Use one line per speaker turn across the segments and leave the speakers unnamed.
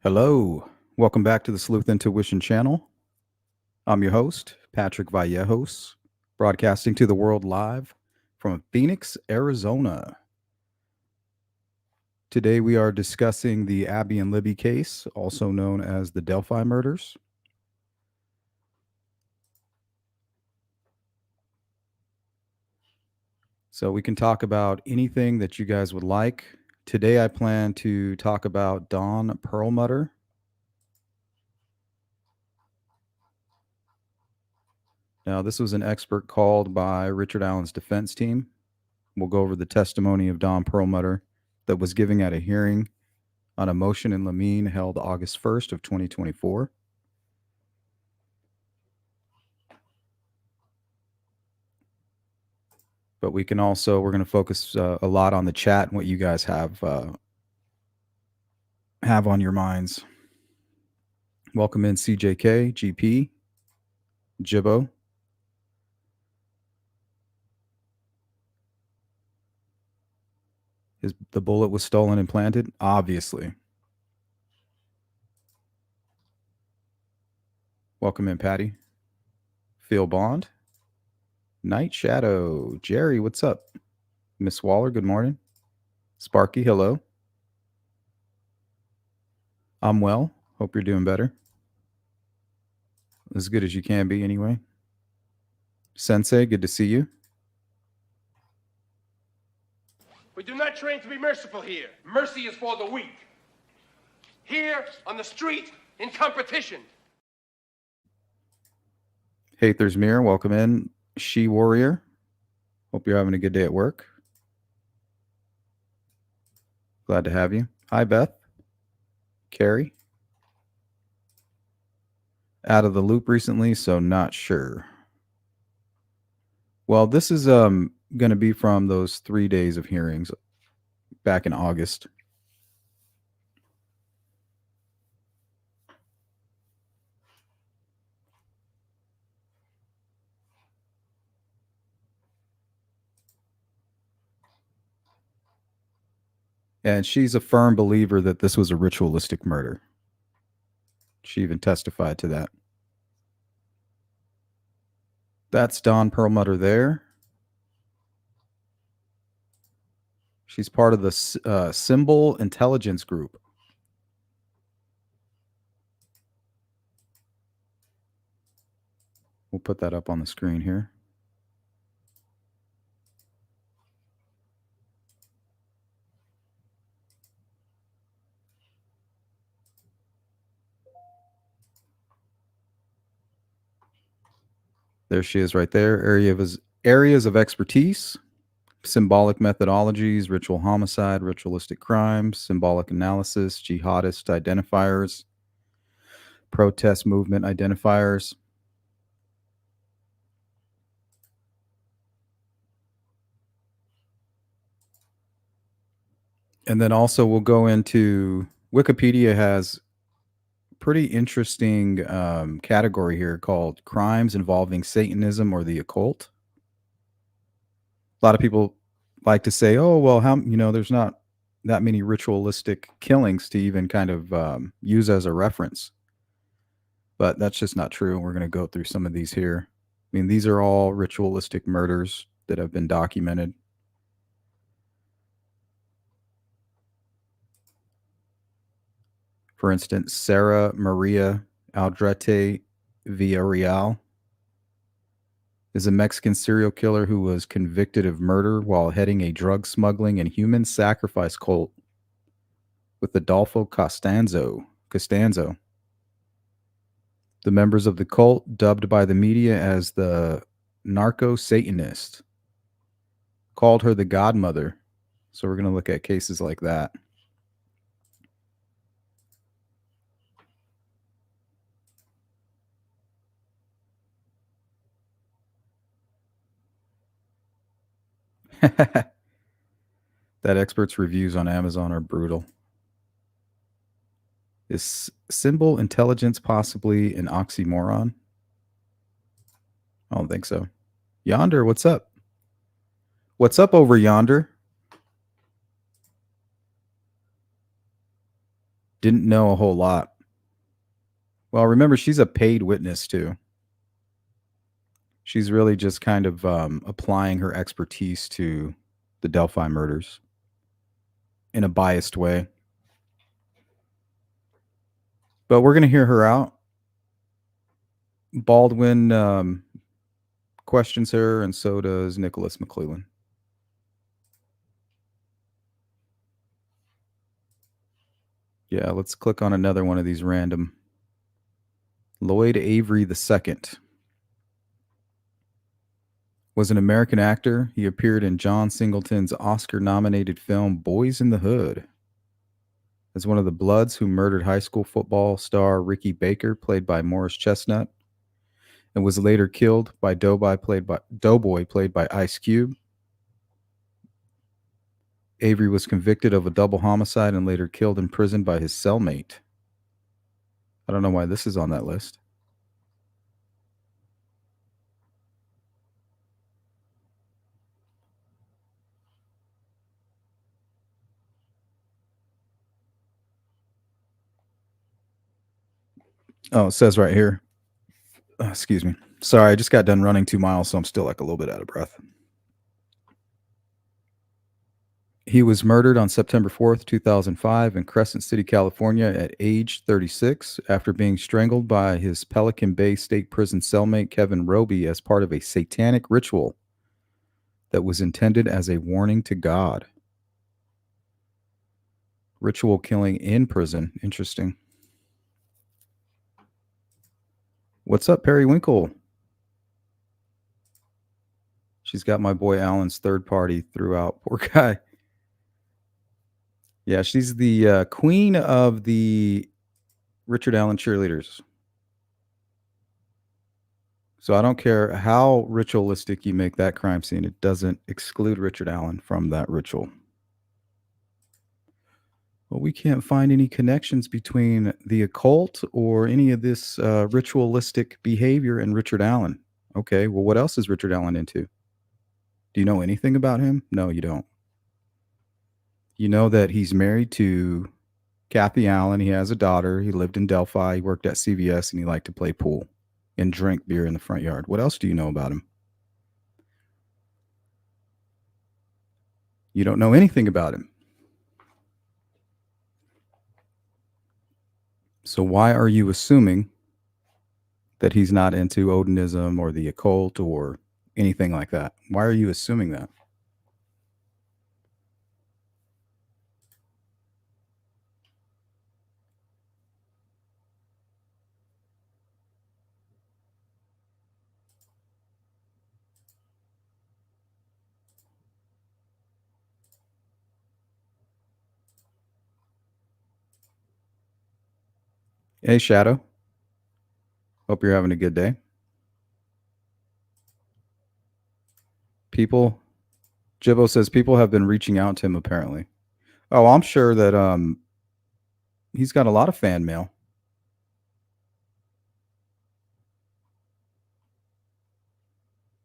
Hello, welcome back to the Sleuth Intuition channel. I'm your host, Patrick Vallejos, broadcasting to the world live from Phoenix, Arizona. Today we are discussing the Abby and Libby case, also known as the Delphi murders. So we can talk about anything that you guys would like. Today I plan to talk about Dawn Perlmutter. Now, this was an expert called by Richard Allen's defense team. We'll go over the testimony of Dawn Perlmutter that was giving at a hearing on a motion in Lamine held August 1st of 2024. But we can also, we're going to focus a lot on the chat and what you guys have on your minds. Welcome in CJK, GP, Jibbo. The bullet was stolen and planted? Obviously. Welcome in, Patty. Phil Bond. Night Shadow. Jerry, what's up? Miss Waller, good morning. Sparky, hello. I'm well. Hope you're doing better. As good as you can be, anyway. Sensei, good to see you.
We do not train to be merciful here. Mercy is for the weak. Here, on the street, in competition.
Hathers Mirror, welcome in. She Warrior, hope you're having a good day at work. Glad to have you. Hi, Beth. Carrie. Out of the loop recently, so not sure. Well, this is going to be from those 3 days of hearings back in August. And she's a firm believer that this was a ritualistic murder. She even testified to that. That's Dawn Perlmutter there. She's part of the Symbol Intelligence Group. We'll put that up on the screen here. There she is right there. Areas of expertise: symbolic methodologies, ritual homicide, ritualistic crimes, symbolic analysis, jihadist identifiers, protest movement identifiers. And then also we'll go into, Wikipedia has pretty interesting category here called crimes involving Satanism or the occult. A lot of people like to say, oh, well, there's not that many ritualistic killings to even kind of use as a reference. But that's just not true. We're going to go through some of these here. I mean, these are all ritualistic murders that have been documented. For instance, Sarah Maria Aldrete Villarreal is a Mexican serial killer who was convicted of murder while heading a drug smuggling and human sacrifice cult with Adolfo Costanzo. The members of the cult, dubbed by the media as the narco-Satanist, called her the godmother. So we're going to look at cases like that. That expert's reviews on Amazon are brutal. Is symbol intelligence possibly an oxymoron? I don't think so. Yonder, what's up? What's up over yonder? Didn't know a whole lot. Well, remember, she's a paid witness too. She's really just kind of applying her expertise to the Delphi murders in a biased way. But we're going to hear her out. Baldwin questions her, and so does Nicholas McClellan. Yeah, let's click on another one of these random. Lloyd Avery II was an American actor. He appeared in John Singleton's Oscar-nominated film Boys in the Hood as one of the Bloods who murdered high school football star Ricky Baker, played by Morris Chestnut, and was later killed by Doughboy, played by Ice Cube. Avery was convicted of a double homicide and later killed in prison by his cellmate. I don't know why this is on that list. Oh, it says right here. Excuse me. Sorry, I just got done running 2 miles, so I'm still like a little bit out of breath. He was murdered on September 4th, 2005 in Crescent City, California at age 36 after being strangled by his Pelican Bay State Prison cellmate Kevin Roby as part of a satanic ritual that was intended as a warning to God. Ritual killing in prison. Interesting. What's up, Periwinkle? She's got my boy Alan's third party throughout. Poor guy. Yeah, she's the queen of the Richard Allen cheerleaders. So I don't care how ritualistic you make that crime scene, it doesn't exclude Richard Allen from that ritual. Well, we can't find any connections between the occult or any of this ritualistic behavior and Richard Allen. Okay, well, what else is Richard Allen into? Do you know anything about him? No, you don't. You know that he's married to Kathy Allen. He has a daughter. He lived in Delphi. He worked at CVS, and he liked to play pool and drink beer in the front yard. What else do you know about him? You don't know anything about him. So why are you assuming that he's not into odinism or the occult or anything like that? Why are you assuming that? Hey, Shadow. Hope you're having a good day. Jibbo says people have been reaching out to him apparently. Oh, I'm sure that he's got a lot of fan mail.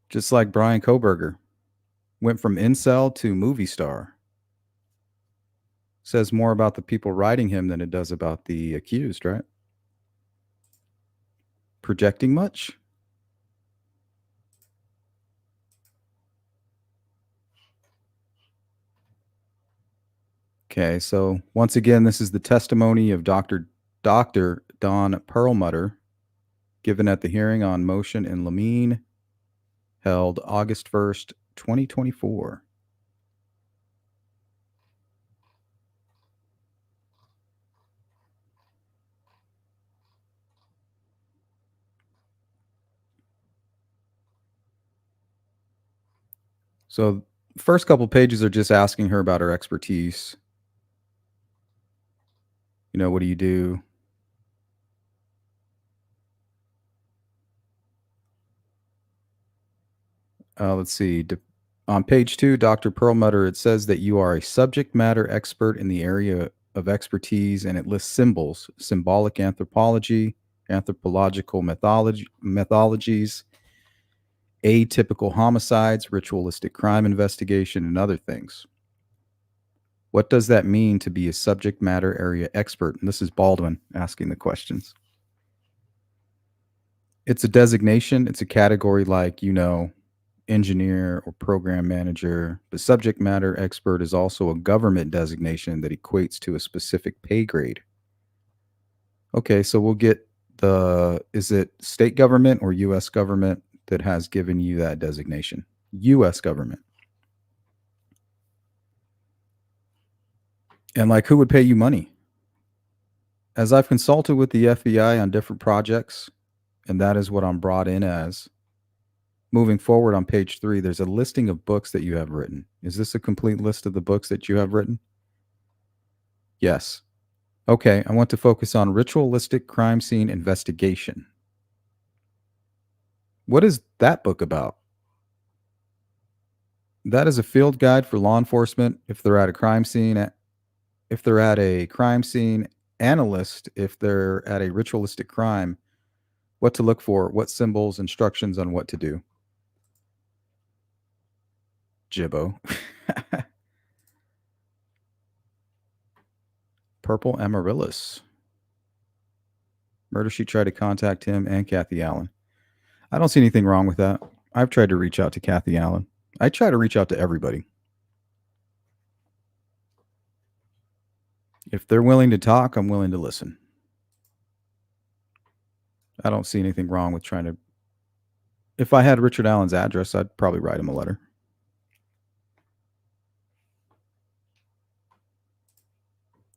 Just like Brian Koberger went from incel to movie star. Says more about the people writing him than it does about the accused, right? Projecting much? Okay, so once again, this is the testimony of Dr. Don Perlmutter, given at the hearing on motion in Lamine, held August 1st, 2024. So first couple pages are just asking her about her expertise. You know, what do you do? Let's see. On page 2, Dr. Perlmutter, it says that you are a subject matter expert in the area of expertise, and it lists symbols, symbolic anthropology, anthropological methodologies, atypical homicides, ritualistic crime investigation, and other things. What does that mean to be a subject matter area expert? And this is Baldwin asking the questions. It's a designation, it's a category like, engineer or program manager. But subject matter expert is also a government designation that equates to a specific pay grade. Okay, so we'll get is it state government or US government that has given you that designation? US government. And like, who would pay you money? As I've consulted with the FBI on different projects, and that is what I'm brought in as. Moving forward on page 3, there's a listing of books that you have written. Is this a complete list of the books that you have written? Yes. Okay, I want to focus on ritualistic crime scene investigation. What is that book about? That is a field guide for law enforcement if they're at a crime scene, if they're at a crime scene, analyst if they're at a ritualistic crime, what to look for, what symbols, instructions on what to do. Jibbo. Purple Amaryllis. Murder Sheet tried to contact him and Kathy Allen. I don't see anything wrong with that. I've tried to reach out to Kathy Allen. I try to reach out to everybody. If they're willing to talk, I'm willing to listen. I don't see anything wrong with trying to. If I had Richard Allen's address, I'd probably write him a letter.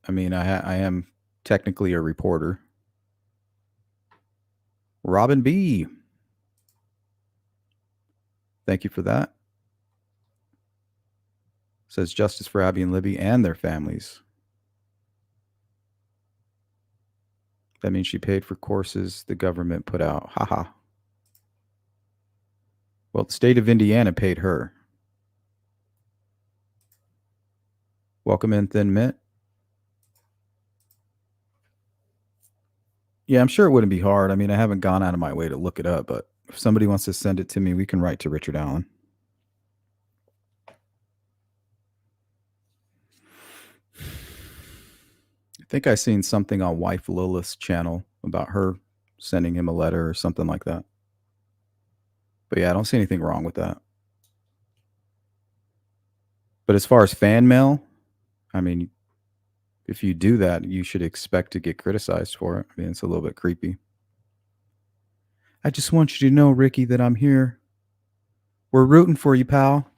I mean, I am technically a reporter. Robin B. Thank you for that. Says justice for Abby and Libby and their families. That means she paid for courses the government put out. Haha. Well, the state of Indiana paid her. Welcome in, Thin Mint. Yeah, I'm sure it wouldn't be hard. I mean, I haven't gone out of my way to look it up, but if somebody wants to send it to me, we can write to Richard Allen. I think I seen something on Wife Lilith's channel about her sending him a letter or something like that. But yeah, I don't see anything wrong with that. But as far as fan mail, I mean, if you do that, you should expect to get criticized for it. I mean, it's a little bit creepy. I just want you to know, Ricky, that I'm here. We're rooting for you, pal.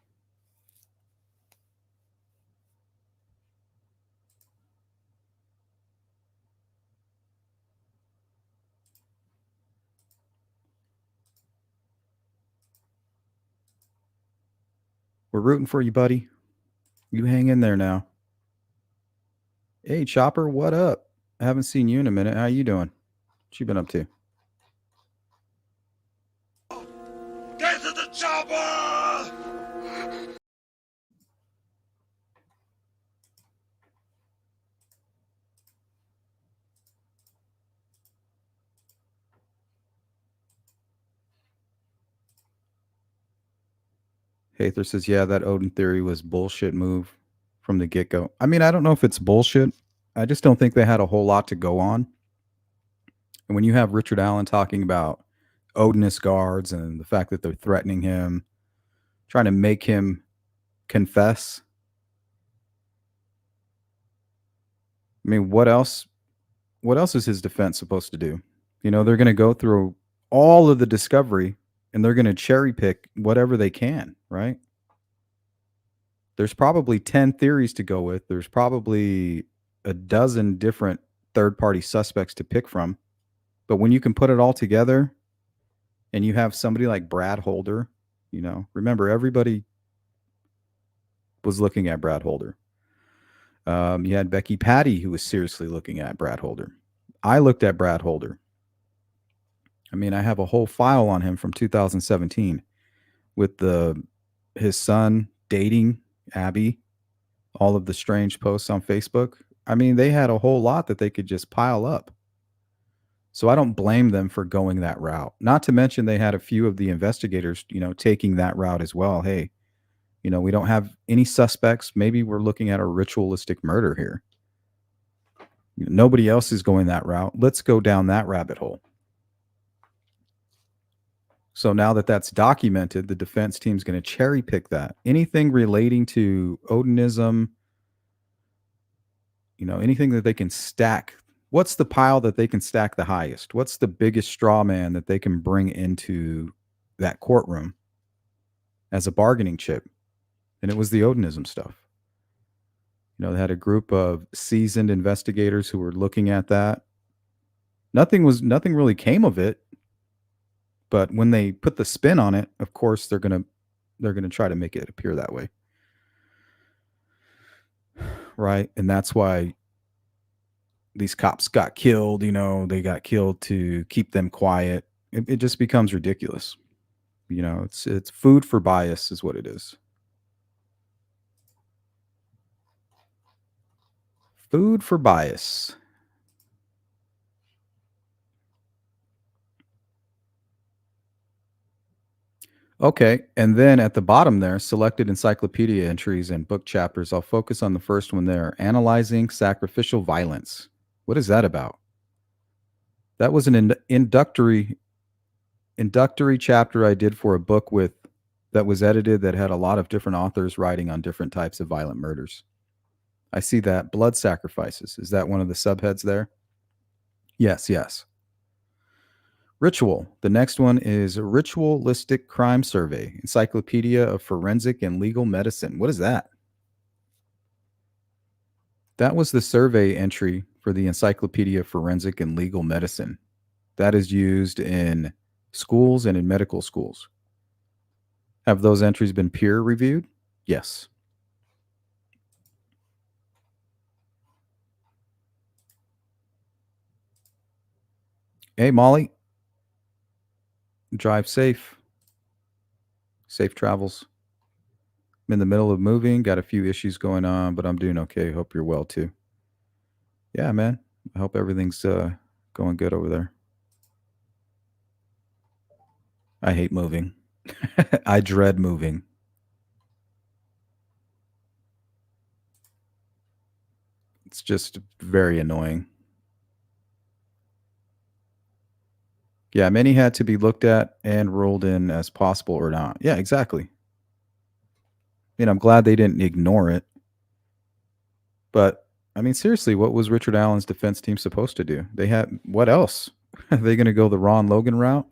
We're rooting for you, buddy. You hang in there now. Hey, Chopper, what up? I haven't seen you in a minute. How you doing? What you been up to?
Get to the chopper!
Hather says, yeah, that Odin theory was bullshit move from the get-go. I mean, I don't know if it's bullshit. I just don't think they had a whole lot to go on. And when you have Richard Allen talking about Odinist guards and the fact that they're threatening him, trying to make him confess. I mean, what else is his defense supposed to do? They're going to go through all of the discovery and they're going to cherry pick whatever they can, right? There's probably 10 theories to go with. There's probably a dozen different third-party suspects to pick from. But when you can put it all together and you have somebody like Brad Holder, remember, everybody was looking at Brad Holder. You had Becky Patty, who was seriously looking at Brad Holder. I looked at Brad Holder. I mean, I have a whole file on him from 2017 with his son dating Abby, all of the strange posts on Facebook. I mean, they had a whole lot that they could just pile up. So I don't blame them for going that route. Not to mention they had a few of the investigators, taking that route as well. Hey, We don't have any suspects. Maybe we're looking at a ritualistic murder here. Nobody else is going that route. Let's go down that rabbit hole. So now that that's documented, the defense team's going to cherry pick that. Anything relating to odinism, anything that they can stack. What's the pile that they can stack the highest? What's the biggest straw man that they can bring into that courtroom as a bargaining chip? And it was the odinism stuff. They had a group of seasoned investigators who were looking at that. Nothing really came of it. But when they put the spin on it, of course they're gonna try to make it appear that way. Right? And that's why these cops got killed, they got killed to keep them quiet. It just becomes ridiculous. It's food for bias is what it is. Food for bias. Okay, and then at the bottom there, selected encyclopedia entries and book chapters. I'll focus on the first one there, analyzing sacrificial violence. What is that about? That was an introductory chapter I did for a book that was edited that had a lot of different authors writing on different types of violent murders. I see that. Blood sacrifices. Is that one of the subheads there? Yes. Ritual. The next one is Ritualistic Crime Survey, Encyclopedia of Forensic and Legal Medicine. What is that? That was the survey entry for the Encyclopedia of Forensic and Legal Medicine. That is used in schools and in medical schools. Have those entries been peer reviewed? Yes. Hey, Molly. Drive safe. Safe travels. I'm in the middle of moving. Got a few issues going on, but I'm doing okay. Hope you're well too. Yeah, man. I hope everything's going good over there. I hate moving. I dread moving. It's just very annoying. Yeah, many had to be looked at and rolled in as possible or not. Yeah, exactly. I'm glad they didn't ignore it. But seriously, what was Richard Allen's defense team supposed to do? They had what else? Are they going to go the Ron Logan route?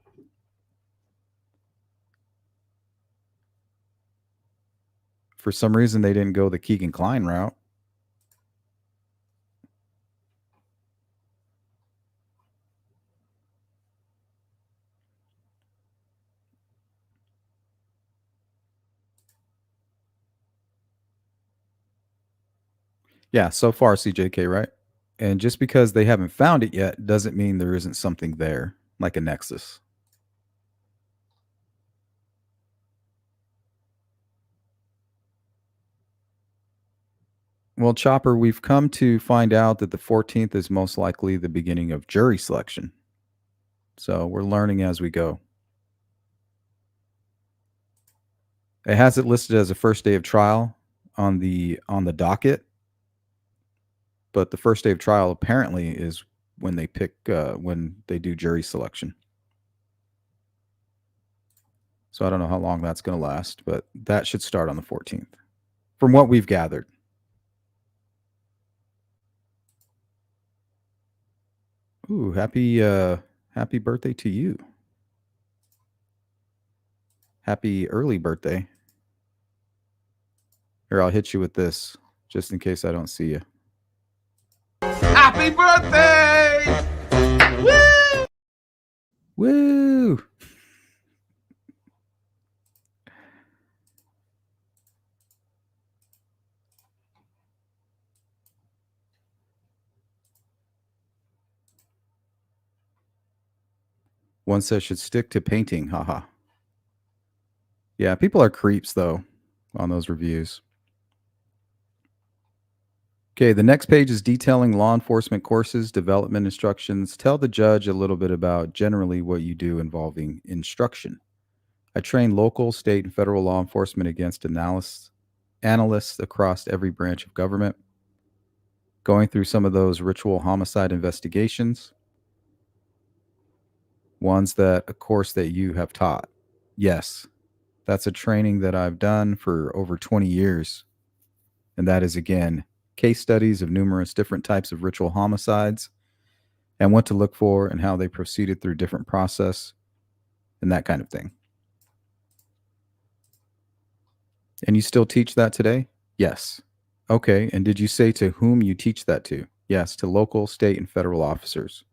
For some reason, they didn't go the Keegan Kline route. Yeah, so far CJK, right? And just because they haven't found it yet doesn't mean there isn't something there, like a nexus. Well, Chopper, we've come to find out that the 14th is most likely the beginning of jury selection. So we're learning as we go. It has it listed as a first day of trial on the docket, but the first day of trial apparently is when they pick when they do jury selection. So I don't know how long that's going to last, but that should start on the 14th, from what we've gathered. Ooh, happy birthday to you. Happy early birthday. Here, I'll hit you with this, just in case I don't see you.
Happy birthday! Woo!
Woo! One says should stick to painting. Haha. Yeah, people are creeps though on those reviews. Okay, the next page is detailing law enforcement courses, development instructions. Tell the judge a little bit about generally what you do involving instruction. I train local, state, and federal law enforcement against analysts across every branch of government, going through some of those ritual homicide investigations, ones that, of course, that you have taught. Yes, that's a training that I've done for over 20 years. And that is, again, case studies of numerous different types of ritual homicides and what to look for and how they proceeded through different process and that kind of thing. And you still teach that today? Yes. Okay. And did you say to whom you teach that to? Yes, to local, state, and federal officers.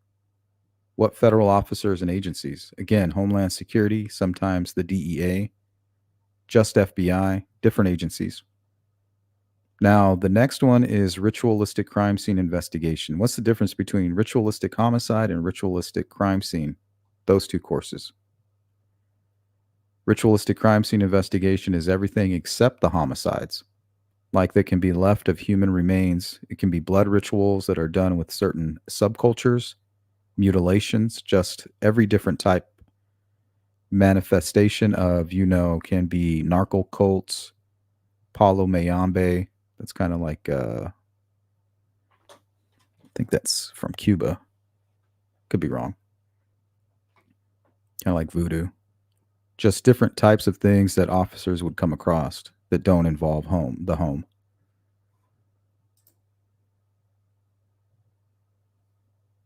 What federal officers and agencies? Again, Homeland Security, sometimes the DEA, just FBI, different agencies. Now, the next one is ritualistic crime scene investigation. What's the difference between ritualistic homicide and ritualistic crime scene? Those two courses. Ritualistic crime scene investigation is everything except the homicides. Like they can be left of human remains. It can be blood rituals that are done with certain subcultures, mutilations, just every different type manifestation of, can be narco cults, Palo Mayambe. That's kind of like, I think that's from Cuba. Could be wrong. Kind of like voodoo. Just different types of things that officers would come across that don't involve the home.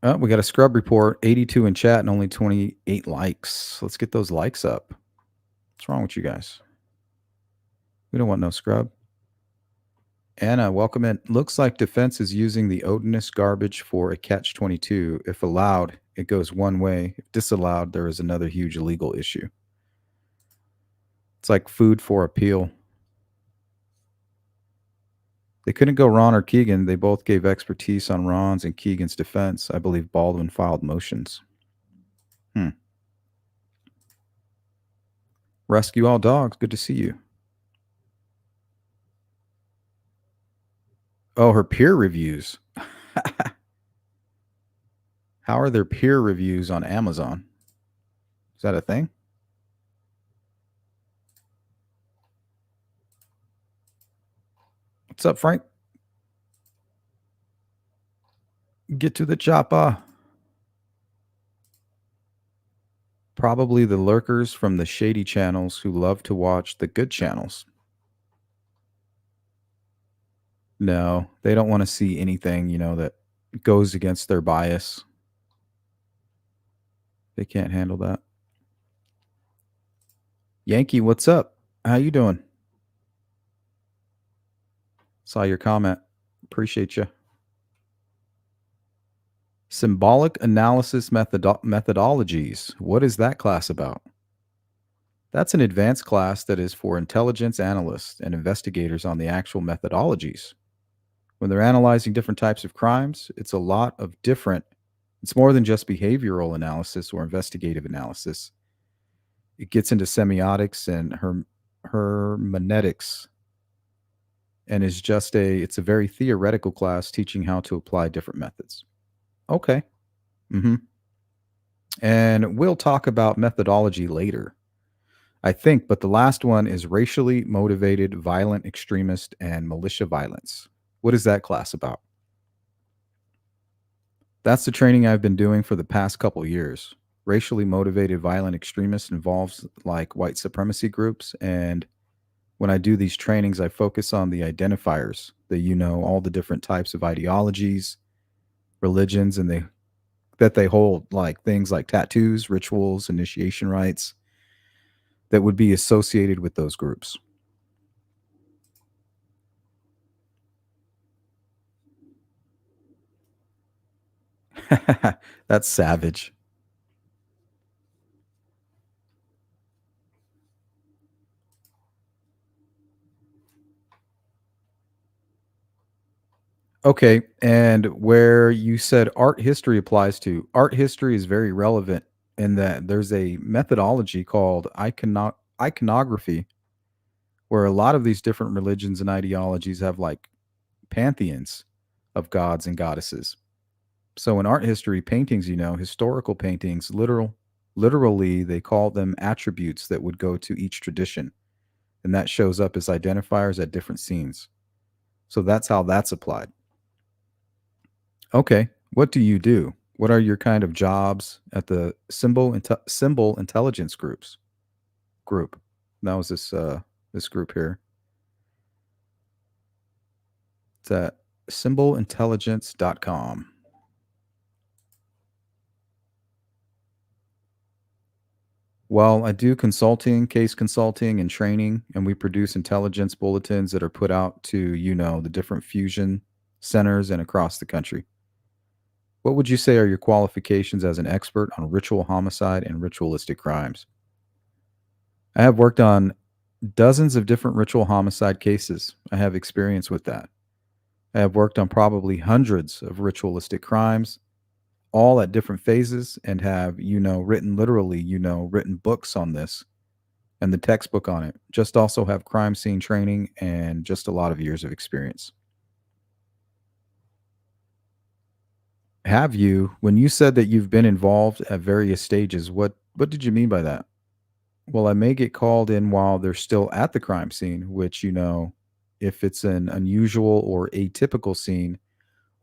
Oh, we got a scrub report, 82 in chat and only 28 likes. Let's get those likes up. What's wrong with you guys? We don't want no scrub. Anna, welcome in. Looks like defense is using the odinist garbage for a catch-22. If allowed, it goes one way. If disallowed, there is another huge legal issue. It's like food for appeal. They couldn't go Ron or Keegan. They both gave expertise on Ron's and Keegan's defense. I believe Baldwin filed motions. Rescue all dogs. Good to see you. Oh, her peer reviews. How are their peer reviews on Amazon? Is that a thing? What's up, Frank? Get to the chopper. Probably the lurkers from the shady channels who love to watch the good channels. No, they don't want to see anything, that goes against their bias. They can't handle that. Yankee, what's up? How you doing? Saw your comment. Appreciate you. Symbolic analysis methodologies. What is that class about? That's an advanced class that is for intelligence analysts and investigators on the actual methodologies. When they're analyzing different types of crimes, it's a lot of different, it's more than just behavioral analysis or investigative analysis. It gets into semiotics and hermeneutics, and it's a very theoretical class teaching how to apply different methods. Okay. And we'll talk about methodology later, I think, but the last one is racially motivated violent extremist and militia violence. What is that class about? That's the training I've been doing for the past couple years. Racially motivated violent extremists involves like white supremacy groups. And when I do these trainings, I focus on the identifiers that, all the different types of ideologies, religions, and that they hold, like things like tattoos, rituals, initiation rites that would be associated with those groups. That's savage. Okay, and where you said art history applies to, art history is very relevant in that there's a methodology called iconography, where a lot of these different religions and ideologies have like pantheons of gods and goddesses. So in art history, paintings, historical paintings, literal Literally, they call them attributes that would go to each tradition, and that shows up as identifiers at different scenes. So that's how that's applied. Okay, what do you do? What are your kind of jobs at the symbol intelligence group? That was this group here. It's at symbolintelligence.com. Well, I do consulting, case consulting, and training, and we produce intelligence bulletins that are put out to, the different fusion centers and across the country. What would you say are your qualifications as an expert on ritual homicide and ritualistic crimes? I have worked on dozens of different ritual homicide cases. I have experience with that. I have worked on probably hundreds of ritualistic crimes, all at different phases, and have, written books on this and the textbook on it. Just also have crime scene training and just a lot of years of experience. Have you, when you said that you've been involved at various stages, what did you mean by that? Well, I may get called in while they're still at the crime scene, which, if it's an unusual or atypical scene,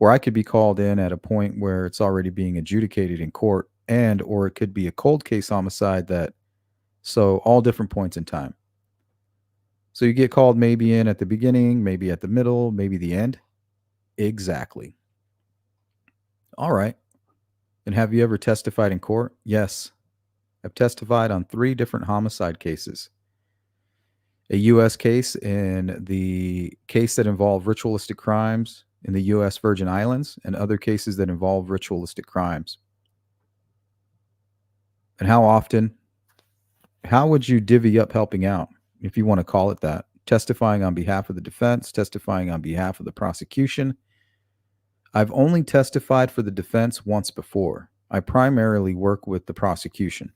or I could be called in at a point where it's already being adjudicated in court, and or it could be a cold case homicide that, so all different points in time. So you get called maybe in at the beginning, maybe at the middle, maybe the end. Exactly. All right. And have you ever testified in court? Yes. I've testified on 3 different homicide cases. A U.S. case in the case that involved ritualistic crimes in the U.S. Virgin Islands, and other cases that involve ritualistic crimes. And how often? How would you divvy up helping out, if you want to call it that? Testifying on behalf of the defense, testifying on behalf of the prosecution. I've only testified for the defense once before. I primarily work with the prosecution.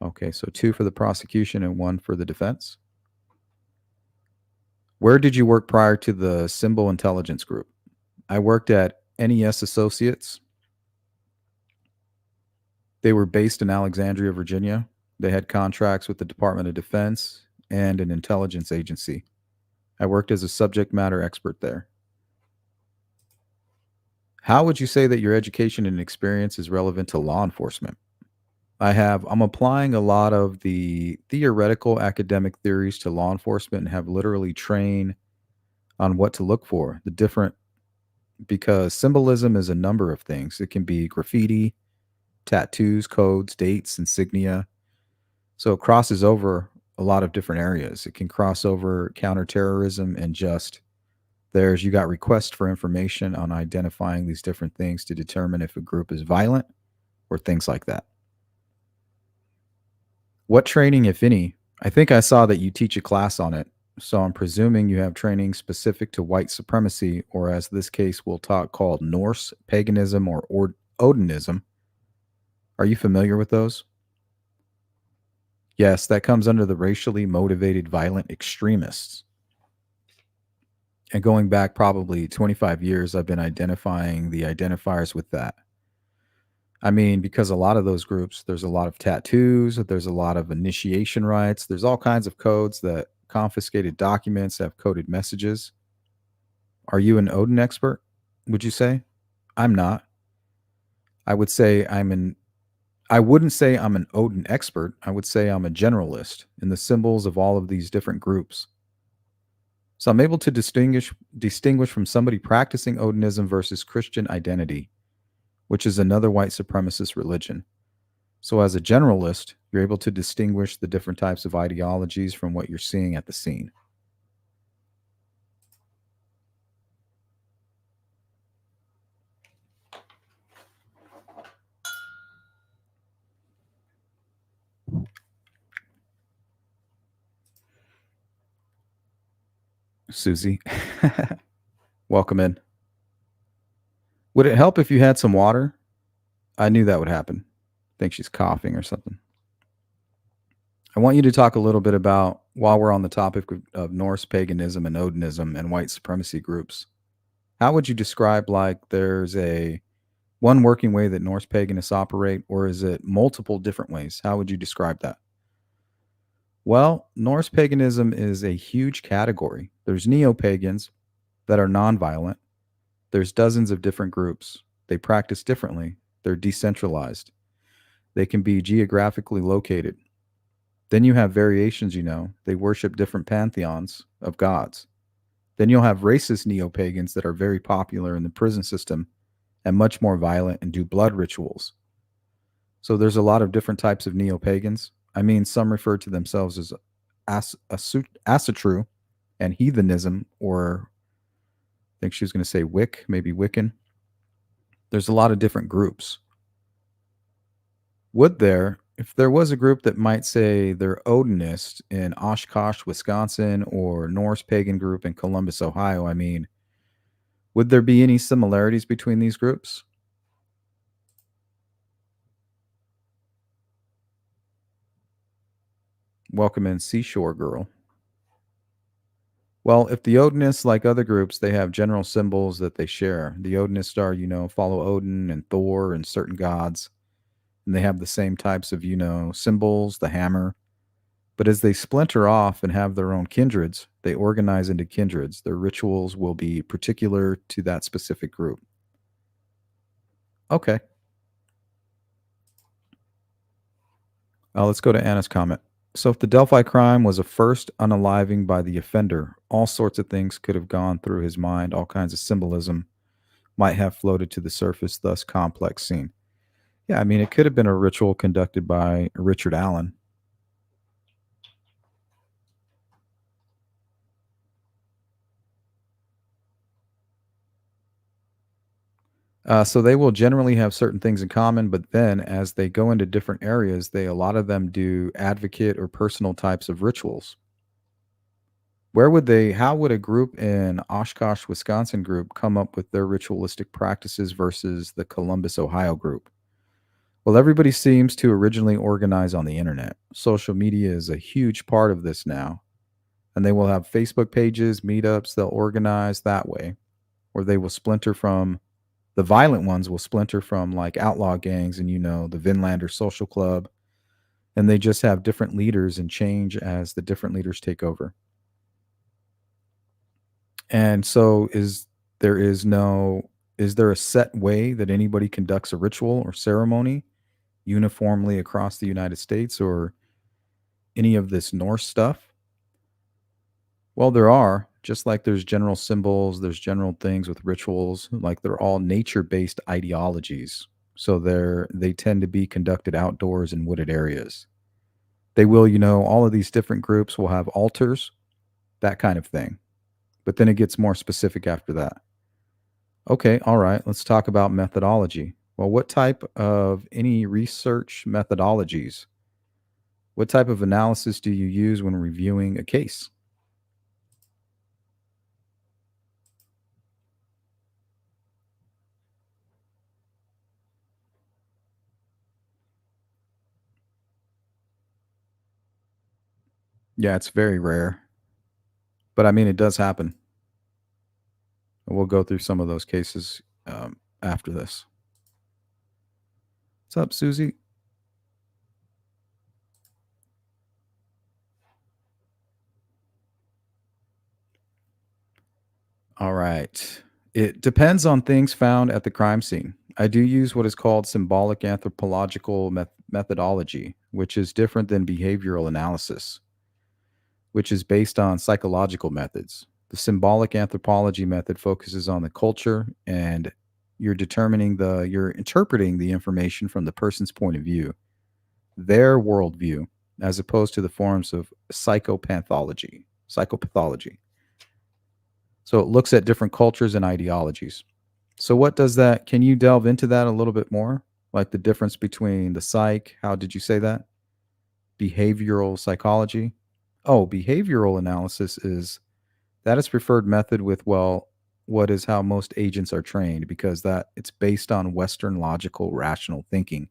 Okay, so 2 for the prosecution and 1 for the defense. Where did you work prior to the Symbol Intelligence Group? I worked at NES Associates. They were based in Alexandria, Virginia. They had contracts with the Department of Defense and an intelligence agency. I worked as a subject matter expert there. How would you say that your education and experience is relevant to law enforcement? I'm applying a lot of the theoretical academic theories to law enforcement, and have literally trained on what to look for. Because symbolism is a number of things. It can be graffiti, tattoos, codes, dates, insignia. So it crosses over a lot of different areas. It can cross over counterterrorism, and you got requests for information on identifying these different things to determine if a group is violent or things like that. What training, if any? I think I saw that you teach a class on it, so I'm presuming you have training specific to white supremacy, or as this case we'll talk, called Norse paganism or odinism. Are you familiar with those? Yes, that comes under the racially motivated violent extremists. And going back probably 25 years, I've been identifying the identifiers with that. I mean, because a lot of those groups, there's a lot of tattoos, there's a lot of initiation rites, there's all kinds of codes that confiscated documents have coded messages. Are you an Odin expert, would you say? I'm not. I would say I wouldn't say I'm an Odin expert. I would say I'm a generalist in the symbols of all of these different groups. So I'm able to distinguish from somebody practicing Odinism versus Christian identity, which is another white supremacist religion. So as a generalist, you're able to distinguish the different types of ideologies from what you're seeing at the scene. Susie, welcome in. Would it help if you had some water? I knew that would happen. I think she's coughing or something. I want you to talk a little bit about, while we're on the topic of Norse paganism and Odinism and white supremacy groups, how would you describe, like, there's a One working way that Norse paganists operate, or is it multiple different ways? How would you describe that? Well, Norse paganism is a huge category. There's neo pagans that are nonviolent, there's dozens of different groups. They practice differently, they're decentralized, they can be geographically located. Then you have variations, they worship different pantheons of gods. Then you'll have racist neo pagans that are very popular in the prison system and much more violent and do blood rituals. So there's a lot of different types of neo pagans. I mean, some refer to themselves as asatru and heathenism, or I think she was going to say Wick, maybe Wiccan. There's a lot of different groups. Would there, if there was a group that might say they're Odinist in Oshkosh, Wisconsin, or Norse pagan group in Columbus, Ohio, I mean, would there be any similarities between these groups? Welcome in, Seashore Girl. Well, if the Odinists, like other groups, they have general symbols that they share. The Odinists are, follow Odin and Thor and certain gods, and they have the same types of, symbols, the hammer. But as they splinter off and have their own kindreds, they organize into kindreds. Their rituals will be particular to that specific group. Okay. Let's go to Anna's comment. So, if the Delphi crime was a first unaliving by the offender, all sorts of things could have gone through his mind, all kinds of symbolism might have floated to the surface, thus complex scene. Yeah, I mean, it could have been a ritual conducted by Richard Allen. So they will generally have certain things in common, but then as they go into different areas, a lot of them do advocate or personal types of rituals. How would a group in Oshkosh, Wisconsin group come up with their ritualistic practices versus the Columbus, Ohio group? Well, everybody seems to originally organize on the internet. Social media is a huge part of this now. And they will have Facebook pages, meetups, they'll organize that way, or they will splinter from the violent ones will splinter from like outlaw gangs and the Vinlander Social Club, and they just have different leaders and change as the different leaders take over. And so is there a set way that anybody conducts a ritual or ceremony uniformly across the United States or any of this Norse stuff? Well, there are, just like there's general symbols, there's general things with rituals, like they're all nature-based ideologies. So they tend to be conducted outdoors in wooded areas. They will, all of these different groups will have altars, that kind of thing. But then it gets more specific after that. Okay, all right, let's talk about methodology. Well, what type of any research methodologies? What type of analysis do you use when reviewing a case? Yeah, it's very rare, but I mean, it does happen. We'll go through some of those cases after this. What's up, Susie? All right. It depends on things found at the crime scene. I do use what is called symbolic anthropological methodology, which is different than behavioral analysis, which is based on psychological methods. The symbolic anthropology method focuses on the culture and you're interpreting the information from the person's point of view, their worldview, as opposed to the forms of psychopathology. So it looks at different cultures and ideologies. So what does that can you delve into that a little bit more? Like the difference between the psych, how did you say that? Behavioral psychology? Oh, behavioral analysis is that is preferred method with what is how most agents are trained because that it's based on western logical rational thinking.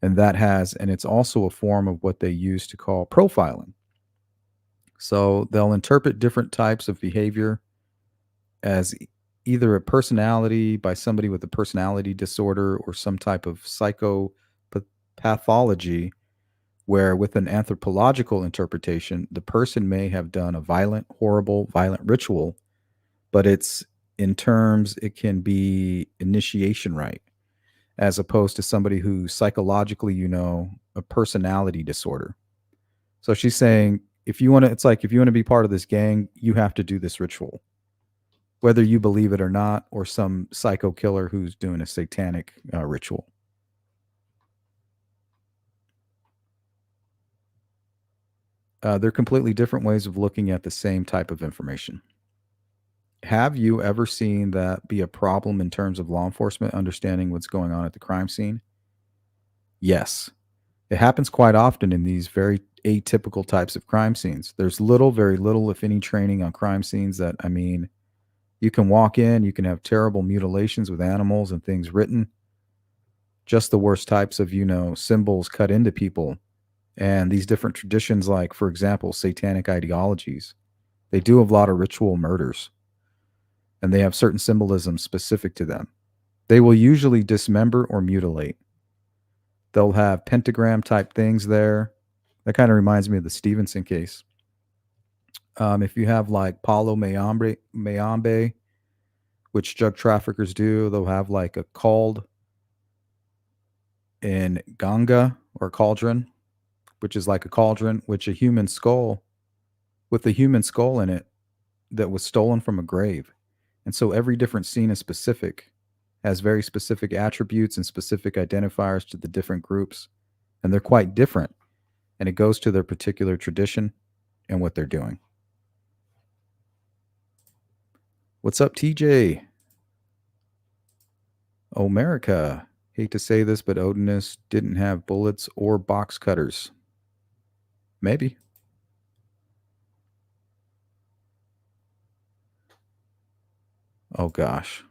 And it's also a form of what they use to call profiling. So they'll interpret different types of behavior as either a personality by somebody with a personality disorder or some type of psychopathology where, with an anthropological interpretation, the person may have done a violent, horrible, violent ritual, but in terms, it can be initiation rite, as opposed to somebody who psychologically, a personality disorder. So she's saying, if you want to, it's like, if you want to be part of this gang, you have to do this ritual, whether you believe it or not, or some psycho killer who's doing a satanic ritual. They're completely different ways of looking at the same type of information. Have you ever seen that be a problem in terms of law enforcement understanding what's going on at the crime scene? Yes. It happens quite often in these very atypical types of crime scenes. There's little, very little, if any, training on crime scenes that, I mean, you can walk in, you can have terrible mutilations with animals and things written, just the worst types of, symbols cut into people. And these different traditions, like, for example, satanic ideologies, they do a lot of ritual murders and they have certain symbolism specific to them. They will usually dismember or mutilate. They'll have pentagram type things there. That kind of reminds me of the Stevenson case. If you have like Paulo Mayambe, which drug traffickers do, they'll have like a called in Ganga or cauldron, which is like a cauldron, which a human skull with a human skull in it that was stolen from a grave. And so every different scene is specific, has very specific attributes and specific identifiers to the different groups. And they're quite different. And it goes to their particular tradition and what they're doing. What's up, TJ? Omerica. Hate to say this, but Odinists didn't have bullets or box cutters. Maybe. Oh, gosh.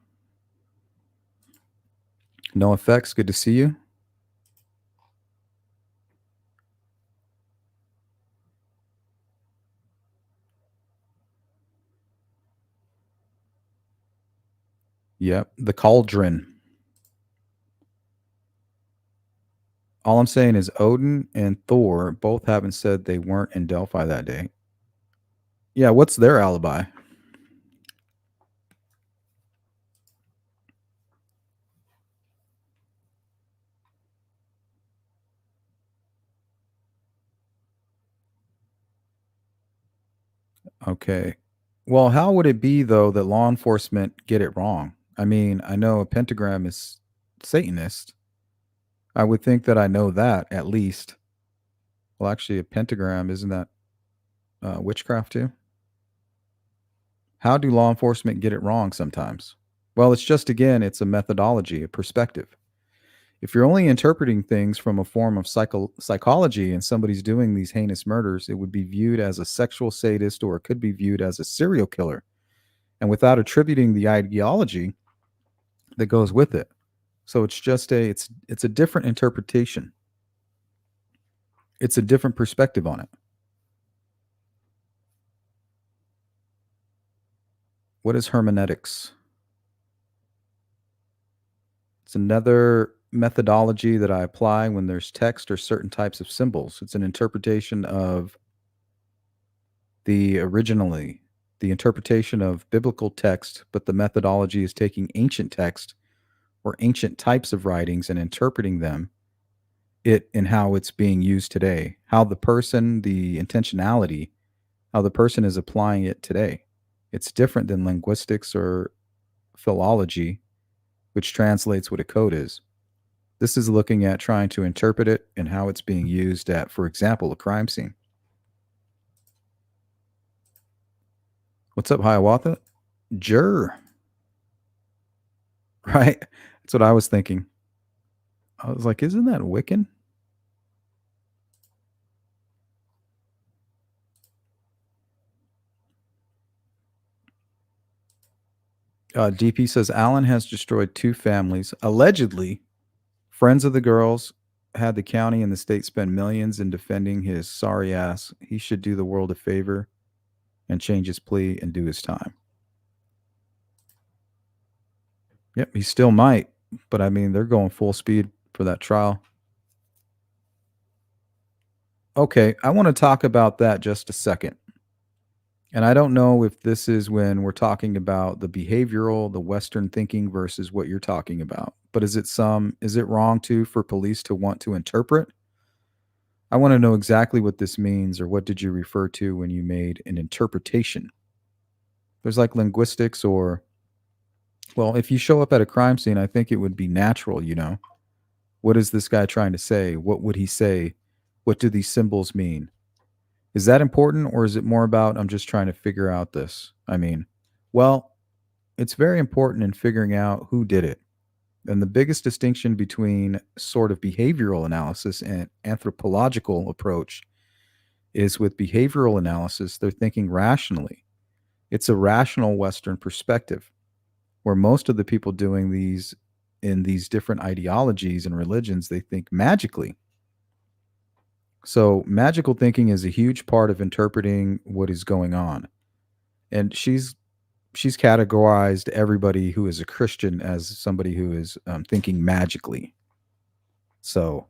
No effects. Good to see you. Yep. The cauldron. All I'm saying is Odin and Thor both haven't said they weren't in Delphi that day. Yeah, what's their alibi? Okay. Well, how would it be, though, that law enforcement get it wrong? I mean, I know a pentagram is Satanist. I would think that I know that at least. Well, actually, a pentagram, isn't that witchcraft too? How do law enforcement get it wrong sometimes? Well, it's just, again, it's a methodology, a perspective. If you're only interpreting things from a form of psychology and somebody's doing these heinous murders, it would be viewed as a sexual sadist, or it could be viewed as a serial killer. And without attributing the ideology that goes with it. So it's just it's a different interpretation. It's a different perspective on it. What is hermeneutics? It's another methodology that I apply when there's text or certain types of symbols. It's an interpretation of the interpretation of biblical text, but the methodology is taking ancient text or ancient types of writings and interpreting them in how it's being used today, how the intentionality, how the person is applying it today. It's different than linguistics or philology, which translates what a code is. This is looking at trying to interpret it and how it's being used at, for example, a crime scene. What's up, Hiawatha? Jur. Right? That's what I was thinking. I was like, isn't that Wiccan? DP says Allen has destroyed 2 families. Allegedly, friends of the girls had the county and the state spend millions in defending his sorry ass. He should do the world a favor and change his plea and do his time. Yep, he still might, but I mean, they're going full speed for that trial. Okay, I want to talk about that just a second. And I don't know if this is when we're talking about the behavioral, the Western thinking versus what you're talking about. But is it wrong too for police to want to interpret? I want to know exactly what this means, or what did you refer to when you made an interpretation? There's like linguistics, or, well, if you show up at a crime scene, I think it would be natural, you know. What is this guy trying to say? What would he say? What do these symbols mean? Is that important, or is it more about I'm just trying to figure out this? I mean, well, it's very important in figuring out who did it. And the biggest distinction between sort of behavioral analysis and anthropological approach is with behavioral analysis, they're thinking rationally. It's a rational Western perspective, where most of the people doing these in these different ideologies and religions, they think magically. So, magical thinking is a huge part of interpreting what is going on. And she's categorized everybody who is a Christian as somebody who is thinking magically. So,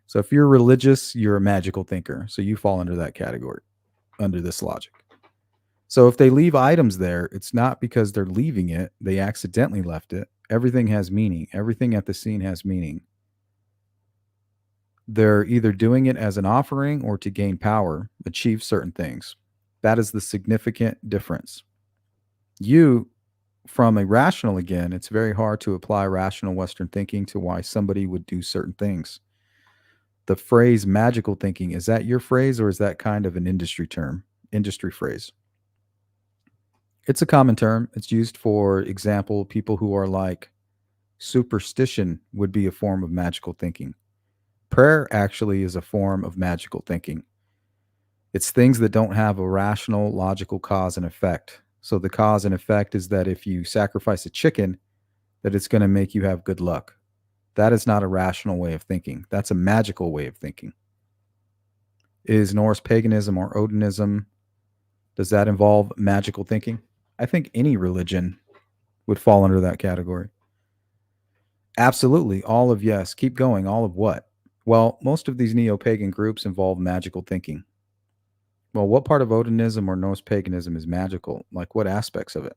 so if you're religious, you're a magical thinker. So you fall under that category, under this logic. So if they leave items there, it's not because they're leaving it; they accidentally left it. Everything has meaning. Everything at the scene has meaning. They're either doing it as an offering or to gain power, achieve certain things. That is the significant difference. You, from a rational, again, it's very hard to apply rational Western thinking to why somebody would do certain things. The phrase magical thinking, is that your phrase, or is that kind of an industry term, industry phrase? It's a common term. It's used, for example, people who are like superstition would be a form of magical thinking. Prayer actually is a form of magical thinking. It's things that don't have a rational, logical cause and effect. So the cause and effect is that if you sacrifice a chicken, that it's going to make you have good luck. That is not a rational way of thinking. That's a magical way of thinking. Is Norse paganism or odinism, does that involve magical thinking? I think any religion would fall under that category. Absolutely. All of, yes. Keep going. All of what? Well, most of these neo pagan groups involve magical thinking. Well, what part of odinism or Norse paganism is magical? Like, what aspects of it?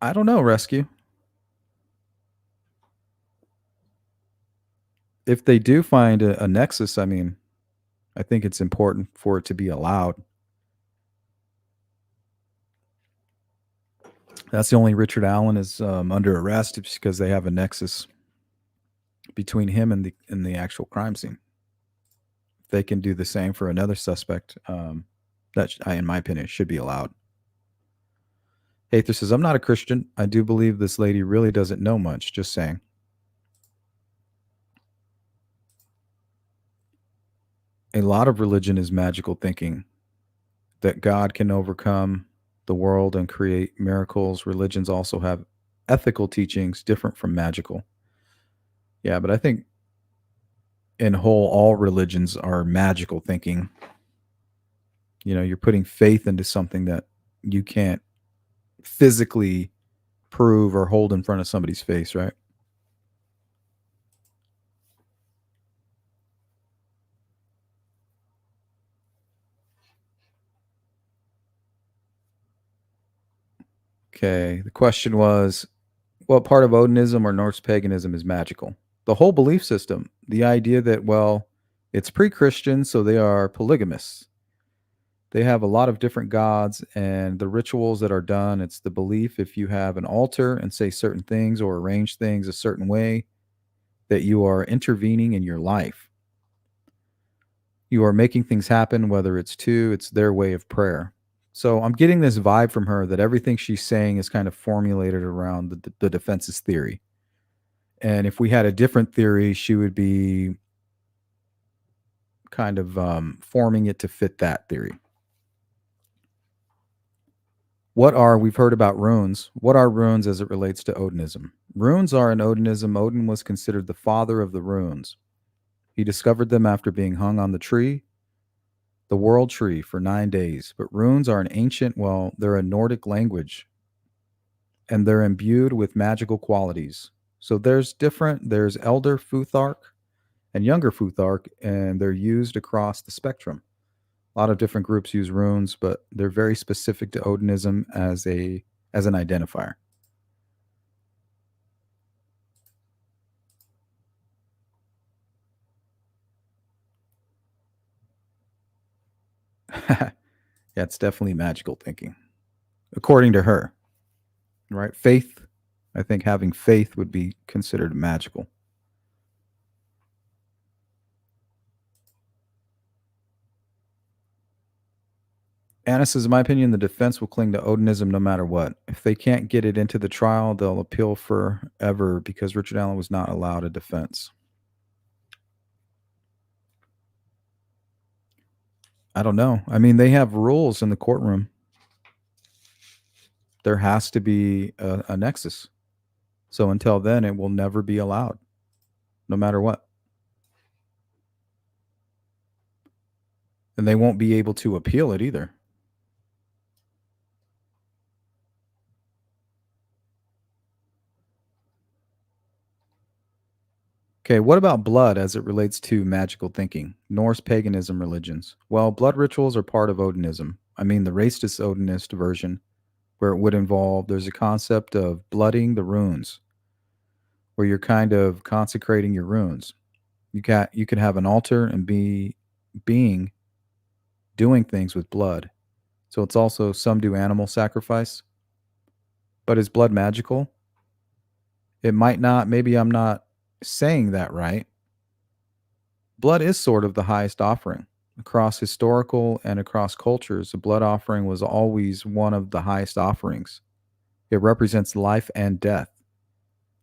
I don't know, Rescue. If they do find a nexus, I mean, I think it's important for it to be allowed. That's the only Richard Allen is under arrest, it's because they have a nexus between him and the actual crime scene. They can do the same for another suspect. In my opinion, should be allowed. Aether says, I'm not a Christian. I do believe this lady really doesn't know much. Just saying. A lot of religion is magical thinking, that God can overcome the world and create miracles. Religions also have ethical teachings different from magical. Yeah, but I think in whole, all religions are magical thinking. You know, you're putting faith into something that you can't physically prove or hold in front of somebody's face, right? Okay. The question was, what part of Odinism or Norse paganism is magical? The whole belief system, the idea that, well, it's pre Christian, so they are polygamists. They have a lot of different gods, and the rituals that are done, it's the belief if you have an altar and say certain things or arrange things a certain way, that you are intervening in your life. You are making things happen, whether it's their way of prayer. So I'm getting this vibe from her that everything she's saying is kind of formulated around the defense's theory. And if we had a different theory, she would be kind of forming it to fit that theory. We've heard about runes. What are runes as it relates to Odinism? Runes are in Odinism. Odin was considered the father of the runes. He discovered them after being hung on the world tree, for 9 days. But runes are an ancient, well, they're a Nordic language, and they're imbued with magical qualities. So there's elder Futhark and younger Futhark, and they're used across the spectrum. A lot of different groups use runes, but they're very specific to odinism as an identifier. Yeah, it's definitely magical thinking, according to her. Right? Faith. I think having faith would be considered magical. Anna says, in my opinion, the defense will cling to odinism no matter what. If they can't get it into the trial, they'll appeal forever because Richard Allen was not allowed a defense. I don't know. I mean, they have rules in the courtroom. There has to be a nexus. So until then, it will never be allowed, no matter what. And they won't be able to appeal it either. Okay, what about blood as it relates to magical thinking? Norse paganism religions. Well, blood rituals are part of Odinism. I mean, the racist Odinist version, where it would involve, there's a concept of blooding the runes, where you're kind of consecrating your runes. You can have an altar and be being doing things with blood. So it's also, some do animal sacrifice. But is blood magical? It might not. Maybe I'm not saying that right. Blood is sort of the highest offering. Across historical and across cultures, the blood offering was always one of the highest offerings. It represents life and death,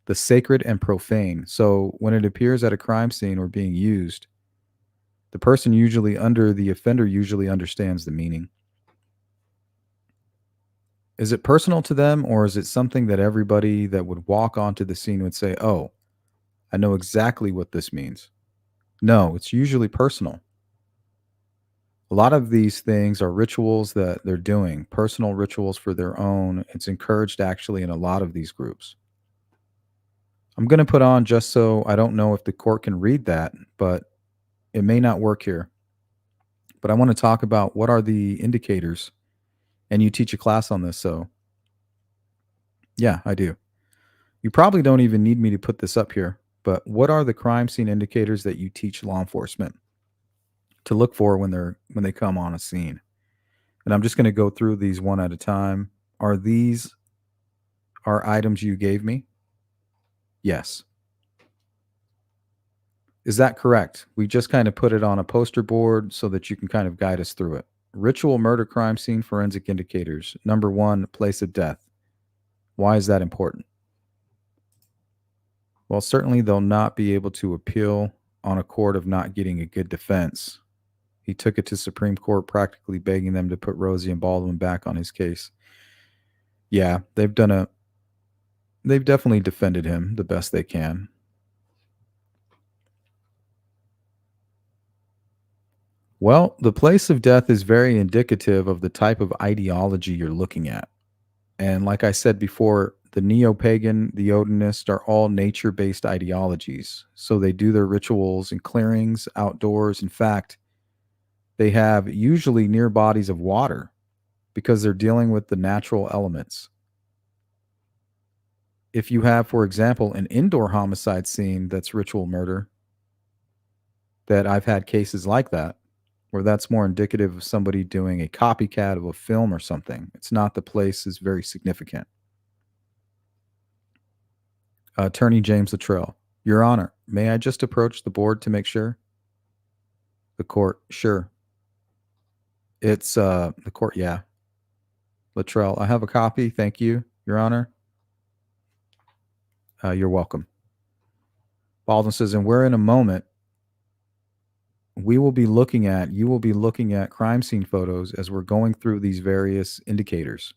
the sacred and profane. So when it appears at a crime scene or being used, the offender usually understands the meaning. Is it personal to them, or is it something that everybody that would walk onto the scene would say, oh, I know exactly what this means? No, it's usually personal. A lot of these things are rituals that they're doing, personal rituals for their own. It's encouraged actually in a lot of these groups. I'm going to put on, just so I don't know if the court can read that, but it may not work here. But I want to talk about what are the indicators, and you teach a class on this. So, yeah, I do. You probably don't even need me to put this up here, but what are the crime scene indicators that you teach law enforcement to look for when they come on a scene? And I'm just going to go through these one at a time. Are items you gave me? Yes. Is that correct? We just kind of put it on a poster board so that you can kind of guide us through it. Ritual murder crime scene forensic indicators. Number 1, place of death. Why is that important? Well, certainly they'll not be able to appeal on a court of not getting a good defense. He took it to Supreme Court, practically begging them to put Rosie and Baldwin back on his case. Yeah, they've definitely defended him the best they can. Well, the place of death is very indicative of the type of ideology you're looking at. And like I said before, the neo pagan, the Odinist are all nature based ideologies. So they do their rituals in clearings, outdoors. In fact, they have usually near bodies of water because they're dealing with the natural elements. If you have, for example, an indoor homicide scene that's ritual murder, that I've had cases like that, where that's more indicative of somebody doing a copycat of a film or something. It's not, the place is very significant. Attorney James Luttrell. Your Honor, may I just approach the board to make sure? The court, sure. It's the court, yeah. Luttrell, I have a copy. Thank you, Your Honor. You're welcome. Baldwin says, and we're in a moment. You will be looking at crime scene photos as we're going through these various indicators.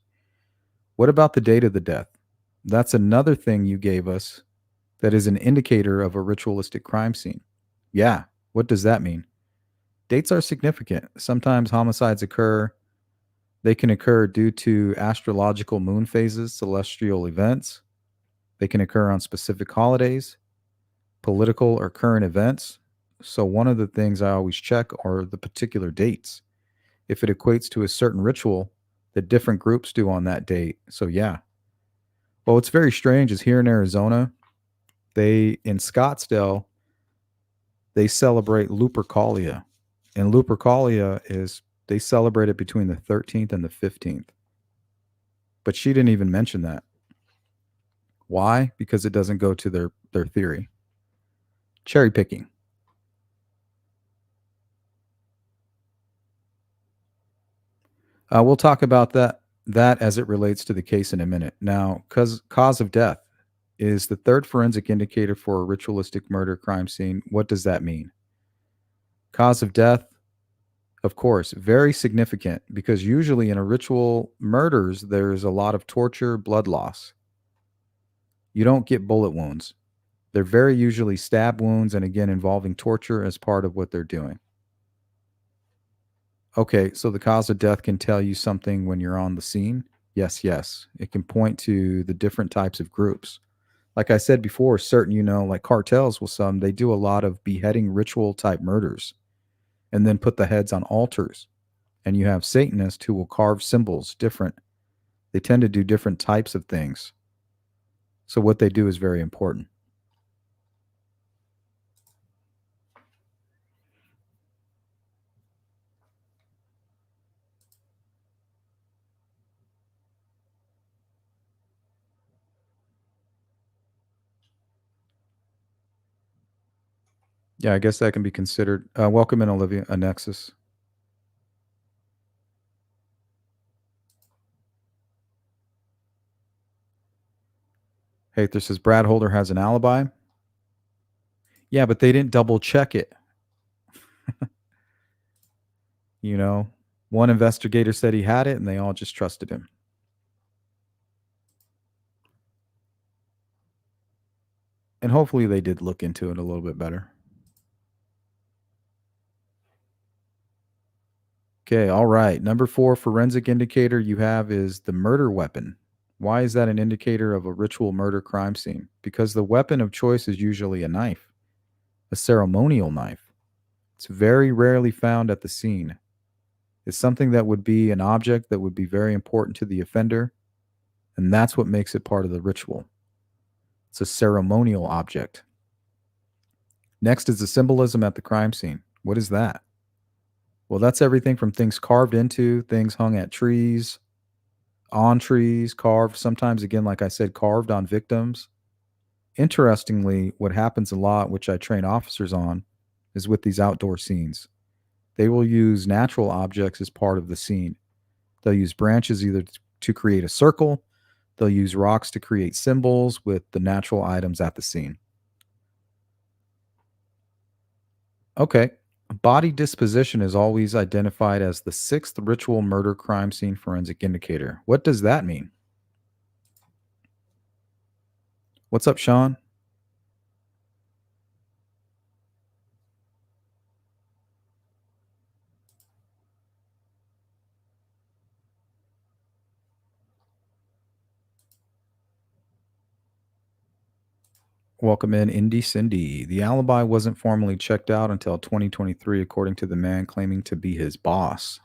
What about the date of the death? That's another thing you gave us that is an indicator of a ritualistic crime scene. Yeah. What does that mean? Dates are significant. Sometimes homicides occur. They can occur due to astrological moon phases, celestial events. They can occur on specific holidays, political or current events. So, one of the things I always check are the particular dates. If it equates to a certain ritual that different groups do on that date. So, yeah. Well, what's very strange is here in Arizona, in Scottsdale, they celebrate Lupercalia. And Lupercalia is, they celebrate it between the 13th and the 15th. But she didn't even mention that. Why? Because it doesn't go to their theory. Cherry picking. We'll talk about that as it relates to the case in a minute. Now, cause of death is the third forensic indicator for a ritualistic murder crime scene. What does that mean? Cause of death, of course, very significant because usually in a ritual murders, there's a lot of torture, blood loss. You don't get bullet wounds. They're very usually stab wounds and again involving torture as part of what they're doing. Okay, so the cause of death can tell you something when you're on the scene. Yes, yes. It can point to the different types of groups. Like I said before, certain, like cartels with some, they do a lot of beheading ritual type murders and then put the heads on altars. And you have Satanists who will carve symbols different. They tend to do different types of things. So what they do is very important. Yeah, I guess that can be considered. Welcome in, Olivia, a nexus. Hey, this says Brad Holder has an alibi. Yeah, but they didn't double check it. You know, one investigator said he had it, and they all just trusted him. And hopefully they did look into it a little bit better. Okay, all right. Number 4 forensic indicator you have is the murder weapon. Why is that an indicator of a ritual murder crime scene? Because the weapon of choice is usually a knife, a ceremonial knife. It's very rarely found at the scene. It's something that would be an object that would be very important to the offender, and that's what makes it part of the ritual. It's a ceremonial object. Next is the symbolism at the crime scene. What is that? Well, that's everything from things carved into, things hung at trees, on trees, carved, sometimes, again, like I said, carved on victims. Interestingly, what happens a lot, which I train officers on, is with these outdoor scenes. They will use natural objects as part of the scene. They'll use branches either to create a circle, they'll use rocks to create symbols with the natural items at the scene. Okay. Body disposition is always identified as the sixth ritual murder crime scene forensic indicator. What does that mean? What's up, Sean? Welcome in, Indy Cindy. The alibi wasn't formally checked out until 2023, according to the man claiming to be his boss.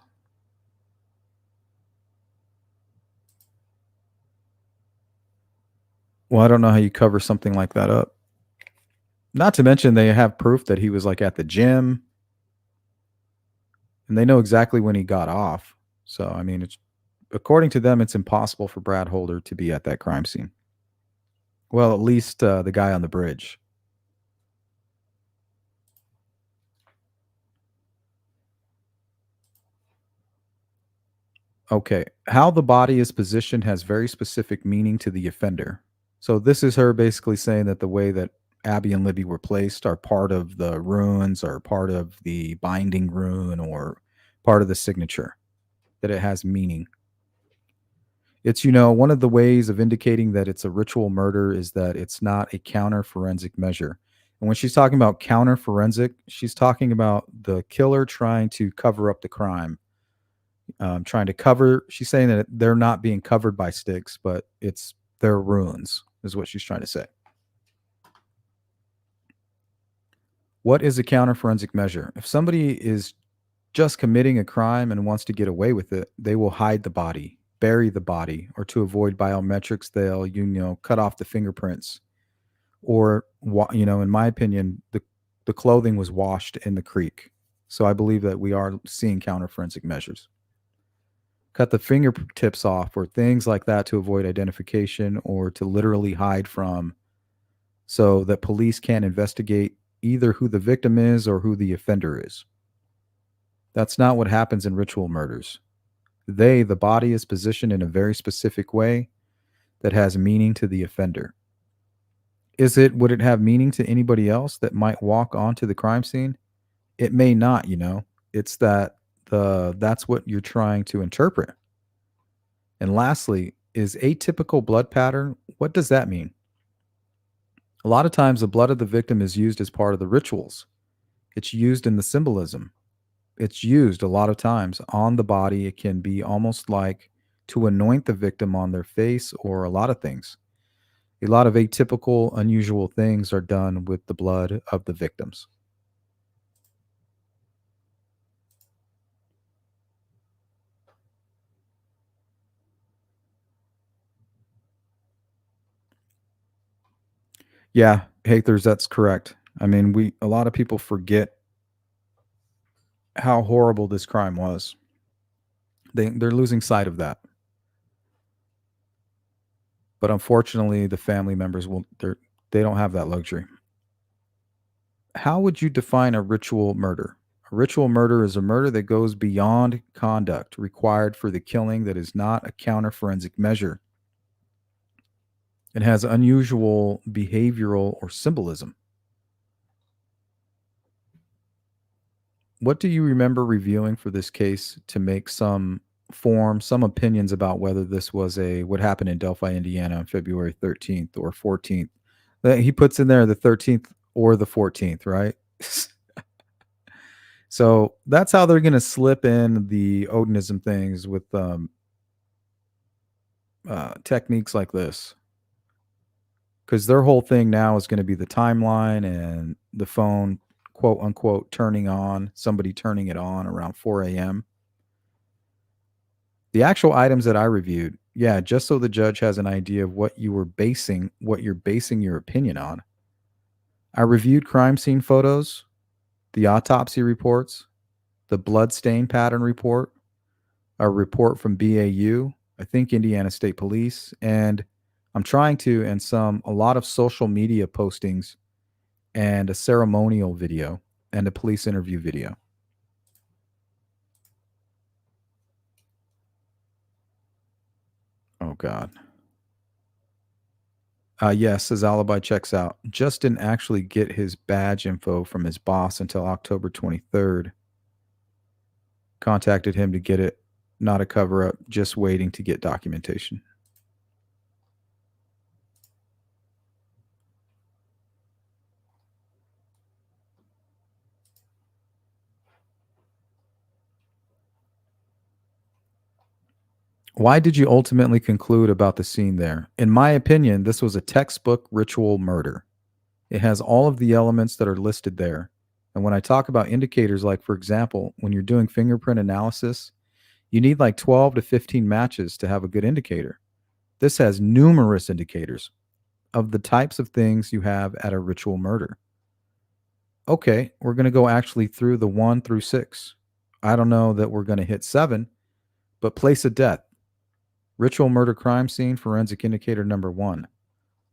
Well, I don't know how you cover something like that up. Not to mention, they have proof that he was like at the gym, and they know exactly when he got off. So, I mean, it's according to them, it's impossible for Brad Holder to be at that crime scene. Well, at least the guy on the bridge. Okay. How the body is positioned has very specific meaning to the offender. So this is her basically saying that the way that Abby and Libby were placed are part of the runes or part of the binding rune or part of the signature, that it has meaning. It's, one of the ways of indicating that it's a ritual murder is that it's not a counter forensic measure. And when she's talking about counter forensic, she's talking about the killer trying to cover up the crime, trying to cover. She's saying that they're not being covered by sticks, but it's their ruins, is what she's trying to say. What is a counter forensic measure? If somebody is just committing a crime and wants to get away with it, they will hide the body, bury the body, or to avoid biometrics, they'll cut off the fingerprints, or in my opinion, the clothing was washed in the creek. So I believe that we are seeing counter forensic measures. Cut the fingertips off or things like that to avoid identification or to literally hide from, so that police can't investigate either who the victim is or who the offender is. That's not what happens in ritual murders. The body is positioned in a very specific way that has meaning to the offender. Would it have meaning to anybody else that might walk onto the crime scene? It may not, It's that's what you're trying to interpret. And lastly, is atypical blood pattern, what does that mean? A lot of times the blood of the victim is used as part of the rituals. It's used in the symbolism. It's used a lot of times on the body. It can be almost like to anoint the victim on their face or a lot of things. A lot of atypical, unusual things are done with the blood of the victims. Yeah, Hathers, that's correct. I mean, a lot of people forget how horrible this crime was. They're losing sight of that. But unfortunately, the family members they don't have that luxury. How would you define a ritual murder? A ritual murder is a murder that goes beyond conduct required for the killing, that is not a counter forensic measure. It has unusual behavioral or symbolism. What do you remember reviewing for this case to make some opinions about whether this was what happened in Delphi, Indiana on February 13th or 14th? He puts in there the 13th or the 14th, right? So that's how they're going to slip in the odinism things with techniques like this. Because their whole thing now is going to be the timeline and the phone, quote unquote, turning on, somebody turning it on around 4 a.m. The actual items that I reviewed, yeah, just so the judge has an idea of what you're basing your opinion on. I reviewed crime scene photos, the autopsy reports, the blood stain pattern report, a report from BAU, I think Indiana State Police, and I'm trying to, and a lot of social media postings and a ceremonial video and a police interview video. Oh, God. Yes, his alibi checks out. Just didn't actually get his badge info from his boss until October 23rd. Contacted him to get it. Not a cover up, just waiting to get documentation. Why did you ultimately conclude about the scene there? In my opinion, this was a textbook ritual murder. It has all of the elements that are listed there. And when I talk about indicators, like, for example, when you're doing fingerprint analysis, you need like 12 to 15 matches to have a good indicator. This has numerous indicators of the types of things you have at a ritual murder. Okay, we're going to go actually through the 1 through 6. I don't know that we're going to hit 7, but place of death. Ritual murder crime scene, forensic indicator number 1.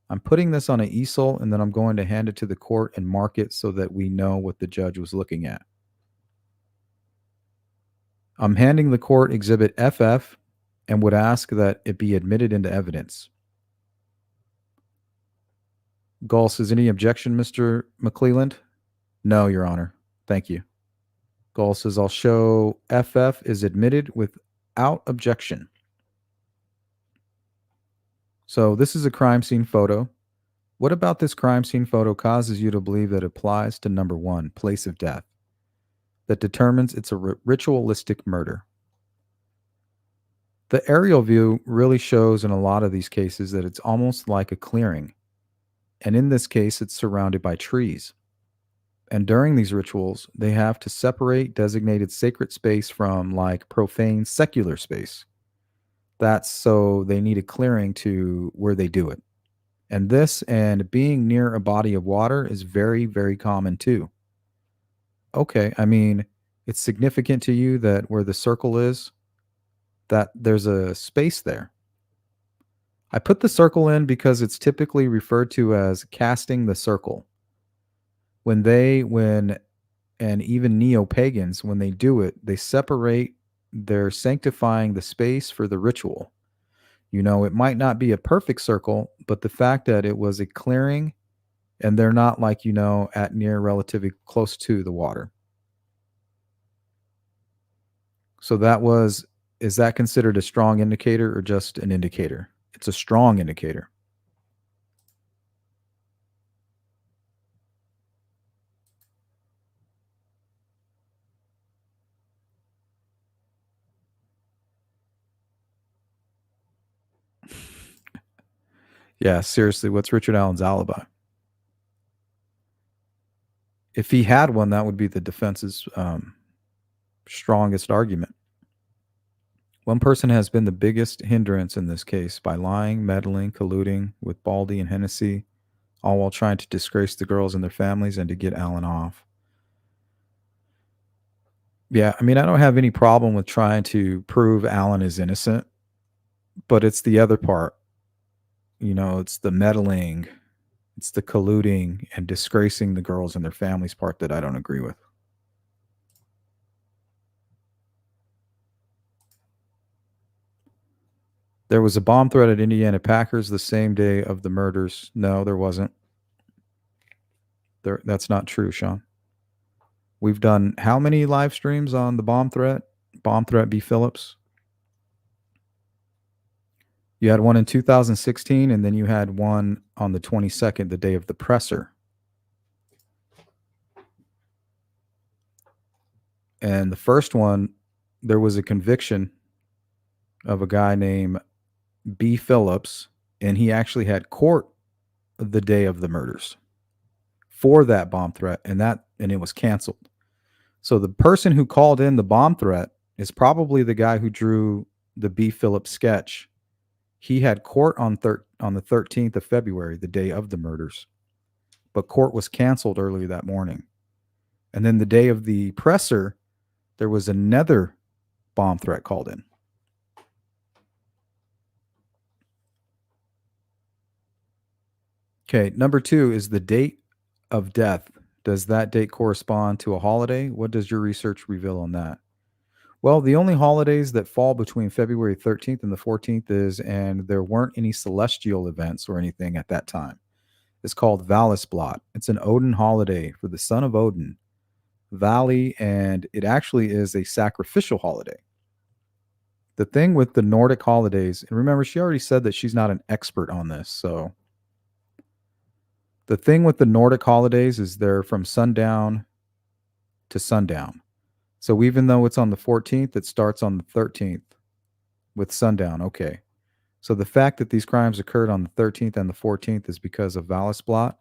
I'm putting this on an easel, and then I'm going to hand it to the court and mark it so that we know what the judge was looking at. I'm handing the court exhibit FF and would ask that it be admitted into evidence. Gall says, any objection, Mr. McClelland? No, Your Honor. Thank you. Gall says, I'll show FF is admitted without objection. So this is a crime scene photo. What about this crime scene photo causes you to believe that it applies to number one, place of death, that determines it's a ritualistic murder? The aerial view really shows in a lot of these cases that it's almost like a clearing. And in this case, it's surrounded by trees. And during these rituals, they have to separate designated sacred space from like profane secular space. That's so they need a clearing to where they do it. And this and being near a body of water is very, very common too. Okay, I mean, it's significant to you that where the circle is, that there's a space there. I put the circle in because it's typically referred to as casting the circle. When and even neo pagans, when they do it, they separate, they're sanctifying the space for the ritual. You know, it might not be a perfect circle, but the fact that it was a clearing and they're not like, at near relatively close to the water. So is that considered a strong indicator or just an indicator? It's a strong indicator. Yeah, seriously, what's Richard Allen's alibi? If he had one, that would be the defense's strongest argument. One person has been the biggest hindrance in this case by lying, meddling, colluding with Baldy and Hennessy, all while trying to disgrace the girls and their families and to get Allen off. Yeah, I mean, I don't have any problem with trying to prove Allen is innocent, but it's the other part. It's the meddling, it's the colluding and disgracing the girls and their families part that I don't agree with. There was a bomb threat at Indiana Packers the same day of the murders. No, there wasn't. That's not true, Sean. We've done how many live streams on the bomb threat? Bomb threat B. Phillips. You had one in 2016, and then you had one on the 22nd, the day of the presser. And the first one, there was a conviction of a guy named B. Phillips, and he actually had court the day of the murders for that bomb threat, and it was canceled. So the person who called in the bomb threat is probably the guy who drew the B. Phillips sketch. He had court on the 13th of February, the day of the murders, but court was canceled early that morning. And then the day of the presser, there was another bomb threat called in. Okay, number 2 is the date of death. Does that date correspond to a holiday? What does your research reveal on that? Well, the only holidays that fall between February 13th and the 14th and there weren't any celestial events or anything at that time. It's called Valisblot. It's an Odin holiday for the son of Odin, Valley, and it actually is a sacrificial holiday. The thing with the Nordic holidays, and remember, she already said that she's not an expert on this, so the thing with the Nordic holidays is they're from sundown to sundown. So even though it's on the 14th, it starts on the 13th with sundown. Okay. So the fact that these crimes occurred on the 13th and the 14th is because of Valisblot.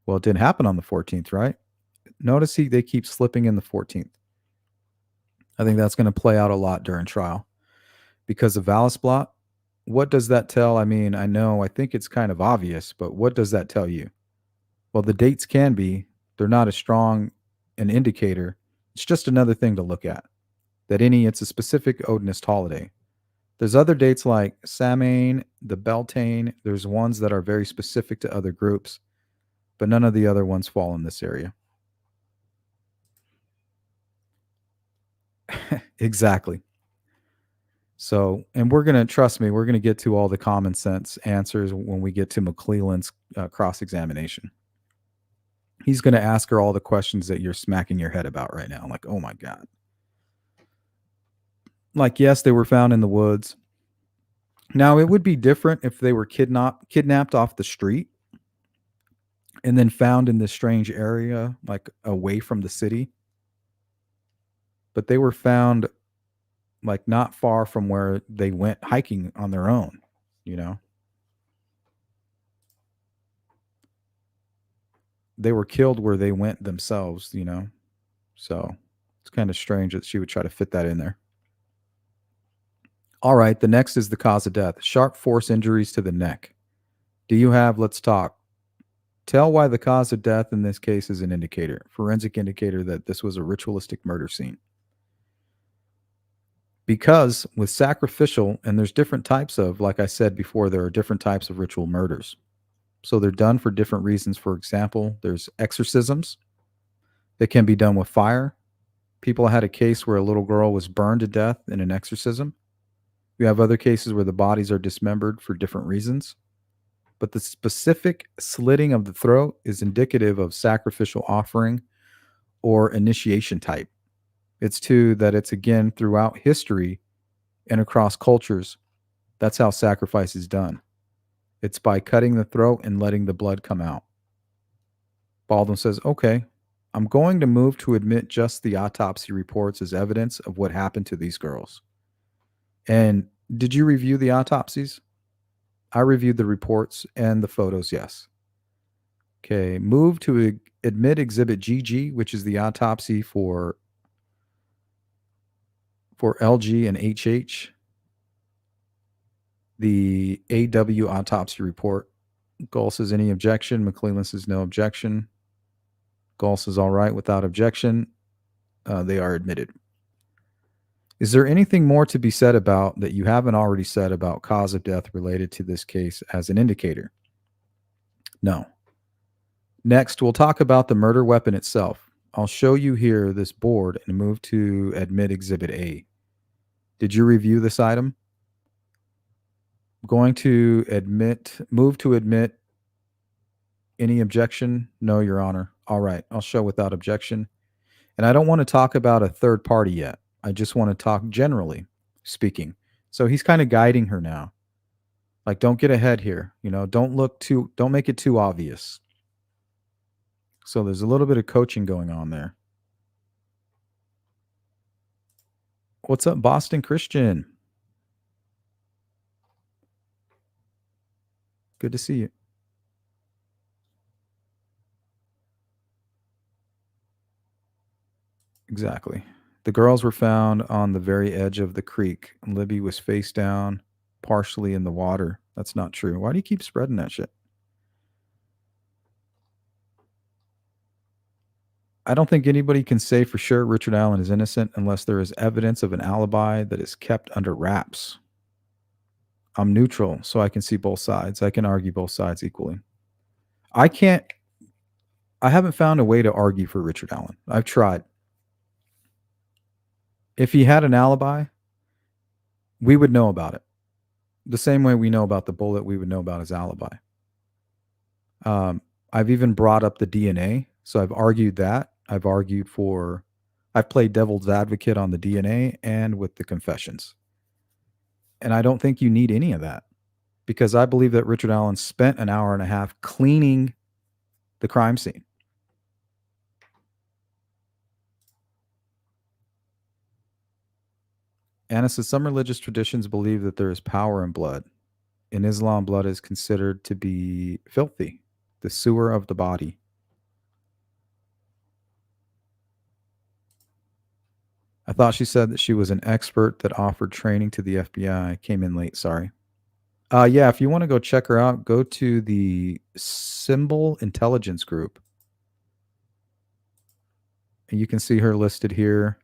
Well, it didn't happen on the 14th, right? Notice they keep slipping in the 14th. I think that's going to play out a lot during trial. Because of Valisblot, what does that tell? I mean, I think it's kind of obvious, but what does that tell you? Well, the dates they're not as strong an indicator. It's just another thing to look at. It's a specific Odinist holiday. There's other dates like Samhain, the Beltane. There's ones that are very specific to other groups, but none of the other ones fall in this area. Exactly. So, and we're going to get to all the common sense answers when we get to McClelland's cross-examination. He's going to ask her all the questions that you're smacking your head about right now. Like, oh my God. Like, yes, they were found in the woods. Now, it would be different if they were kidnapped off the street. and then found in this strange area, like away from the city. But they were found like not far from where they went hiking on their own, you know. They were killed where they went themselves, you know. So it's kind of strange that she would try to fit that in there. All right, the next is the cause of death: sharp force injuries to the neck. Do you have, let's talk, tell why the cause of death in this case is an indicator, forensic indicator that this was a ritualistic murder scene. Because with sacrificial, and there's different types of, like I said before, there are different types of ritual murders. So they're done for different reasons. For example, there's exorcisms that can be done with fire. People had a case where a little girl was burned to death in an exorcism. You have other cases where the bodies are dismembered for different reasons. But the specific slitting of the throat is indicative of sacrificial offering or initiation type. It's too that it's again throughout history and across cultures. That's how sacrifice is done. It's by cutting the throat and letting the blood come out. Baldwin says, okay, I'm going to move to admit just the autopsy reports as evidence of what happened to these girls. And did you review the autopsies? I reviewed the reports and the photos, yes. Okay, move to admit Exhibit GG, which is the autopsy for LG and HH. The AW autopsy report. Gull says, any objection? McClellan says, no objection. Gull says, all right, without objection. They are admitted. Is there anything more to be said about that you haven't already said about cause of death related to this case as an indicator? No. Next, we'll talk about the murder weapon itself. I'll show you here this board and move to admit Exhibit A. Did you review this item? I'm going to move to admit. Any objection? No, Your Honor. All right, I'll show without objection. And I don't want to talk about a third party yet. I just want to talk generally speaking. So he's kind of guiding her now. Like, don't get ahead here. You know, don't make it too obvious. So there's a little bit of coaching going on there. What's up, Boston Christian? Good to see you. Exactly. The girls were found on the very edge of the creek. Libby was face down, partially in the water. That's not true. Why do you keep spreading that shit? I don't think anybody can say for sure Richard Allen is innocent unless there is evidence of an alibi that is kept under wraps. I'm neutral, so I can see both sides. I can argue both sides equally. I haven't found a way to argue for Richard Allen. I've tried. If he had an alibi, we would know about it. The same way we know about the bullet, we would know about his alibi. I've even brought up the DNA. So I've argued that. I've played devil's advocate on the DNA and with the confessions. And I don't think you need any of that because I believe that Richard Allen spent an hour and a half cleaning the crime scene. Anna says some religious traditions believe that there is power in blood. In Islam, blood is considered to be filthy, the sewer of the body. I thought she said that she was an expert that offered training to the FBI. Came in late, sorry. Yeah, if you want to go check her out, go to the Symbol Intelligence Group. And you can see her listed here.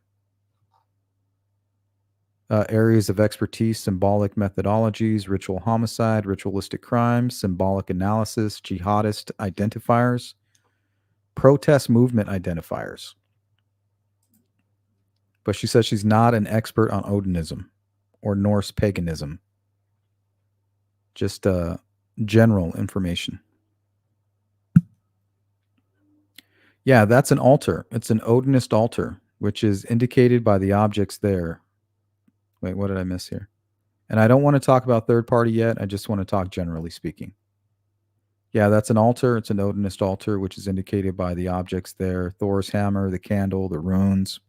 Areas of expertise: symbolic methodologies, ritual homicide, ritualistic crimes, symbolic analysis, jihadist identifiers, protest movement identifiers. But she says she's not an expert on odinism or Norse paganism. Just general information. Yeah, that's an altar. It's an Odinist altar, which is indicated by the objects there. Wait, what did I miss here? And I don't want to talk about third party yet. I just want to talk generally speaking. Yeah, that's an altar. It's an Odinist altar, which is indicated by the objects there: Thor's hammer, the candle, the runes,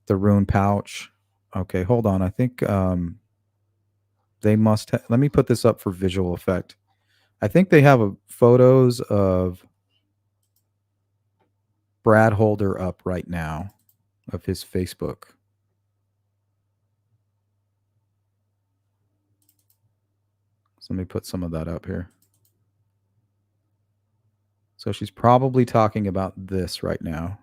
the rune pouch. Okay, hold on. I think they must. Let me put this up for visual effect. I think they have photos of Brad Holder up right now of his Facebook. So let me put some of that up here. So she's probably talking about this right now.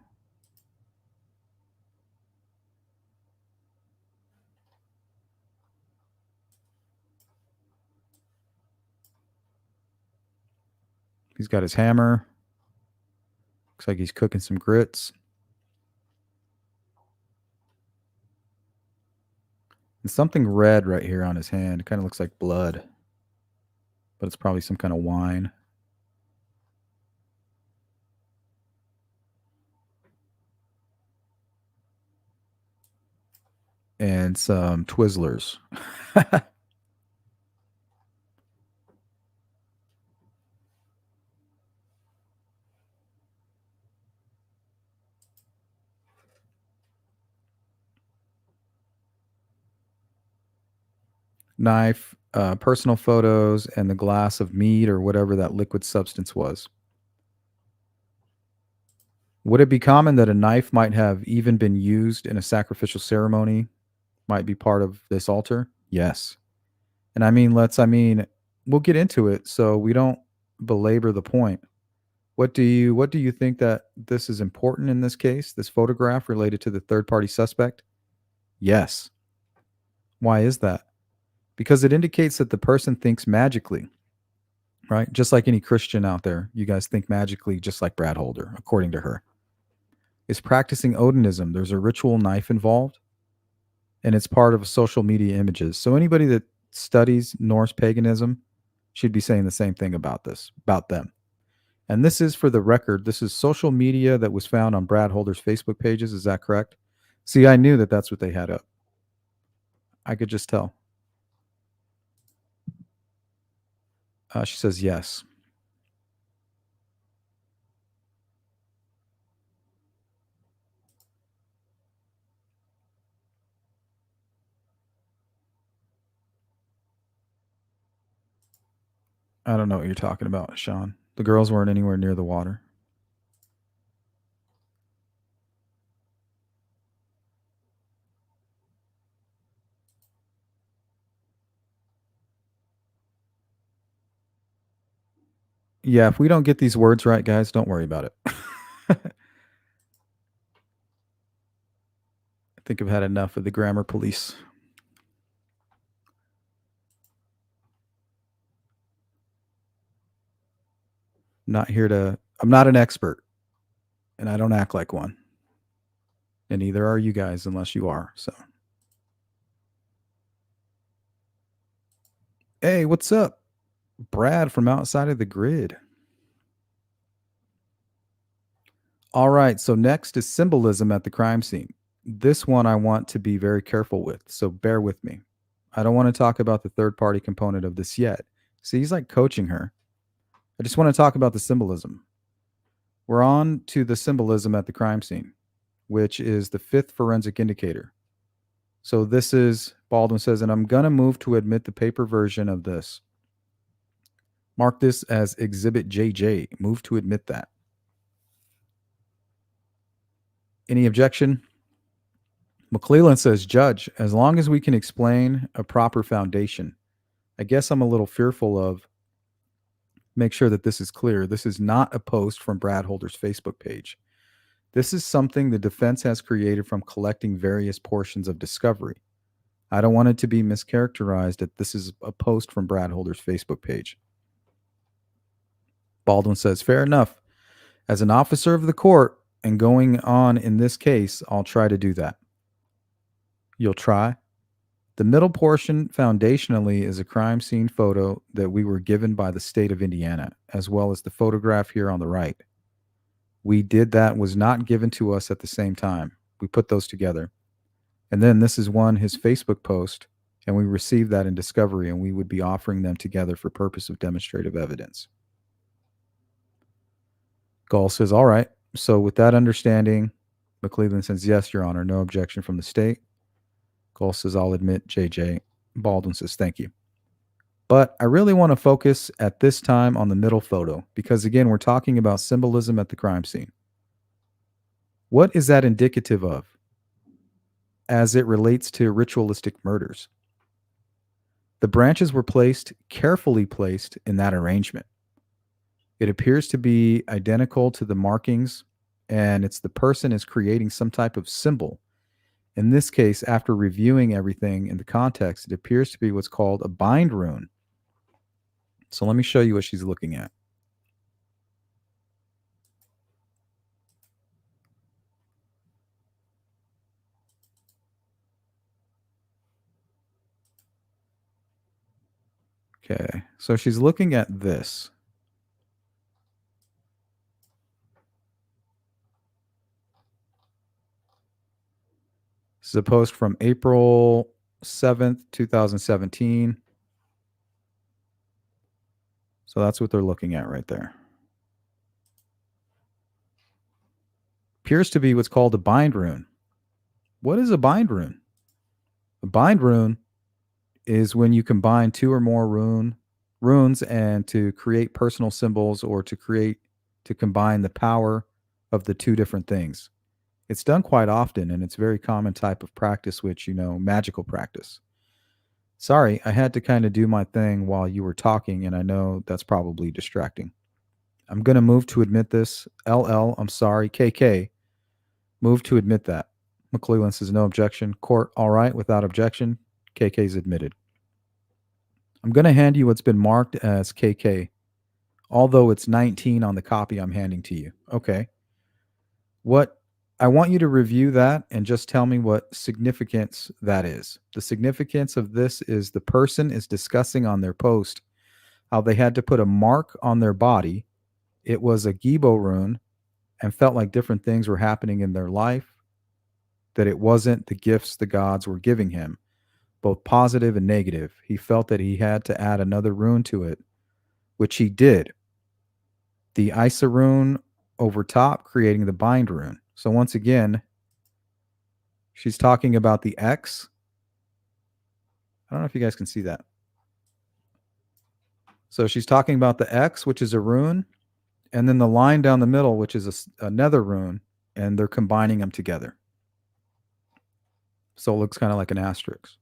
He's got his hammer. Looks like he's cooking some grits. And something red right here on his hand. It kind of looks like blood, but it's probably some kind of wine. And some Twizzlers. Knife, personal photos, and the glass of mead or whatever that liquid substance was. Would it be common that a knife might have even been used in a sacrificial ceremony? Might be part of this altar? Yes. And we'll get into it so we don't belabor the point. What do you think that this is important in this case, this photograph related to the third party suspect? Yes. Why is that? Because it indicates that the person thinks magically, right? Just like any Christian out there, you guys think magically just like Brad Holder, according to her. Is practicing odinism. There's a ritual knife involved, and it's part of social media images. So anybody that studies Norse paganism should be saying the same thing about them. And this is, for the record, this is social media that was found on Brad Holder's Facebook pages. Is that correct? See, I knew that that's what they had up. I could just tell. She says yes. I don't know what you're talking about, Sean. The girls weren't anywhere near the water. Yeah, if we don't get these words right, guys, don't worry about it. I think I've had enough of the grammar police. I'm not an expert, and I don't act like one. And neither are you guys unless you are. So, hey, what's up? Brad from outside of the grid. All right, so next is symbolism at the crime scene. This one I want to be very careful with, so bear with me. I don't want to talk about the third party component of this yet. See, he's like coaching her. I just want to talk about the symbolism. We're on to the symbolism at the crime scene, which is the fifth forensic indicator. So this is, Baldwin says, and I'm going to move to admit the paper version of this. Mark this as Exhibit JJ. Move to admit that. Any objection? McClellan says, Judge, as long as we can explain a proper foundation. I guess I'm a little fearful of, make sure that this is clear. This is not a post from Brad Holder's Facebook page. This is something the defense has created from collecting various portions of discovery. I don't want it to be mischaracterized that this is a post from Brad Holder's Facebook page. Baldwin says, fair enough. As an officer of the court and going on in this case, I'll try to do that. You'll try? The middle portion foundationally is a crime scene photo that we were given by the state of Indiana, as well as the photograph here on the right. We did that, was not given to us at the same time. We put those together. And then this is his Facebook post, and we received that in discovery, and we would be offering them together for purpose of demonstrative evidence. Gall says, all right. So with that understanding, McClellan says, yes, Your Honor, no objection from the state. Gall says, I'll admit, JJ. Baldwin says, thank you. But I really want to focus at this time on the middle photo because, again, we're talking about symbolism at the crime scene. What is that indicative of as it relates to ritualistic murders? The branches were carefully placed in that arrangement. It appears to be identical to the markings, and it's the person is creating some type of symbol. In this case, after reviewing everything in the context, it appears to be what's called a bind rune. So let me show you what she's looking at. Okay, so she's looking at this. This is a post from April 7th, 2017. So that's what they're looking at right there. Appears to be what's called a bind rune. What is a bind rune? A bind rune is when you combine two or more runes and to create personal symbols or to combine the power of the two different things. It's done quite often and it's a very common type of practice, which, magical practice. Sorry, I had to kind of do my thing while you were talking, and I know that's probably distracting. I'm going to move to admit this. LL, I'm sorry. KK, move to admit that. McClellan says no objection. Court, all right, without objection. KK's admitted. I'm going to hand you what's been marked as KK, although it's 19 on the copy I'm handing to you. Okay. What I want you to review that and just tell me what significance that is. The significance of this is the person is discussing on their post how they had to put a mark on their body. It was a Gibo rune and felt like different things were happening in their life, that it wasn't the gifts the gods were giving him, both positive and negative. He felt that he had to add another rune to it, which he did. The Isa rune over top, creating the bind rune. So once again, she's talking about the X. I don't know if you guys can see that. So she's talking about the X, which is a rune, and then the line down the middle, which is another rune, and they're combining them together. So it looks kind of like an asterisk.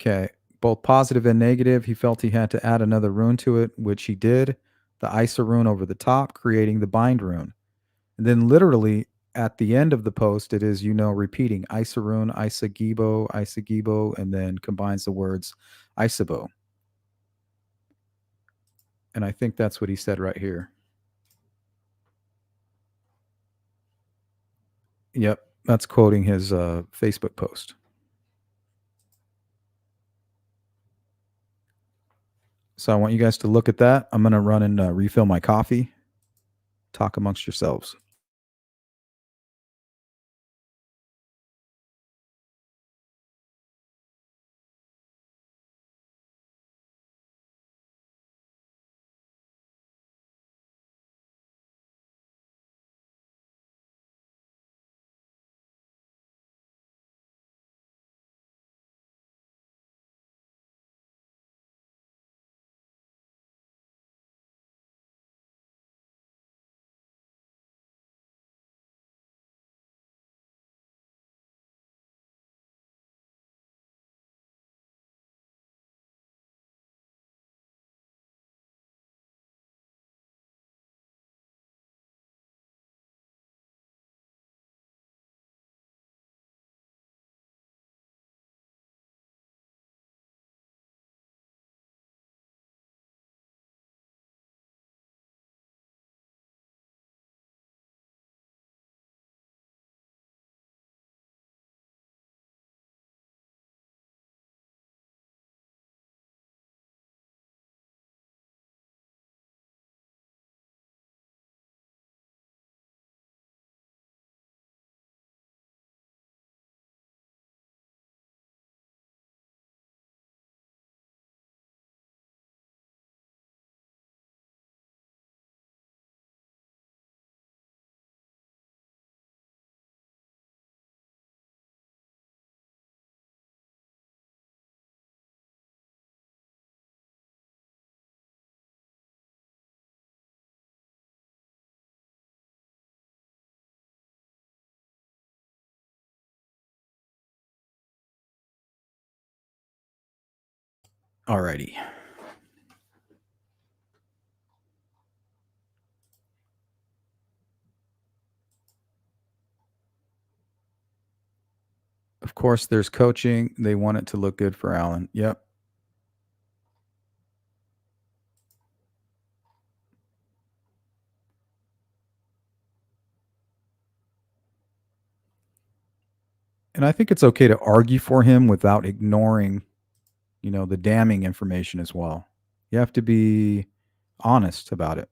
Okay, both positive and negative. He felt he had to add another rune to it, which he did. The Isa rune over the top, creating the bind rune. And then literally at the end of the post, it is, repeating Isa rune, Isa Gibo, and then combines the words Isabo. And I think that's what he said right here. Yep, that's quoting his Facebook post. So I want you guys to look at that. I'm going to run and refill my coffee. Talk amongst yourselves. Alrighty. Of course, there's coaching. They want it to look good for Alan. Yep. And I think it's okay to argue for him without ignoring, the damning information as well. You have to be honest about it.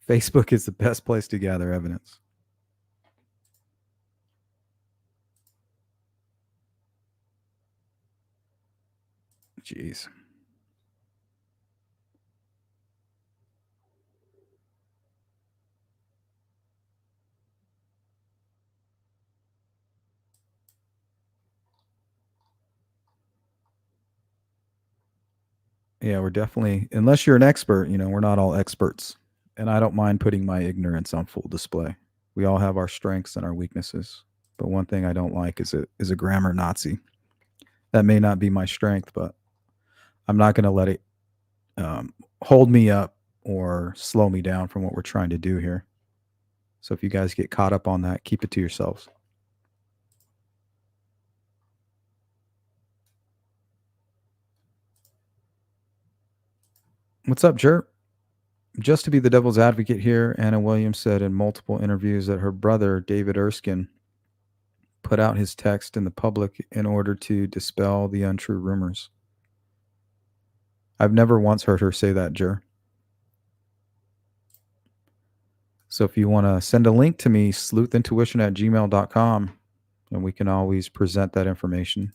Facebook is the best place to gather evidence. Jeez. Yeah, we're definitely, unless you're an expert, we're not all experts. And I don't mind putting my ignorance on full display. We all have our strengths and our weaknesses. But one thing I don't like is a grammar Nazi. That may not be my strength, but I'm not going to let it hold me up or slow me down from what we're trying to do here. So if you guys get caught up on that, keep it to yourselves. What's up, Jerp? Just to be the devil's advocate here, Anna Williams said in multiple interviews that her brother, David Erskine, put out his text in the public in order to dispel the untrue rumors. I've never once heard her say that, Jer. So if you want to send a link to me, sleuthintuition@gmail.com, and we can always present that information.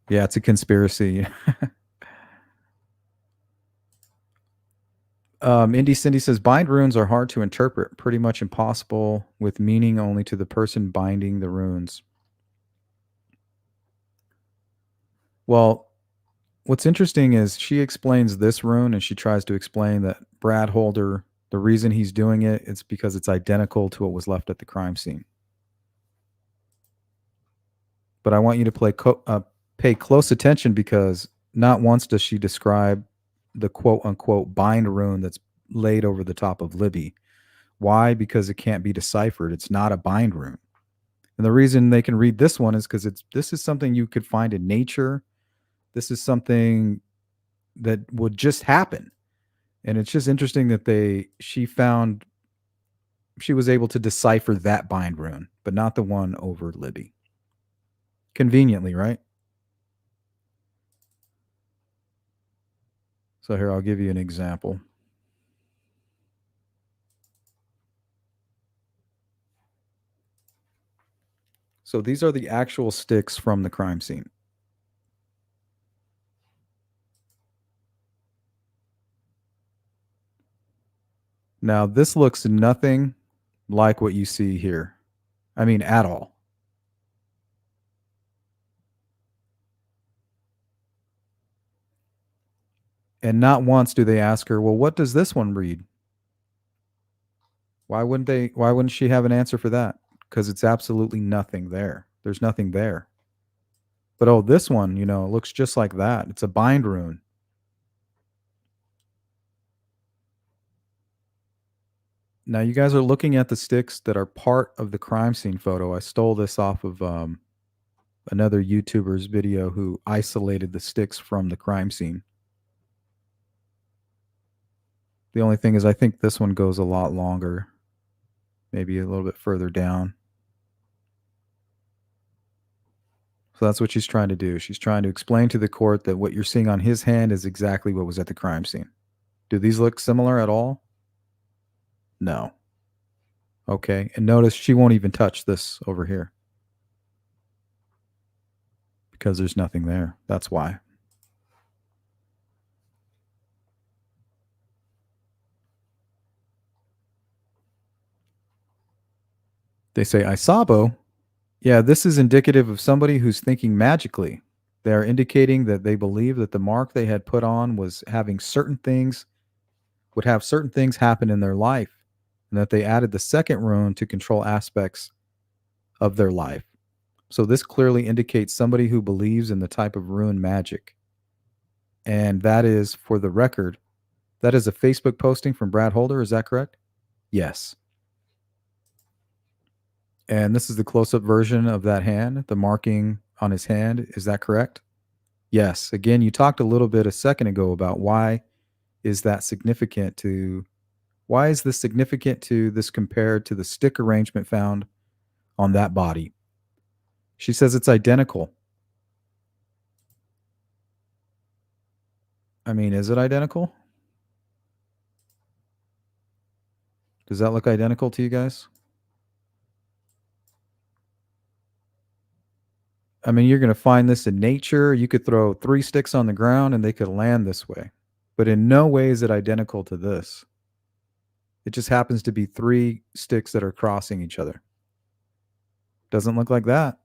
Yeah, it's a conspiracy. Indy Cindy says bind runes are hard to interpret, pretty much impossible, with meaning only to the person binding the runes. Well, what's interesting is she explains this rune and she tries to explain that Brad Holder, the reason he's doing it, it's because it's identical to what was left at the crime scene. But I want you to pay close attention because not once does she describe the quote unquote bind rune that's laid over the top of Libby. Why? Because it can't be deciphered. It's not a bind rune. And the reason they can read this one is because this is something you could find in nature. This is something that would just happen. And it's just interesting that she was able to decipher that bind rune, but not the one over Libby. Conveniently, right? So here, I'll give you an example. So these are the actual sticks from the crime scene. Now, this looks nothing like what you see here. I mean, at all. And not once do they ask her, well, what does this one read? Why wouldn't she have an answer for that? Because it's absolutely nothing there. There's nothing there. But oh, this one, it looks just like that. It's a bind rune. Now you guys are looking at the sticks that are part of the crime scene photo. I stole this off of another YouTuber's video who isolated the sticks from the crime scene. The only thing is I think this one goes a lot longer, maybe a little bit further down. So that's what she's trying to do. She's trying to explain to the court that what you're seeing on his hand is exactly what was at the crime scene. Do these look similar at all? No. Okay. And notice she won't even touch this over here because there's nothing there. That's why. They say Isabo. Yeah, this is indicative of somebody who's thinking magically. They are indicating that they believe that the mark they had put on was having certain things, would have certain things happen in their life, and that they added the second rune to control aspects of their life. So this clearly indicates somebody who believes in the type of rune magic. And that is, for the record, that is a Facebook posting from Brad Holder. Is that correct? Yes. And this is the close up version of that hand, the marking on his hand. Is that correct? Yes. Again, you talked a little bit a second ago about is that significant to why is this significant to this compared to the stick arrangement found on that body? She says it's identical. I mean, is it identical? Does that look identical to you guys? I mean, you're going to find this in nature. You could throw 3 sticks on the ground and they could land this way. But in no way is it identical to this. It just happens to be 3 sticks that are crossing each other. Doesn't look like that.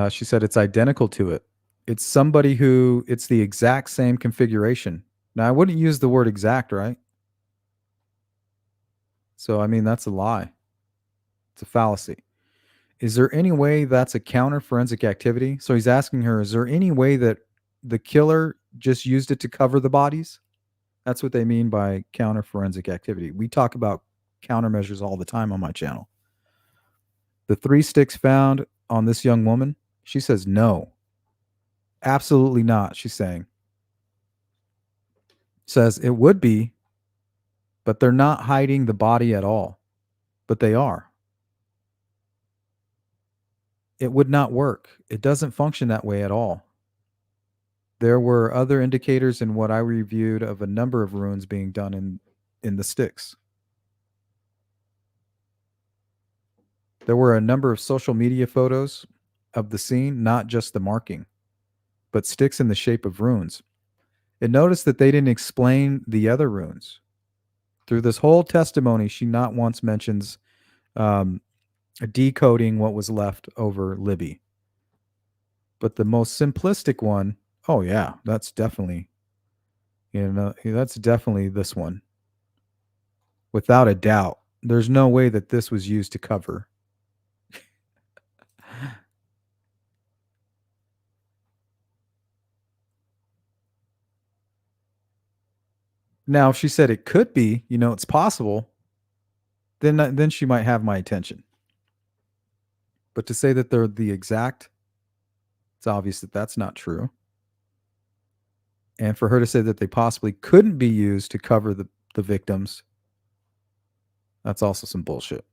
She said it's identical to it. It's somebody who it's the exact same configuration. Now, I wouldn't use the word exact, right? So, I mean, that's a lie. It's a fallacy. Is there any way that's a counter forensic activity? So he's asking her, is there any way that the killer just used it to cover the bodies? That's what they mean by counter forensic activity. We talk about countermeasures all the time on my channel. The 3 sticks found on this young woman, she says no. Absolutely not, she's saying. Says it would be, but they're not hiding the body at all. But they are. It would not work. It doesn't function that way at all. There were other indicators in what I reviewed of a number of runes being done in the sticks. There were a number of social media photos of the scene, not just the marking, but sticks in the shape of runes. And notice that they didn't explain the other runes. Through this whole testimony, she not once mentions decoding what was left over Libby. But the most simplistic one, oh yeah, that's definitely, that's definitely this one. Without a doubt. There's no way that this was used to cover. Now, if she said it could be, it's possible, then she might have my attention. But to say that they're the exact, it's obvious that that's not true. And for her to say that they possibly couldn't be used to cover the victims, that's also some bullshit.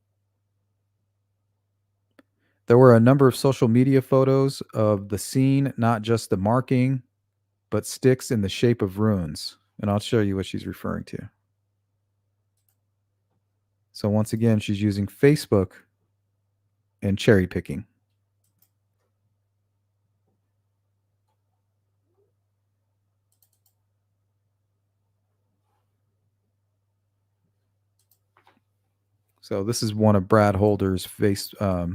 There were a number of social media photos of the scene, not just the marking, but sticks in the shape of runes. And I'll show you what she's referring to. So once again, she's using Facebook and cherry picking. So this is one of Brad Holder's a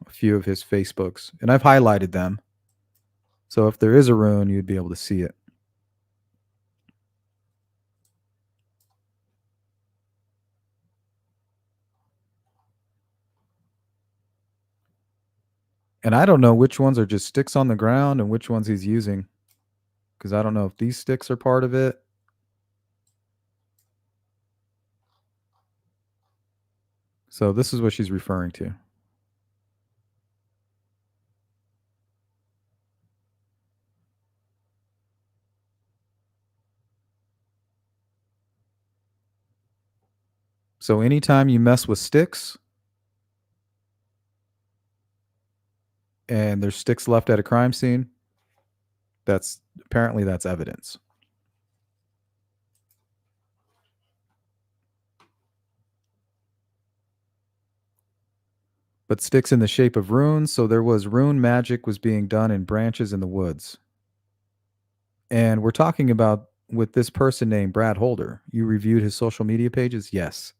few of his Facebooks, and I've highlighted them. So if there is a rune, you'd be able to see it. And I don't know which ones are just sticks on the ground and which ones he's using, because I don't know if these sticks are part of it. So this is what she's referring to. So anytime you mess with sticks and there's sticks left at a crime scene, that's evidence. but sticks in the shape of runes. So there was rune magic was being done in branches in the woods. And we're talking about with this person named Brad Holder. You reviewed his social media pages? Yes.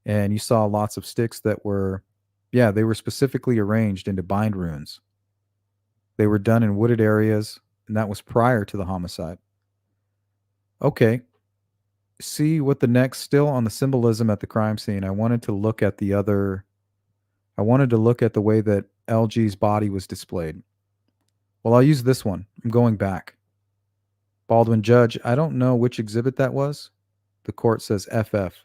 And you saw lots of sticks that were, yeah, they were specifically arranged into bind runes. They were done in wooded areas, and that was prior to the homicide. Okay. See what the next, still on the symbolism at the crime scene. I wanted to look at the other, I wanted to look at the way that LG's body was displayed. Well, I'll use this one. I'm going back. Baldwin Judge, I don't know which exhibit that was. The court says FF.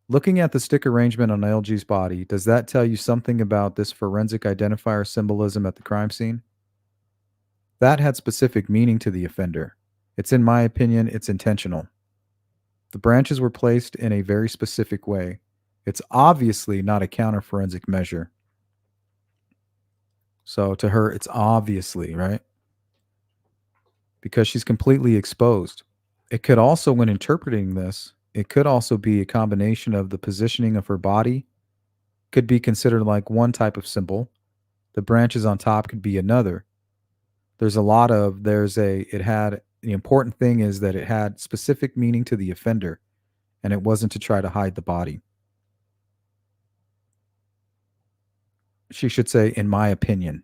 Looking at the stick arrangement on LG's body, does that tell you something about this forensic identifier symbolism at the crime scene? That had specific meaning to the offender. It's, in my opinion, it's intentional. The branches were placed in a very specific way. It's obviously not a counter-forensic measure. So to her, it's obviously, right? Because she's completely exposed. It could also, when interpreting this, it could also be a combination of the positioning of her body, could be considered like one type of symbol. The branches on top could be another. There's a lot of, it had, the important thing is that it had specific meaning to the offender, and it wasn't to try to hide the body. She should say, in my opinion.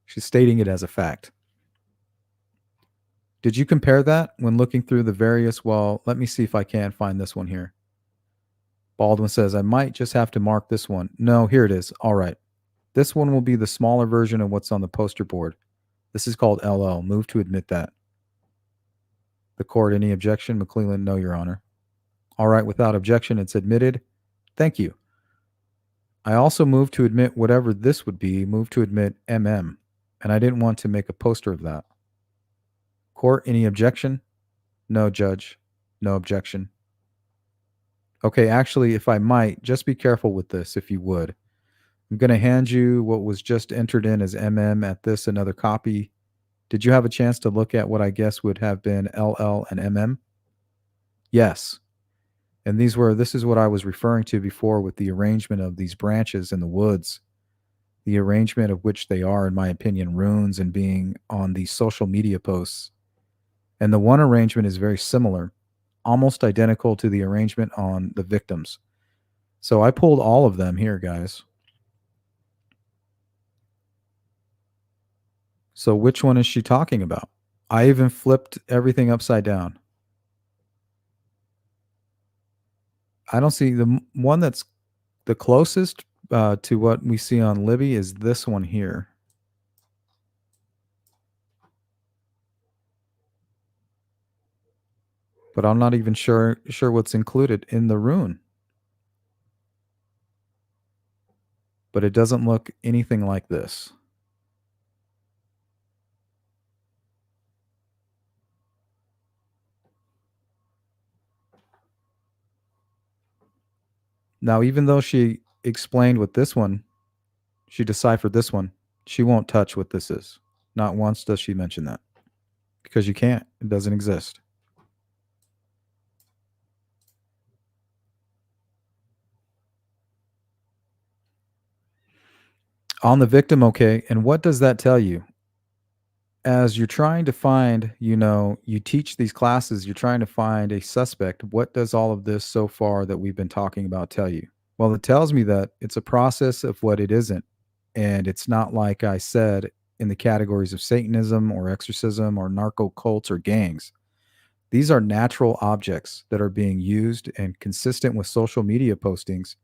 She's stating it as a fact. Did you compare that when looking through the various? Well, let me see if I can find this one here. Baldwin says, I might just have to mark this one. No, here it is. All right. This one will be the smaller version of what's on the poster board. This is called LL. Move to admit that. The court, any objection? McClellan, no, Your Honor. All right, without objection, it's admitted. Thank you. I also move to admit whatever this would be, move to admit MM, and I didn't want to make a poster of that. Court, any objection? No, Judge. No objection. Okay, actually, if I might, just be careful with this, if you would. I'm going to hand you what was just entered in as MM at this another copy. Did you have a chance to look at what I guess would have been LL and MM? Yes. And this is what I was referring to before with the arrangement of these branches in the woods, the arrangement of which they are, in my opinion, runes and being on these social media posts. And the one arrangement is very similar, almost identical to the arrangement on the victims. So I pulled all of them here, guys. So which one is she talking about? I even flipped everything upside down. I don't see the one that's the closest to what we see on Libby is this one here. But I'm not even sure what's included in the rune. But it doesn't look anything like this. Now, even though she explained what this one, she deciphered this one, she won't touch what this is. Not once does she mention that. Because you can't. It doesn't exist. On the victim, okay. And what does that tell you? As you're trying to find, you teach these classes, you're trying to find a suspect. What does all of this so far that we've been talking about tell you? Well, it tells me that it's a process of what it isn't. And it's not like I said in the categories of Satanism or exorcism or narco cults or gangs. These are natural objects that are being used and consistent with social media postings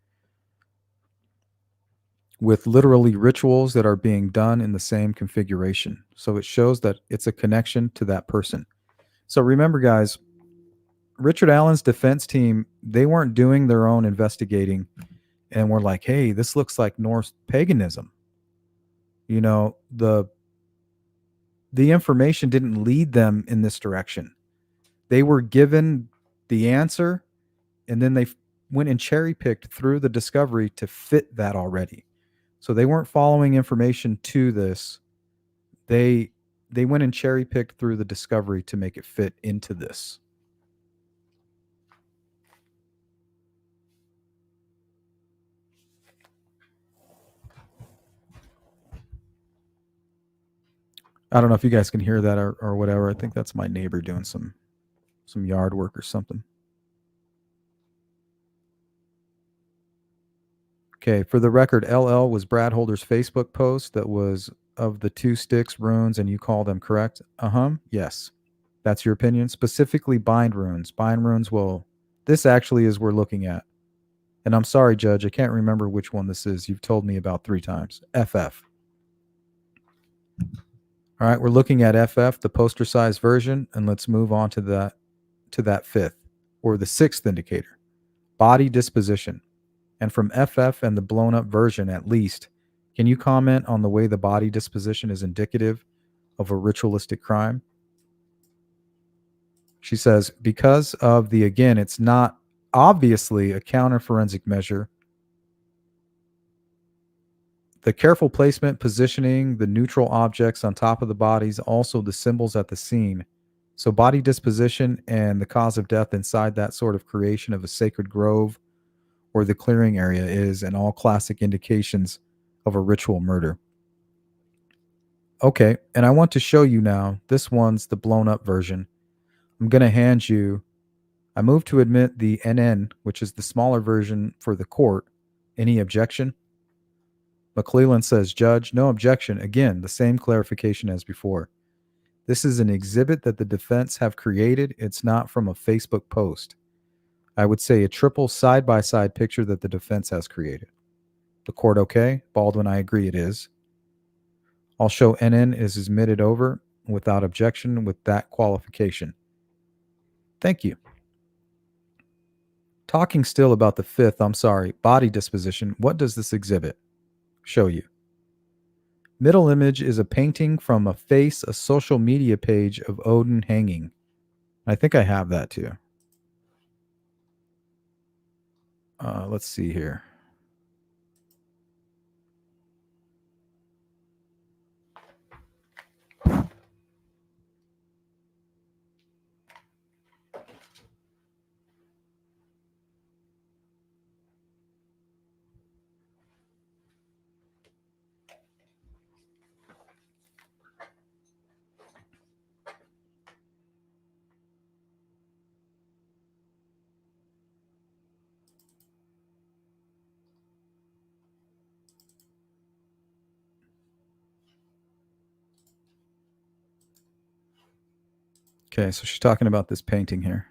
with literally rituals that are being done in the same configuration. So it shows that it's a connection to that person. So remember, guys, Richard Allen's defense team, they weren't doing their own investigating and were like, hey, this looks like Norse paganism. The information didn't lead them in this direction. They were given the answer, and then they went and cherry picked through the discovery to fit that already. So they weren't following information to this. They went and cherry picked through the discovery to make it fit into this. I don't know if you guys can hear that or whatever. I think that's my neighbor doing some yard work or something. Okay, for the record, LL was Brad Holder's Facebook post that was of the two sticks runes, and you call them correct? Yes. That's your opinion? Specifically bind runes. Bind runes will. This actually is we're looking at. And I'm sorry, Judge, I can't remember which one this is. You've told me about 3 times. FF. All right, we're looking at FF, the poster size version, and let's move on to that fifth or the sixth indicator, body disposition. And from FF and the blown up version at least, can you comment on the way the body disposition is indicative of a ritualistic crime? She says, because of the, again, it's not obviously a counter forensic measure. The careful placement, positioning, the neutral objects on top of the bodies, also the symbols at the scene. So, body disposition and the cause of death inside that sort of creation of a sacred grove or the clearing area is, and all classic indications of a ritual murder. Okay, and I want to show you now. This one's the blown up version. I'm going to hand you. I move to admit the NN, which is the smaller version for the court. Any objection? McClellan says, Judge, no objection. Again, the same clarification as before. This is an exhibit that the defense have created. It's not from a Facebook post. I would say a triple side-by-side picture that the defense has created. The court okay? Baldwin, I agree it is. I'll show NN is admitted over without objection with that qualification. Thank you. Talking still about the fifth, body disposition. What does this exhibit show you? Middle image is a painting from a social media page of Odin hanging. I think I have that too. Let's see here. Okay, so she's talking about this painting here.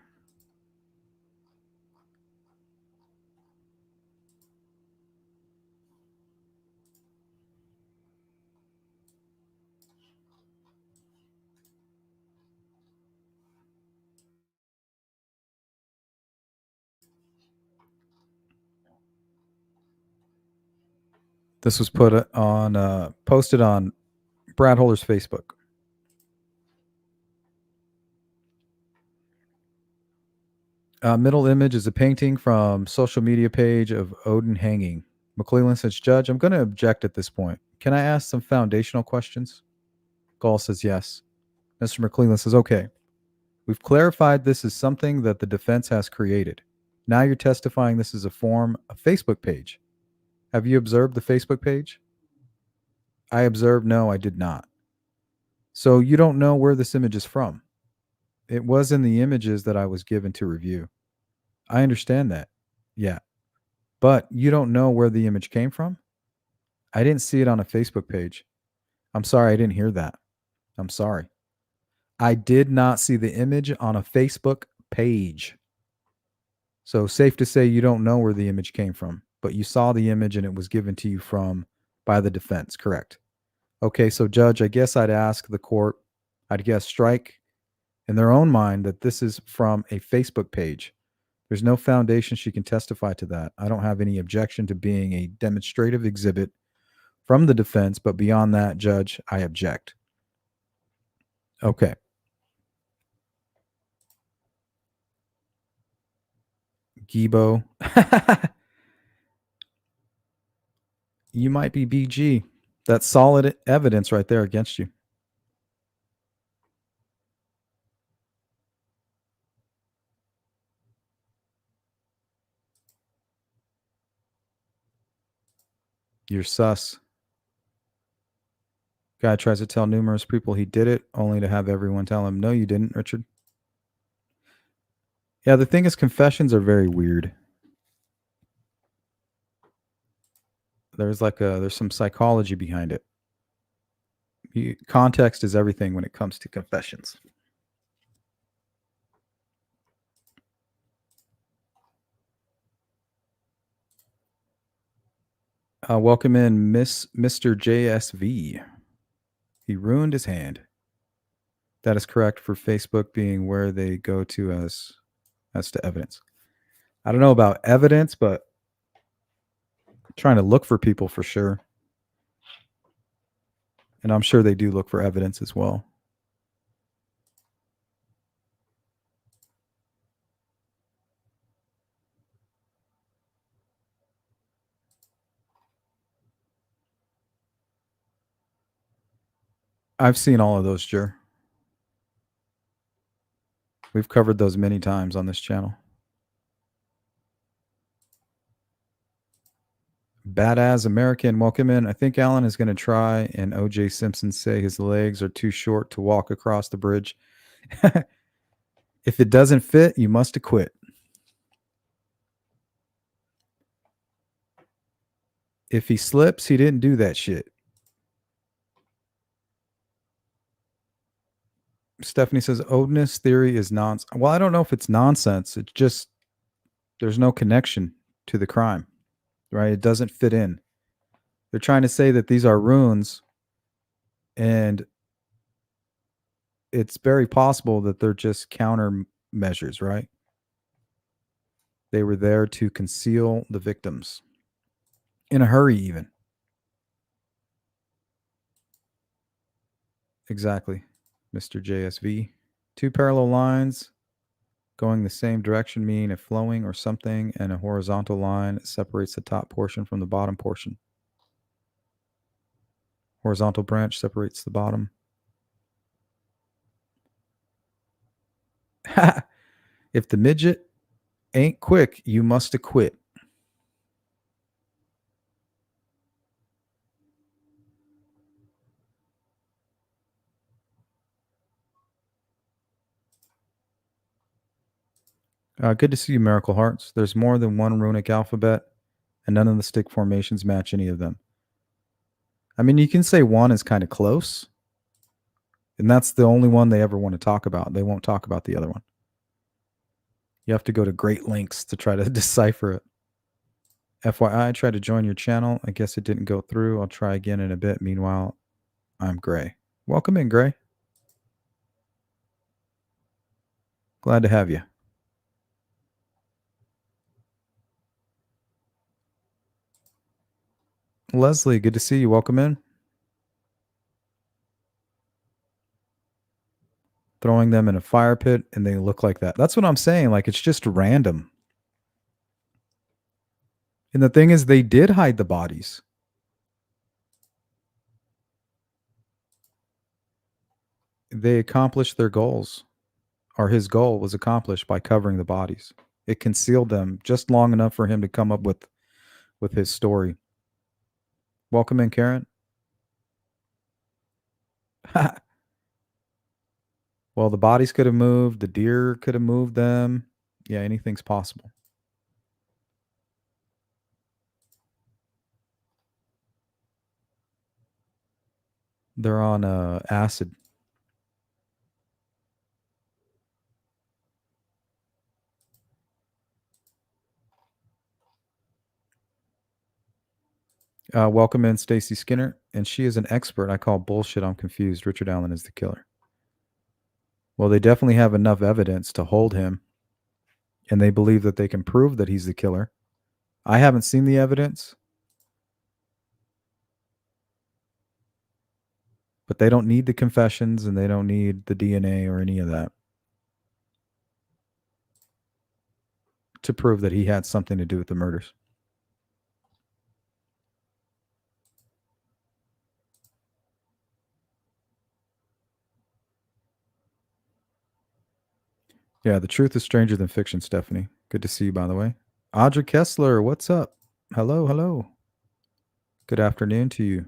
This was posted on Brad Holder's Facebook. Middle image is a painting from social media page of Odin hanging. McClellan says, Judge, I'm going to object at this point. Can I ask some foundational questions? Gall says yes. Mr. McClellan says, okay. We've clarified this is something that the defense has created. Now you're testifying this is a Facebook page. Have you observed the Facebook page? I observed, no, I did not. So you don't know where this image is from. It was in the images that I was given to review. I understand that. Yeah. But you don't know where the image came from? I didn't see it on a Facebook page. I'm sorry, I didn't hear that. I'm sorry. I did not see the image on a Facebook page. So safe to say you don't know where the image came from, but you saw the image and it was given to you by the defense, correct? Okay, so Judge, I guess I'd ask the court, I'd guess strike in their own mind that this is from a Facebook page. There's no foundation she can testify to that. I don't have any objection to being a demonstrative exhibit from the defense, but beyond that, Judge, I object. Okay. Gibo. You might be BG. That's solid evidence right there against you. You're sus. Guy tries to tell numerous people he did it, only to have everyone tell him, no, you didn't, Richard. Yeah, the thing is, confessions are very weird. There's some psychology behind it. Context is everything when it comes to confessions. Welcome in Mr. JSV. He ruined his hand. That is correct for Facebook being where they go to as to evidence. I don't know about evidence, but I'm trying to look for people for sure. And I'm sure they do look for evidence as well. I've seen all of those, Jer. We've covered those many times on this channel. Badass American, welcome in. I think Alan is going to try and O.J. Simpson say his legs are too short to walk across the bridge. If it doesn't fit, you must acquit. If he slips, he didn't do that shit. Stephanie says Odinist theory is nonsense. Well, I don't know if it's nonsense. It's just there's no connection to the crime, right? It doesn't fit in. They're trying to say that these are runes, and it's very possible that they're just countermeasures, right? They were there to conceal the victims in a hurry, even. Exactly, Mr. JSV. Two parallel lines going the same direction mean a flowing or something, and a horizontal line separates the top portion from the bottom portion. Horizontal branch separates the bottom. If the midget ain't quick, you must acquit. Good to see you, Miracle Hearts. There's more than one runic alphabet, and none of the stick formations match any of them. I mean, you can say one is kind of close, and that's the only one they ever want to talk about. They won't talk about the other one. You have to go to great lengths to try to decipher it. FYI, I tried to join your channel. I guess it didn't go through. I'll try again in a bit. Meanwhile, I'm Gray. Welcome in, Gray. Glad to have you. Leslie, good to see you. Welcome in. Throwing them in a fire pit and they look like that. That's what I'm saying. Like, it's just random. And the thing is, they did hide the bodies. They accomplished their goals, or his goal was accomplished by covering the bodies. It concealed them just long enough for him to come up with his story. Welcome in, Karen. Well, the bodies could have moved. The deer could have moved them. Yeah, anything's possible. They're on acid. Welcome in, Stacy Skinner. And she is an expert. I call bullshit. I'm confused. Richard Allen is the killer. Well, they definitely have enough evidence to hold him. And they believe that they can prove that he's the killer. I haven't seen the evidence. But they don't need the confessions and they don't need the DNA or any of that to prove that he had something to do with the murders. Yeah, the truth is stranger than fiction, Stephanie. Good to see you, by the way. Audrey Kessler, what's up? Hello, hello. Good afternoon to you.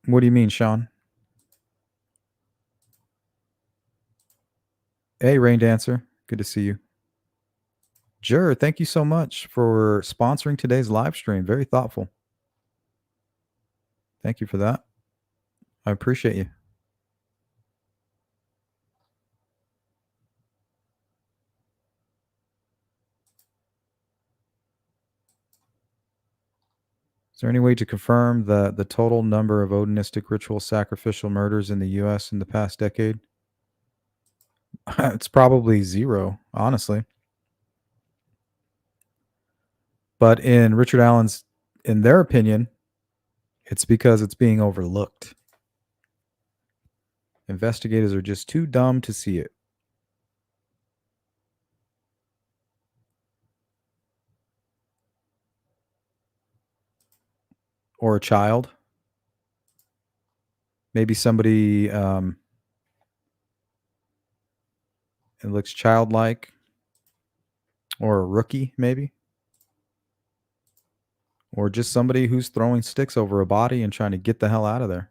What do you mean, Sean? Hey, Rain Dancer. Good to see you. Jur, thank you so much for sponsoring today's live stream. Very thoughtful. Thank you for that. I appreciate you. Is there any way to confirm the total number of odinistic ritual sacrificial murders in the U.S. in the past decade? It's probably zero, honestly. But in Richard Allen's, in their opinion, it's because it's being overlooked. Investigators are just too dumb to see it. Or a child. Maybe somebody it looks childlike. Or a rookie, maybe. Or just somebody who's throwing sticks over a body and trying to get the hell out of there.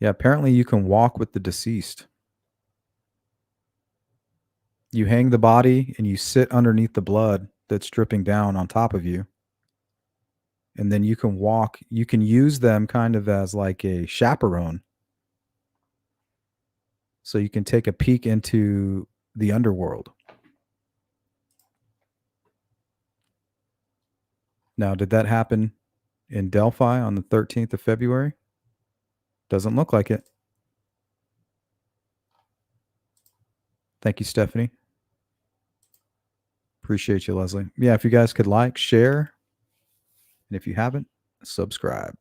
Yeah, apparently you can walk with the deceased. You hang the body and you sit underneath the blood that's dripping down on top of you. And then you can walk. You can use them kind of as like a chaperone. So you can take a peek into the underworld. Now, did that happen in Delphi on the 13th of February? Doesn't look like it. Thank you, Stephanie. Appreciate you, Leslie. Yeah, if you guys could like, share, and if you haven't, subscribe.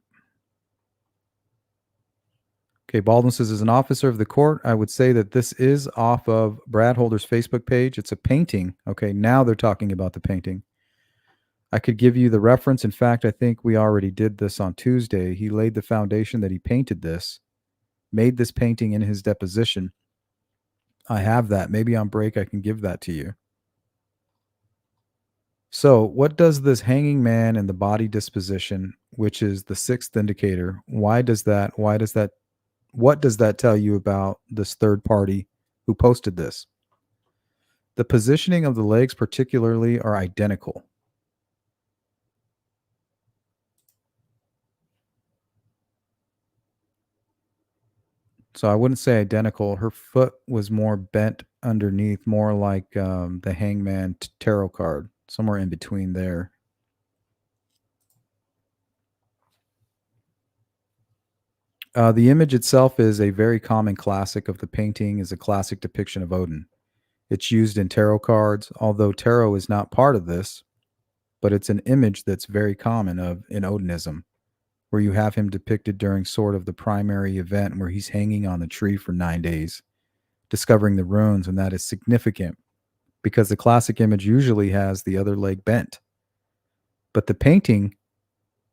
Okay, Baldwin says, as an officer of the court, I would say that this is off of Brad Holder's Facebook page. It's a painting. Okay, now they're talking about the painting. I could give you the reference. In fact, I think we already did this on Tuesday. He laid the foundation that he painted this, made this painting in his deposition. I have that. Maybe on break I can give that to you. So what does this hanging man and the body disposition, which is the sixth indicator, what does that tell you about this third party who posted this? The positioning of the legs particularly are identical. So I wouldn't say identical. Her foot was more bent underneath, more like the hangman tarot card, somewhere in between there. The image itself is a very common classic of the painting, is a classic depiction of Odin. It's used in tarot cards, although tarot is not part of this, but it's an image that's very common in Odinism, where you have him depicted during sort of the primary event where he's hanging on the tree for 9 days, discovering the runes, and that is significant because the classic image usually has the other leg bent. But the painting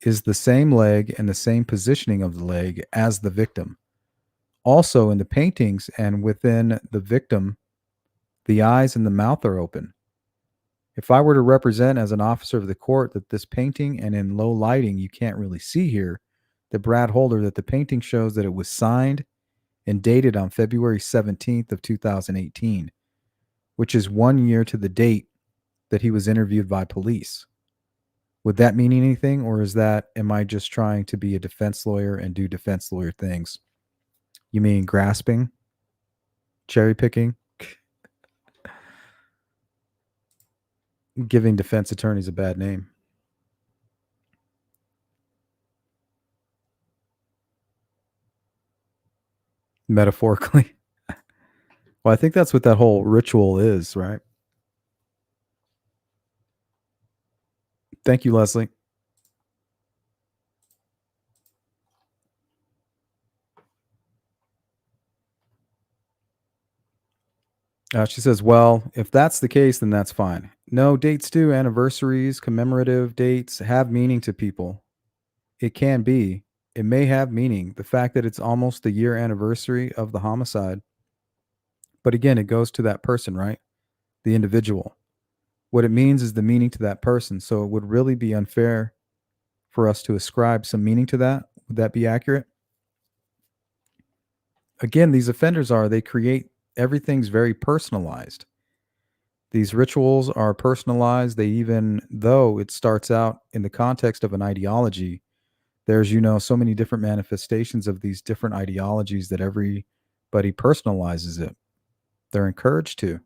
is the same leg and the same positioning of the leg as the victim. Also, in the paintings and within the victim, the eyes and the mouth are open. If I were to represent as an officer of the court that this painting, and in low lighting, you can't really see here, that Brad Holder, that the painting shows that it was signed and dated on February 17th of 2018, which is 1 year to the date that he was interviewed by police. Would that mean anything, or am I just trying to be a defense lawyer and do defense lawyer things? You mean grasping? Cherry picking? Giving defense attorneys a bad name. Metaphorically. Well, I think that's what that whole ritual is, right? Thank you, Leslie. She says, well, if that's the case, then that's fine. No, dates do, anniversaries, commemorative dates have meaning to people. It can be. It may have meaning. The fact that it's almost the year anniversary of the homicide. But again, it goes to that person, right? The individual. What it means is the meaning to that person. So it would really be unfair for us to ascribe some meaning to that. Would that be accurate? Again, these offenders they create everything's very personalized. These rituals are personalized. They even, though it starts out in the context of an ideology, there's, so many different manifestations of these different ideologies that everybody personalizes it. They're encouraged to.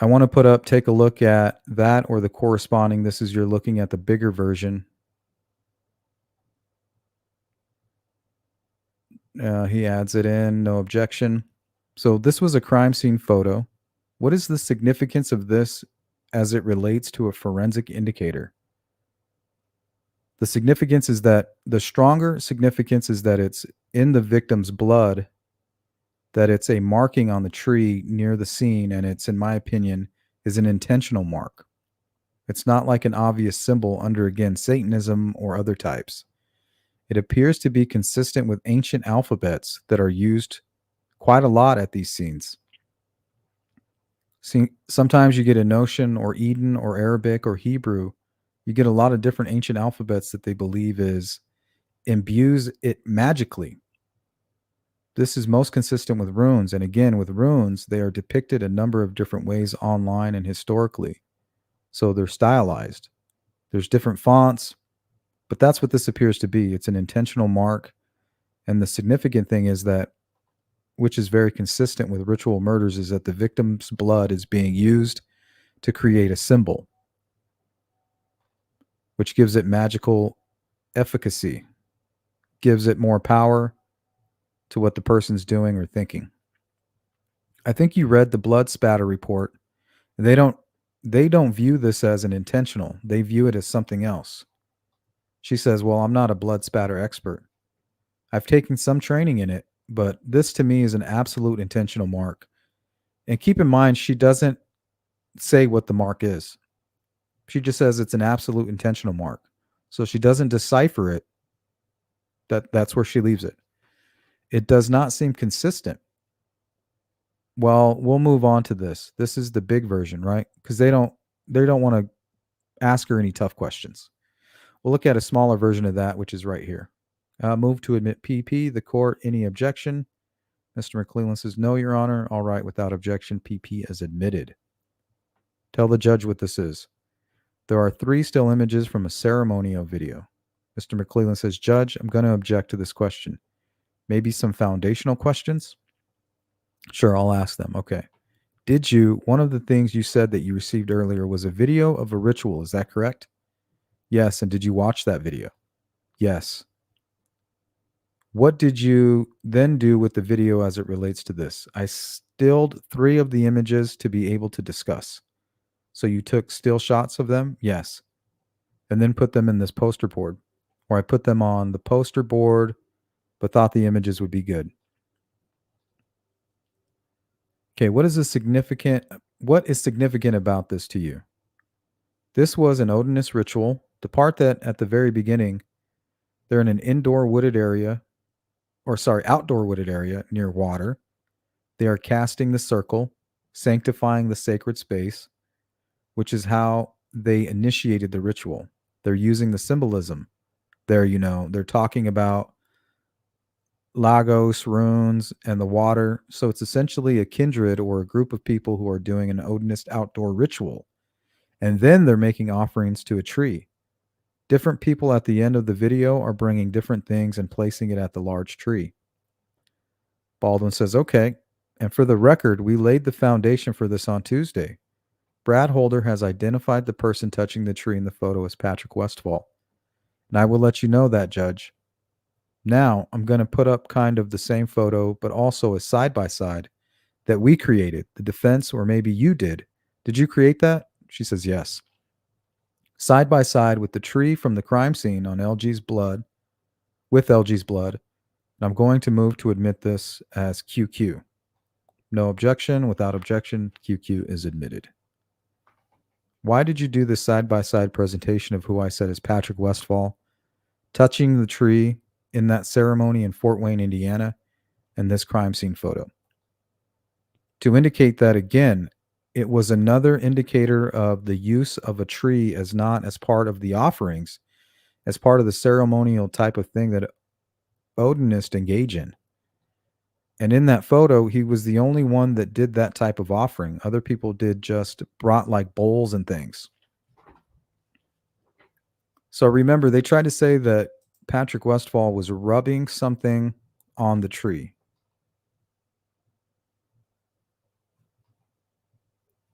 I want to take a look at that or the corresponding. This is you're looking at the bigger version. He adds it in, no objection. So this was a crime scene photo. What is the significance of this as it relates to a forensic indicator? The significance is that the stronger significance is that it's in the victim's blood, that it's a marking on the tree near the scene, and it's, in my opinion, is an intentional mark. It's not like an obvious symbol under, again, Satanism or other types. It appears to be consistent with ancient alphabets that are used quite a lot at these scenes. See, sometimes you get a notion or Eden or Arabic or Hebrew. You get a lot of different ancient alphabets that they believe imbues it magically. This is most consistent with runes. And again, with runes, they are depicted a number of different ways online and historically. So they're stylized. There's different fonts, but that's what this appears to be. It's an intentional mark. And the significant thing is that, which is very consistent with ritual murders, is that the victim's blood is being used to create a symbol, which gives it magical efficacy, gives it more power to what the person's doing or thinking. I think you read the blood spatter report. They don't view this as an intentional. They view it as something else. She says, "Well, I'm not a blood spatter expert. I've taken some training in it, but this to me is an absolute intentional mark." And keep in mind, she doesn't say what the mark is. She just says it's an absolute intentional mark. So she doesn't decipher it. That's where she leaves it. It does not seem consistent. Well, we'll move on to this. This is the big version, right? Because they don't want to ask her any tough questions. We'll look at a smaller version of that, which is right here. Move to admit PP. The court, any objection? Mr. McClellan says, "No, Your Honor." All right, without objection, PP is admitted. Tell the judge what this is. There are 3 still images from a ceremonial video. Mr. McClellan says, "Judge, I'm going to object to this question. Maybe some foundational questions?" Sure, I'll ask them. Okay. One of the things you said that you received earlier was a video of a ritual. Is that correct? Yes. And did you watch that video? Yes. What did you then do with the video as it relates to this? I stilled 3 of the images to be able to discuss. So you took still shots of them? Yes. And then put them in this poster board. Or I put them on the poster board, but thought the images would be good. Okay, what is significant about this to you? This was an odinist ritual. The part that at the very beginning, they're in an outdoor wooded area near water. They are casting the circle, sanctifying the sacred space, which is how they initiated the ritual. They're using the symbolism. They're talking about Lagos, runes, and the water. So it's essentially a kindred or a group of people who are doing an odinist outdoor ritual. And then they're making offerings to a tree. Different people at the end of the video are bringing different things and placing it at the large tree. Baldwin says, "Okay. And for the record, we laid the foundation for this on Tuesday. Brad Holder has identified the person touching the tree in the photo as Patrick Westfall. And I will let you know that, Judge. Now, I'm going to put up kind of the same photo, but also a side-by-side that we created, the defense, or maybe you did. Did you create that?" She says, "Yes. Side by side with the tree from the crime scene on LG's blood, with LG's blood. And I'm going to move to admit this as QQ. No objection. Without objection, QQ is admitted." Why did you do this side-by-side presentation of who I said is Patrick Westfall, touching the tree in that ceremony in Fort Wayne, Indiana, and this crime scene photo? to indicate that, again, it was another indicator of the use of a tree as not as part of the offerings, as part of the ceremonial type of thing that Odinists engage in. And in that photo, he was the only one that did that type of offering. Other people did just brought like bowls and things. So remember, they tried to say that Patrick Westphal was rubbing something on the tree.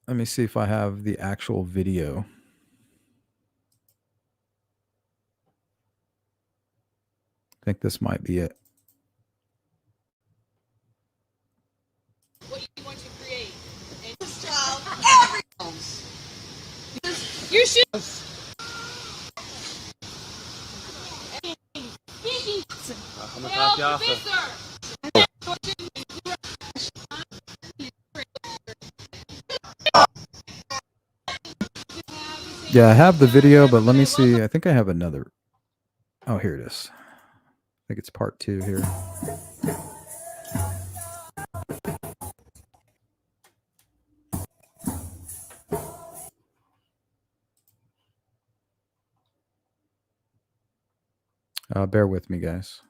Let me see if I have the actual video. I think this might be it.
What do you want to create? And this child, every you should.
Yeah, I have the video, but let me see. I think I have another. Oh, here it is. I think it's part 2 here. Bear with me, guys.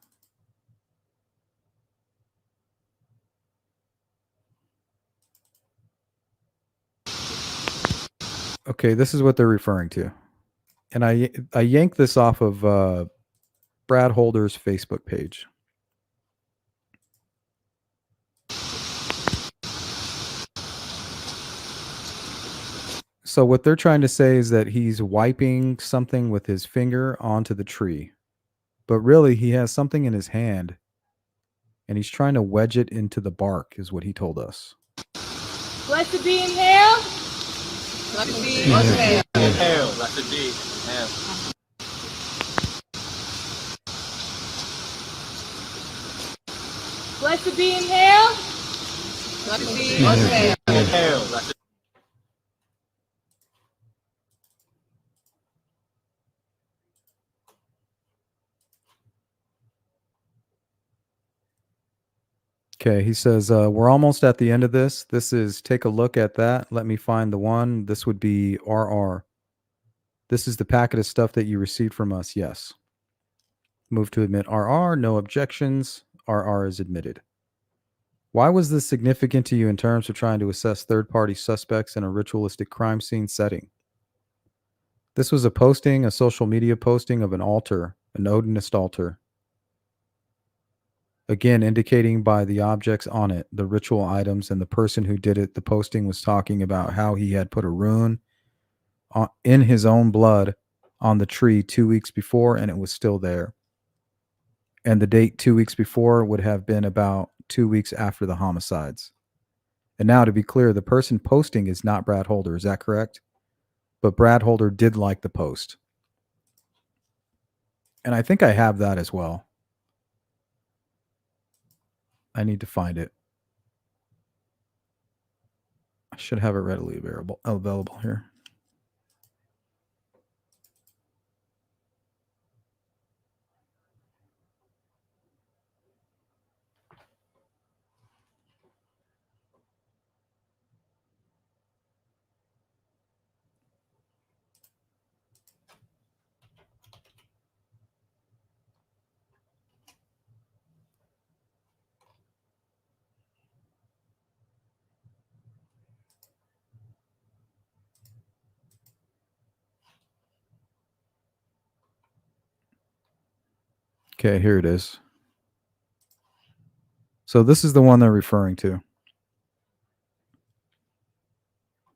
Okay, this is what they're referring to. And I yanked this off of Brad Holder's Facebook page. So what they're trying to say is that he's wiping something with his finger onto the tree. But really, he has something in his hand, and he's trying to wedge it into the bark, is what he told us.
Blessed be inhale. Blessed be inhale.
Inhale. Blessed be inhale.
Blessed be inhale. Blessed be inhale.
Inhale. Blessed.
Okay, he says, we're almost at the end of this. This is, take a look at that. Let me find the one. This would be RR. This is the packet of stuff that you received from us. Yes. Move to admit RR. No objections. RR is admitted. Why was this significant to you in terms of trying to assess third-party suspects in a ritualistic crime scene setting? This was a posting, a social media posting of an altar, an Odinist altar. Again, indicating by the objects on it, the ritual items, and the person who did it. The posting was talking about how he had put a rune in his own blood on the tree 2 weeks before, and it was still there. And the date 2 weeks before would have been about 2 weeks after the homicides. And now, to be clear, the person posting is not Brad Holder. Is that correct? But Brad Holder did like the post. And I think I have that as well. I need to find it. I should have it readily available here. Okay, here it is. So this is the one they're referring to.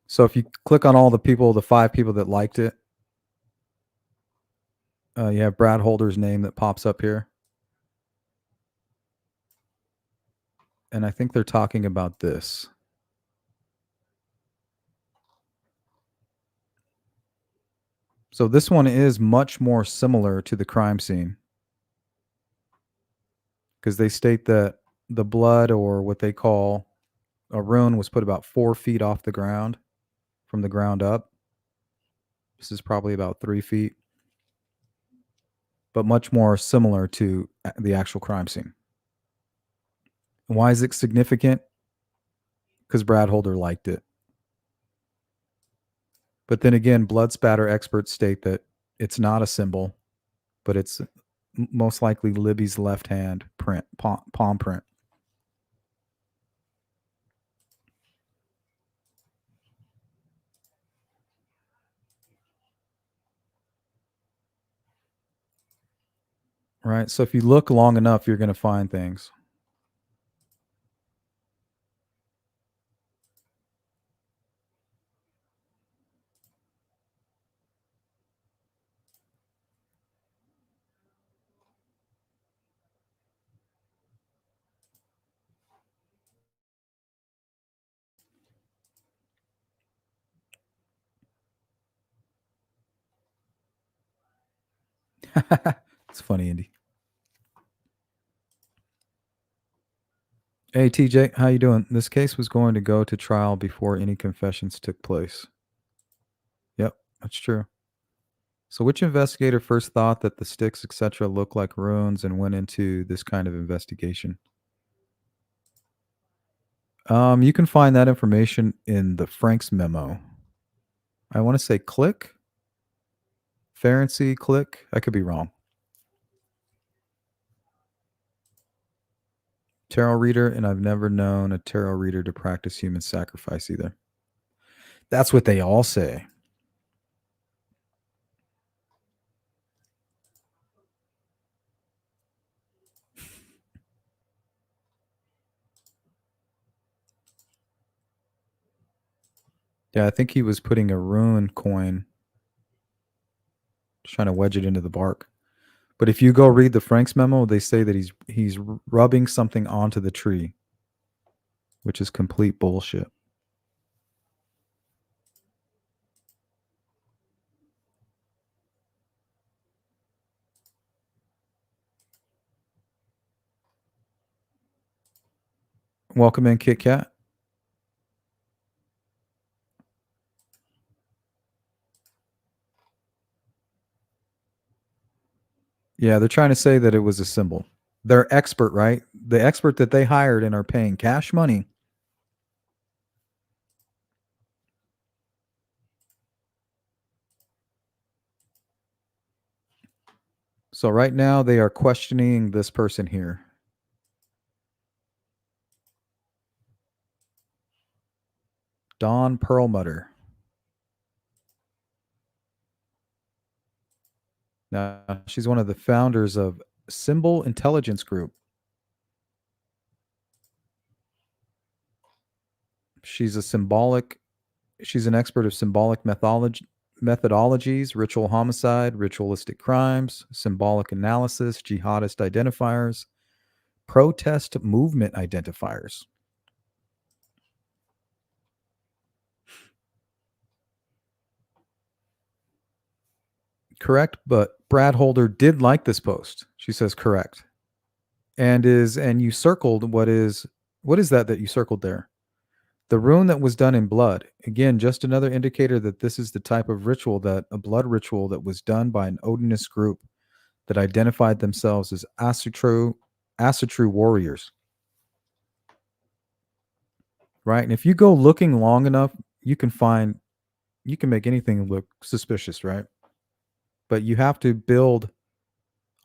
So if you click on all the people, the 5 people that liked it, you have Brad Holder's name that pops up here. And I think they're talking about this. So this one is much more similar to the crime scene, because they state that the blood, or what they call a rune, was put about 4 feet off the ground, from the ground up. This is probably about 3 feet, but much more similar to the actual crime scene. Why is it significant? because Brad Holder liked it. But then again, blood spatter experts state that it's not a symbol, but it's most likely Libby's left hand print, palm print. Right. So if you look long enough, you're going to find things. It's funny, Indy. Hey, TJ, how you doing? This case was going to go to trial before any confessions took place. Yep, that's true. So which investigator first thought that the sticks, etc., look like runes and went into this kind of investigation? You can find that information in the Frank's memo. I want to say Click. Ferenczi, Click. I could be wrong. Tarot reader, and I've never known a tarot reader to practice human sacrifice either. That's what they all say. Yeah, I think he was putting a rune coin, trying to wedge it into the bark. But if you go read the Frank's memo, they say that he's rubbing something onto the tree, which is complete bullshit. Welcome in, Kit Kat. Yeah, they're trying to say that it was a symbol. They're expert, right? The expert that they hired and are paying cash money. So right now they are questioning this person here. Dawn Perlmutter. Now, she's one of the founders of Symbol Intelligence Group. She's an expert of symbolic methodologies, ritual homicide, ritualistic crimes, symbolic analysis, jihadist identifiers, protest movement identifiers. Correct, but Brad Holder did like this post. She says correct. And you circled what is that you circled there? The rune that was done in blood. Again, just another indicator that this is the type of ritual, that a blood ritual that was done by an odinist group that identified themselves as Asatru warriors. Right? And if you go looking long enough, you can make anything look suspicious, right? But you have to build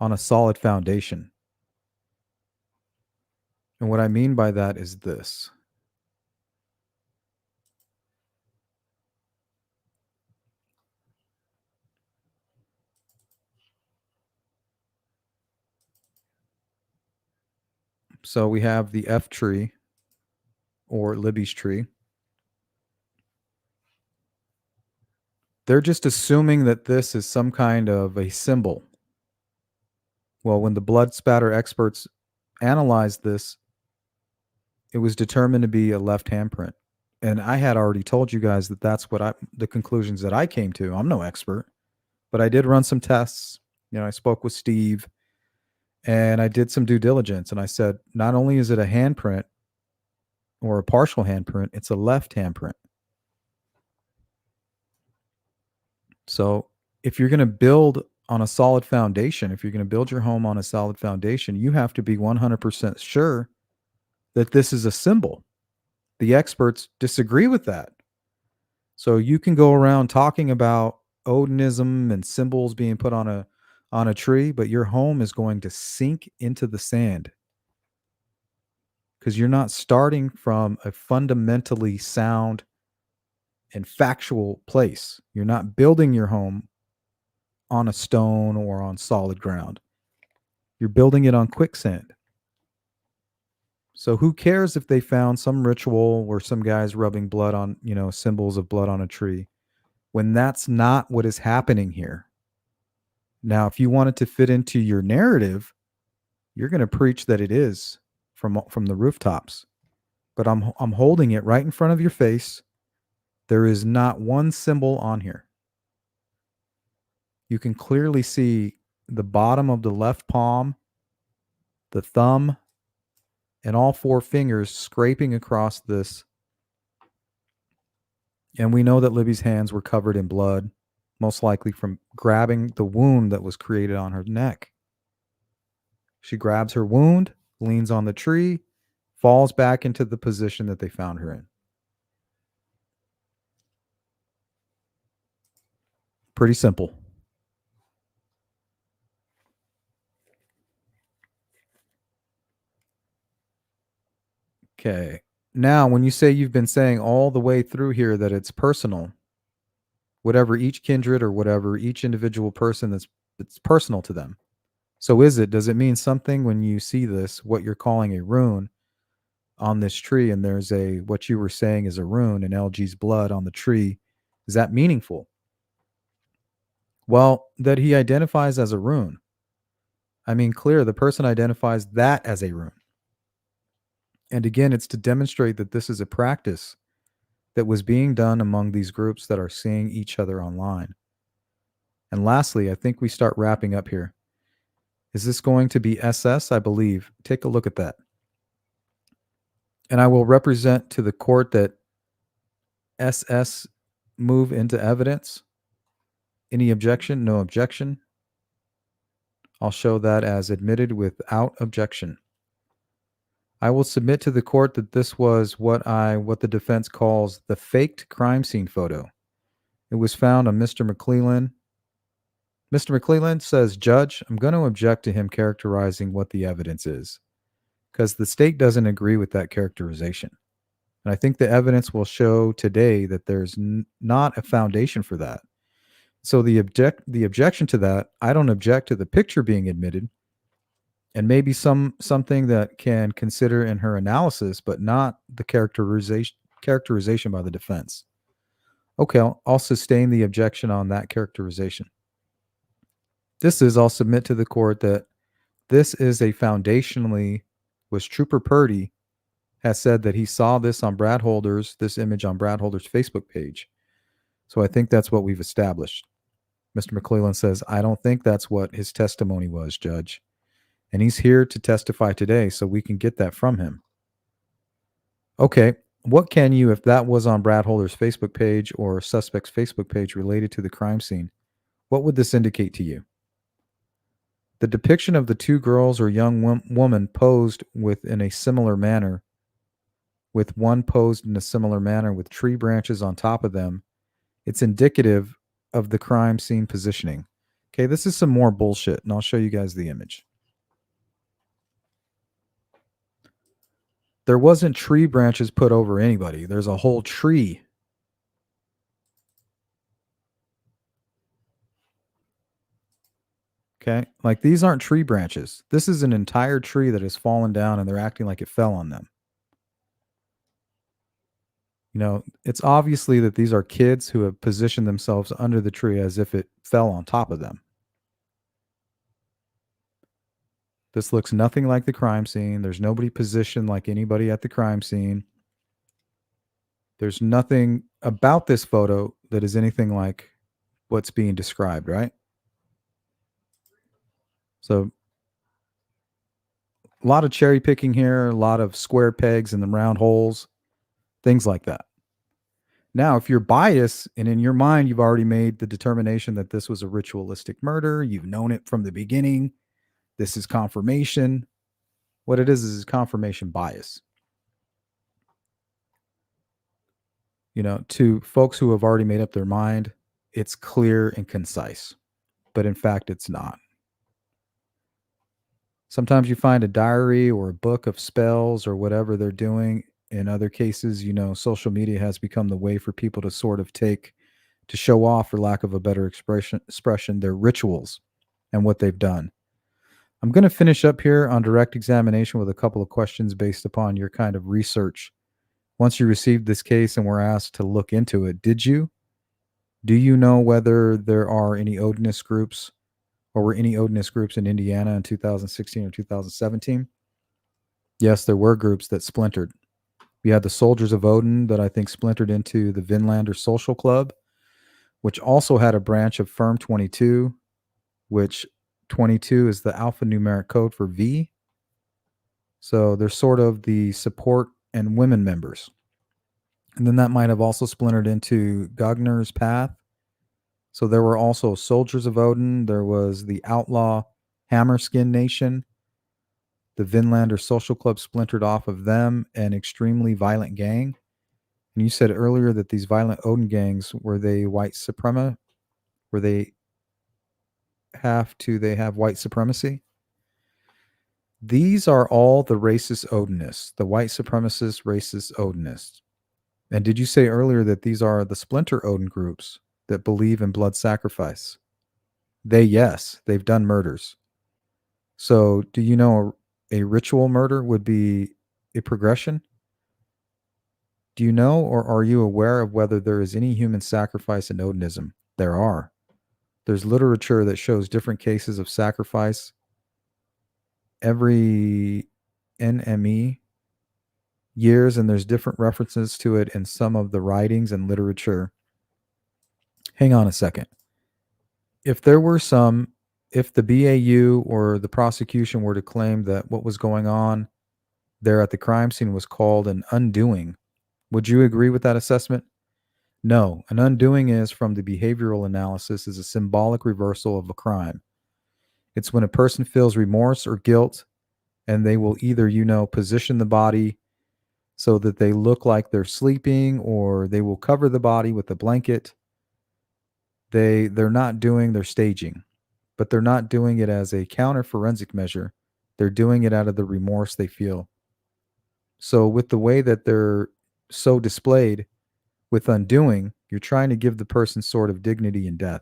on a solid foundation. And what I mean by that is this. So we have the F tree, or Libby's tree. They're just assuming that this is some kind of a symbol. Well, when the blood spatter experts analyzed this, it was determined to be a left handprint. And I had already told you guys that that's what the conclusions that I came to. I'm no expert, but I did run some tests. I spoke with Steve and I did some due diligence, and I said, not only is it a handprint or a partial handprint, it's a left handprint. So if you're going to build on a solid foundation, if you're going to build your home on a solid foundation, you have to be 100% sure that this is a symbol. The experts disagree with that. So you can go around talking about odinism and symbols being put on a tree, but your home is going to sink into the sand because you're not starting from a fundamentally sound and factual place. You're not building your home on a stone or on solid ground. You're building it on quicksand. So who cares if they found some ritual where some guy's rubbing blood on, symbols of blood on a tree, when that's not what is happening here. Now, if you want it to fit into your narrative, you're going to preach that it is from the rooftops. But I'm holding it right in front of your face. There is not one symbol on here. You can clearly see the bottom of the left palm, the thumb, and all four fingers scraping across this. And we know that Libby's hands were covered in blood, most likely from grabbing the wound that was created on her neck. She grabs her wound, leans on the tree, falls back into the position that they found her in. Pretty simple. Okay. Now, when you say you've been saying all the way through here that it's personal, whatever each kindred or whatever each individual person it's personal to them. So does it mean something when you see this, what you're calling a rune on this tree, and there's what you were saying is a rune and LG's blood on the tree? Is that meaningful? Well, that he identifies as a rune. I mean, clear, the person identifies that as a rune. And again, it's to demonstrate that this is a practice that was being done among these groups that are seeing each other online. And lastly, I think we start wrapping up here. Is this going to be SS? I believe. Take a look at that. And I will represent to the court that SS move into evidence. Any objection? No objection. I'll show that as admitted without objection. I will submit to the court that this was what the defense calls the faked crime scene photo. It was found on Mr. McClellan. Mr. McClellan says, Judge, I'm going to object to him characterizing what the evidence is because the state doesn't agree with that characterization. And I think the evidence will show today that there's not a foundation for that. So the objection to that, I don't object to the picture being admitted, and maybe something that can consider in her analysis, but not the characterization by the defense. Okay, I'll sustain the objection on that characterization. I'll submit to the court that this is a foundationally, was Trooper Purdy has said that he saw this image on Brad Holder's Facebook page. So I think that's what we've established. Mr. McClellan says, I don't think that's what his testimony was, Judge. And he's here to testify today, so we can get that from him. Okay, what can you, if that was on Brad Holder's Facebook page or suspect's Facebook page related to the crime scene, what would this indicate to you? The depiction of the two girls or young woman posed in a similar manner, with one posed in a similar manner with tree branches on top of them, it's indicative of the crime scene positioning. Okay, this is some more bullshit, and I'll show you guys the image. There wasn't tree branches put over anybody. There's a whole tree. Okay, like these aren't tree branches. This is an entire tree that has fallen down and they're acting like it fell on them. It's obviously that these are kids who have positioned themselves under the tree as if it fell on top of them. This looks nothing like the crime scene. There's nobody positioned like anybody at the crime scene. There's nothing about this photo that is anything like what's being described, right? So a lot of cherry picking here, a lot of square pegs in the round holes, things like that. Now, if you're biased and in your mind, you've already made the determination that this was a ritualistic murder, you've known it from the beginning, this is confirmation. What it is confirmation bias. To folks who have already made up their mind, it's clear and concise, but in fact, it's not. Sometimes you find a diary or a book of spells or whatever they're doing. In other cases, social media has become the way for people to sort of to show off, for lack of a better expression, their rituals and what they've done. I'm going to finish up here on direct examination with a couple of questions based upon your kind of research. Once you received this case and were asked to look into it, do you know whether there are any Odinist groups or were any Odinist groups in Indiana in 2016 or 2017? Yes, there were groups that splintered. We had the Soldiers of Odin that I think splintered into the Vinlander Social Club, which also had a branch of Firm 22, which 22 is the alphanumeric code for V. So they're sort of the support and women members. And then that might have also splintered into Gugner's Path. So there were also Soldiers of Odin. There was the outlaw Hammerskin Nation. The Vinlander Social Club splintered off of them, an extremely violent gang. And you said earlier that these violent Odin gangs, were they white suprema? Were they have white supremacy? These are all the racist Odinists, the white supremacist racist Odinists. And did you say earlier that these are the splinter Odin groups that believe in blood sacrifice? They've done murders. So do you know a ritual murder would be a progression? Do you know, or are you aware of whether there is any human sacrifice in Odinism? There are. There's literature that shows different cases of sacrifice every NME years, and there's different references to it in some of the writings and literature. Hang on a second. If the BAU or the prosecution were to claim that what was going on there at the crime scene was called an undoing, would you agree with that assessment? No. An undoing is, from the behavioral analysis, is a symbolic reversal of a crime. It's when a person feels remorse or guilt, and they will either, position the body so that they look like they're sleeping, or they will cover the body with a blanket. They're staging, but they're not doing it as a counter forensic measure. They're doing it out of the remorse they feel. So with the way that they're so displayed with undoing, you're trying to give the person sort of dignity in death.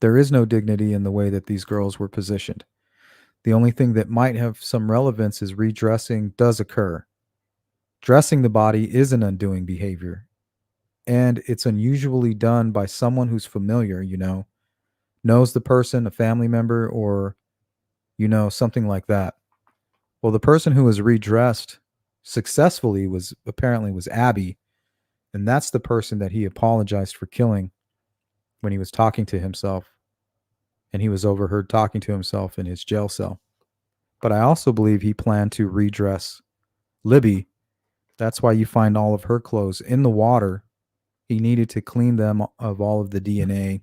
There is no dignity in the way that these girls were positioned. The only thing that might have some relevance is redressing does occur. Dressing the body is an undoing behavior, and it's unusually done by someone who's familiar, knows the person, a family member, or, something like that. Well, the person who was redressed successfully was Abby, and that's the person that he apologized for killing when he was talking to himself, and he was overheard talking to himself in his jail cell. But I also believe he planned to redress Libby. That's why you find all of her clothes in the water. He needed to clean them of all of the DNA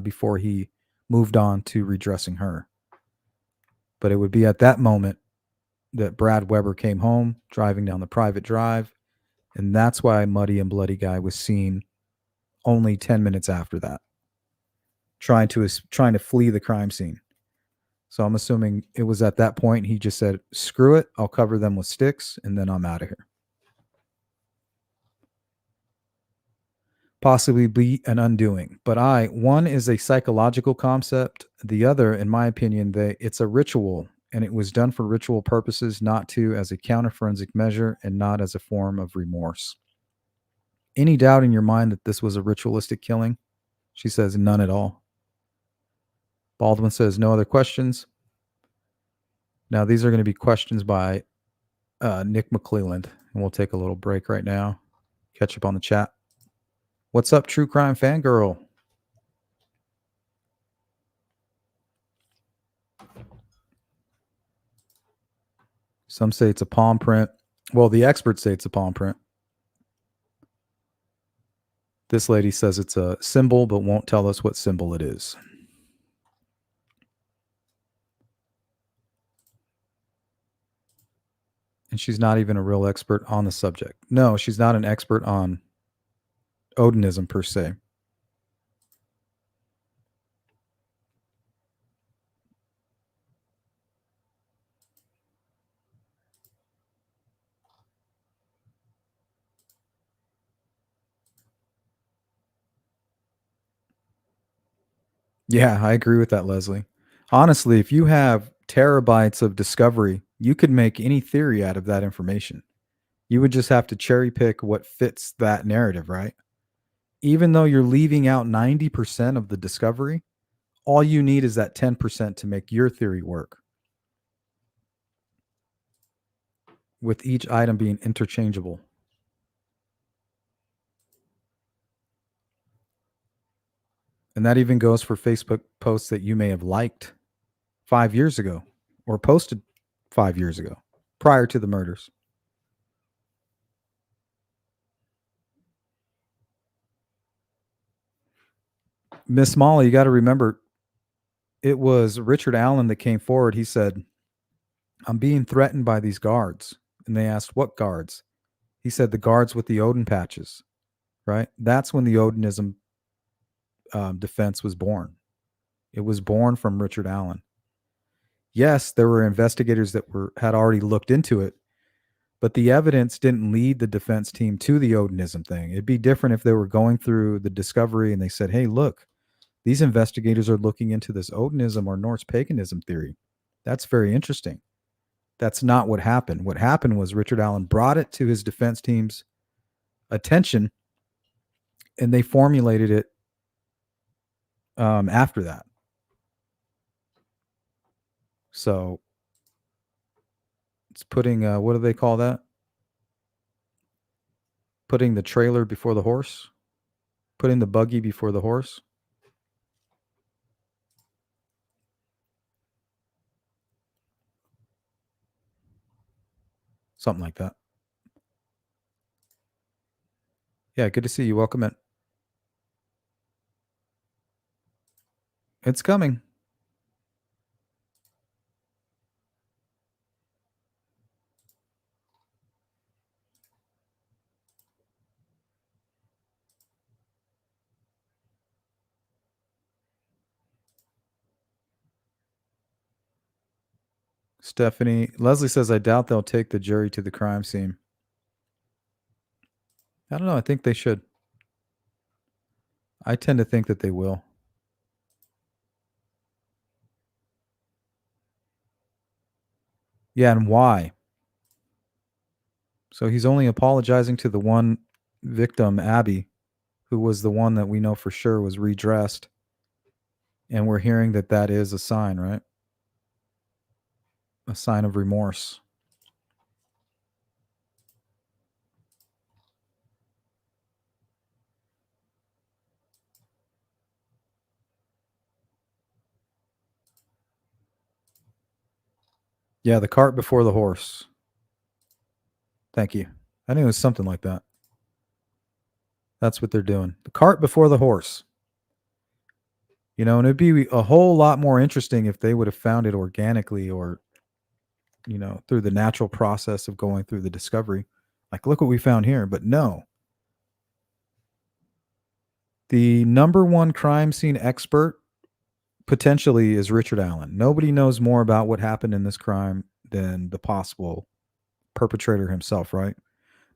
before he moved on to redressing her. But it would be at that moment that Brad Weber came home, driving down the private drive, and that's why Muddy and Bloody Guy was seen only 10 minutes after that, trying to flee the crime scene. So I'm assuming it was at that point he just said, screw it, I'll cover them with sticks, and then I'm out of here. Possibly be an undoing. But one is a psychological concept. The other, in my opinion, it's a ritual, and it was done for ritual purposes, not as a counter-forensic measure and not as a form of remorse. Any doubt in your mind that this was a ritualistic killing? She says none at all. Baldwin says no other questions. Now, these are going to be questions by Nick McClelland, and we'll take a little break right now. Catch up on the chat. What's up, True Crime Fangirl? Some say it's a palm print. Well, the experts say it's a palm print. This lady says it's a symbol, but won't tell us what symbol it is. And And she's not even a real expert on the subject. No, she's not an expert on odinism per se. Yeah, I agree with that, Leslie. Honestly, if you have terabytes of discovery, you could make any theory out of that information. You would just have to cherry pick what fits that narrative, right? Even though you're leaving out 90% of the discovery, all you need is that 10% to make your theory work, with each item being interchangeable. And that even goes for Facebook posts that you may have liked 5 years ago or posted 5 years ago prior to the murders. Miss Molly, you got to remember, it was Richard Allen that came forward. He said, I'm being threatened by these guards. And they asked, what guards? He said, the guards with the Odin patches, right? That's when the Odinism defense was born. It was born from Richard Allen. Yes, there were investigators that had already looked into it, but the evidence didn't lead the defense team to the Odinism thing. It'd be different if they were going through the discovery and they said, hey, look, these investigators are looking into this Odinism or Norse paganism theory. That's very interesting. That's not what happened. What happened was Richard Allen brought it to his defense team's attention, and they formulated it after that. So it's putting, what do they call that? Putting the trailer before the horse? Putting the buggy before the horse? Something like that. Yeah, good to see you. Welcome in. It's coming. Stephanie, Leslie says, I doubt they'll take the jury to the crime scene. I don't know. I think they should. I tend to think that they will. Yeah, and why? So he's only apologizing to the one victim, Abby, who was the one that we know for sure was redressed. And we're hearing that that is a sign, right? A sign of remorse. Yeah, the cart before the horse. Thank you. I knew it was something like that. That's what they're doing. The cart before the horse. You know, and it'd be a whole lot more interesting if they would have found it organically or, you know, through the natural process of going through the discovery. Like, look what we found here. But no. The number one crime scene expert potentially is Richard Allen. Nobody knows more about what happened in this crime than the possible perpetrator himself, right?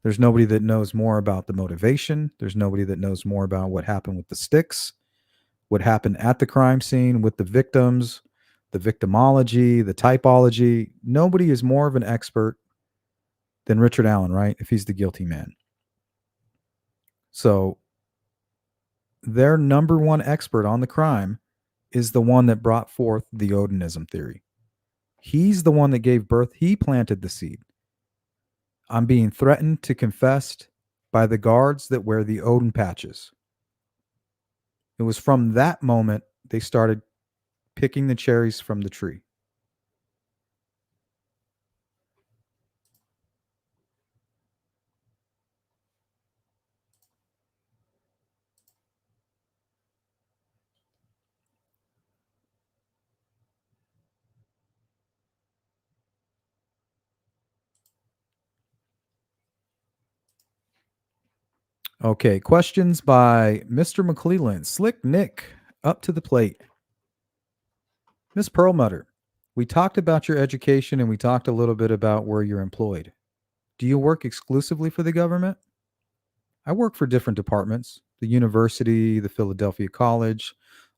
There's nobody that knows more about the motivation. There's nobody that knows more about what happened with the sticks, what happened at the crime scene with the victims, the victimology, the typology. Nobody is more of an expert than Richard Allen, right? If he's the guilty man. So their number one expert on the crime is the one that brought forth the Odinism theory. He's the one that gave birth. He planted the seed. I'm being threatened to confess by the guards that wear the Odin patches. It was from that moment they started picking the cherries from the tree. Okay, questions by Mr. McClelland. Slick Nick, up to the plate. Miss Perlmutter, we talked about your education and we talked a little bit about where you're employed. Do you work exclusively for the government? I work for different departments. The university, the Philadelphia College,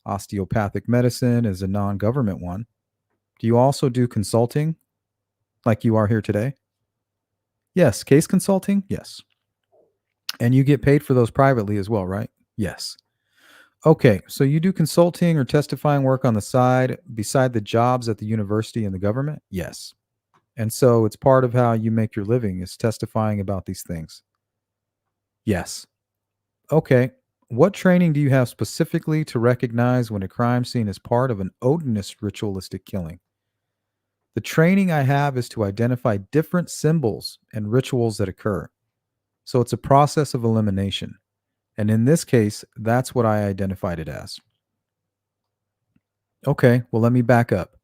osteopathic medicine is a non government one. Do you also do consulting like you are here today? Yes. Case consulting? Yes. And you get paid for those privately as well, right? Yes. Okay. So you do consulting or testifying work on the side beside the jobs at the university and the government? Yes. And so it's part of how you make your living is testifying about these things. Yes. Okay. What training do you have specifically to recognize when a crime scene is part of an odinist ritualistic killing? The training I have is to identify different symbols and rituals that occur. So it's a process of elimination. And in this case, that's what I identified it as. Okay, well, let me back up.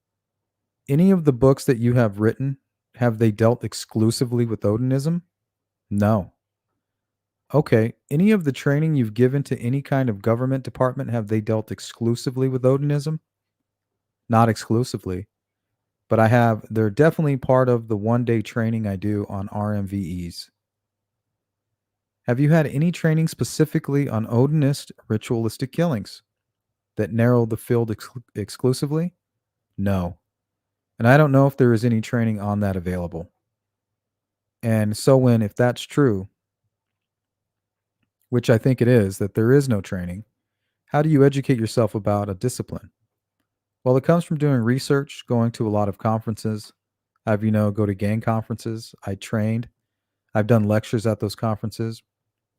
Any of the books that you have written, have they dealt exclusively with odinism? No. Okay, any of the training you've given to any kind of government department, have they dealt exclusively with odinism? Not exclusively. But they're definitely part of the 1-day training I do on RMVEs. Have you had any training specifically on Odinist ritualistic killings that narrow the field exclusively? No. And I don't know if there is any training on that available. And so if that's true, which I think it is, that there is no training, how do you educate yourself about a discipline? Well, it comes from doing research, going to a lot of conferences. Go to gang conferences. I trained. I've done lectures at those conferences.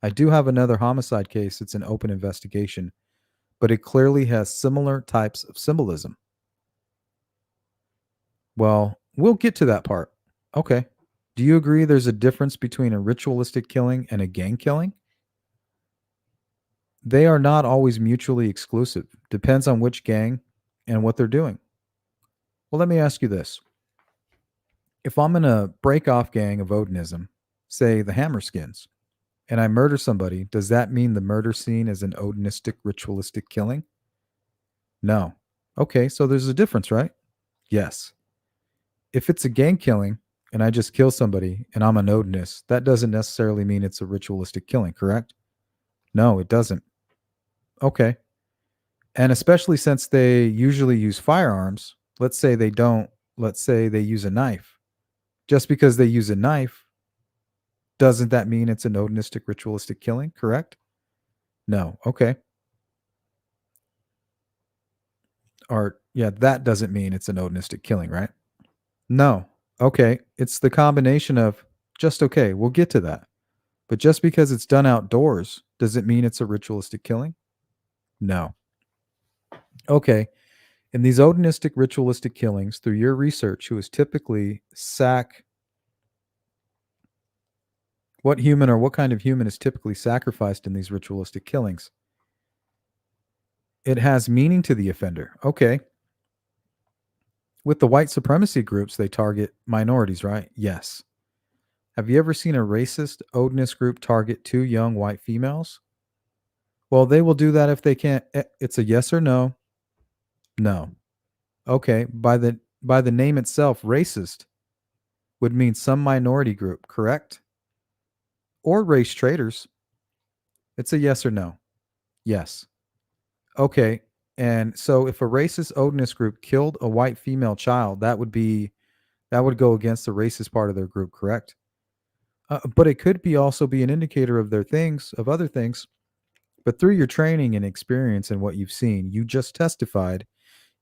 I do have another homicide case. It's an open investigation, but it clearly has similar types of symbolism. Well, we'll get to that part. Okay. Do you agree there's a difference between a ritualistic killing and a gang killing? They are not always mutually exclusive. Depends on which gang and what they're doing. Well, let me ask you this. If I'm in a break-off gang of Odinism, say the Hammerskins, and I murder somebody, does that mean the murder scene is an Odinistic ritualistic killing? No. Okay, so there's a difference, right? Yes. If it's a gang killing and I just kill somebody and I'm an Odinist, that doesn't necessarily mean it's a ritualistic killing, correct? No, it doesn't. Okay. And especially since they usually use firearms, let's say they don't, let's say they use a knife. Just because they use a knife, doesn't that mean it's an Odinistic ritualistic killing, correct? No. Okay. Or, yeah, that doesn't mean it's an Odinistic killing, right? No. Okay. It's the combination of just okay, we'll get to that. But just because it's done outdoors, does it mean it's a ritualistic killing? No. Okay. In these Odinistic ritualistic killings, through your research, who is typically what human or what kind of human is typically sacrificed in these ritualistic killings? It has meaning to the offender. Okay. With the white supremacy groups, they target minorities, right? Yes. Have you ever seen a racist Odinist group target 2 young white females? Well, they will do that if they can't. It's a yes or no. No. Okay. By the name itself, racist would mean some minority group, correct? Or race traitors. It's a yes or no. Yes. Okay. And so if a racist Odinist group killed a white female child, that would go against the racist part of their group, correct? But it could also be an indicator of other things. But through your training and experience and what you've seen, you just testified,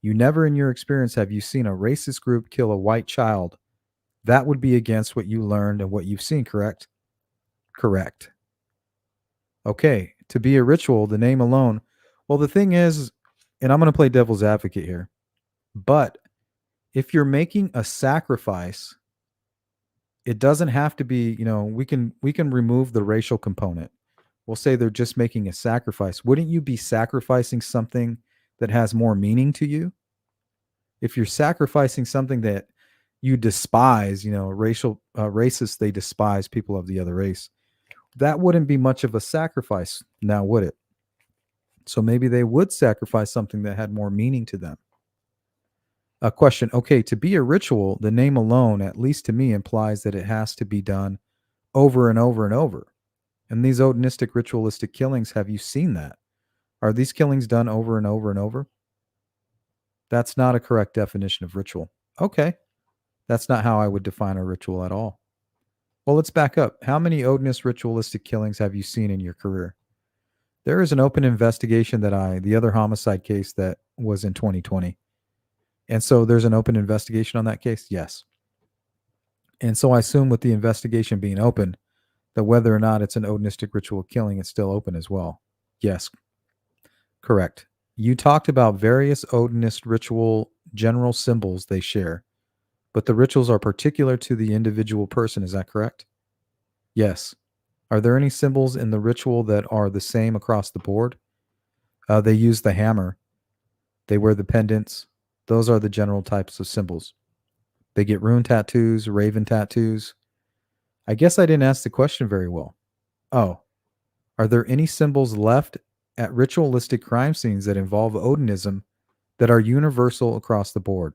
you never in your experience have you seen a racist group kill a white child. That would be against what you learned and what you've seen, correct? Correct. Okay. To be a ritual, the name alone. Well, the thing is, and I'm going to play devil's advocate here, but if you're making a sacrifice, it doesn't have to be, we can remove the racial component. We'll say they're just making a sacrifice. Wouldn't you be sacrificing something that has more meaning to you? If you're sacrificing something that you despise, racists, they despise people of the other race. That wouldn't be much of a sacrifice now, would it? So maybe they would sacrifice something that had more meaning to them. A question. Okay, to be a ritual, the name alone, at least to me, implies that it has to be done over and over and over. And these odinistic ritualistic killings, have you seen that? Are these killings done over and over and over? That's not a correct definition of ritual. Okay, that's not how I would define a ritual at all. Well, let's back up. How many odinist ritualistic killings have you seen in your career? There is an open investigation the other homicide case that was in 2020. And so there's an open investigation on that case? Yes. And so I assume with the investigation being open, that whether or not it's an odinistic ritual killing, it's still open as well. Yes. Correct. You talked about various odinist ritual general symbols they share, but the rituals are particular to the individual person. Is that correct? Yes. Are there any symbols in the ritual that are the same across the board? They use the hammer. They wear the pendants. Those are the general types of symbols. They get rune tattoos, raven tattoos. I guess I didn't ask the question very well. Oh, are there any symbols left at ritualistic crime scenes that involve odinism that are universal across the board?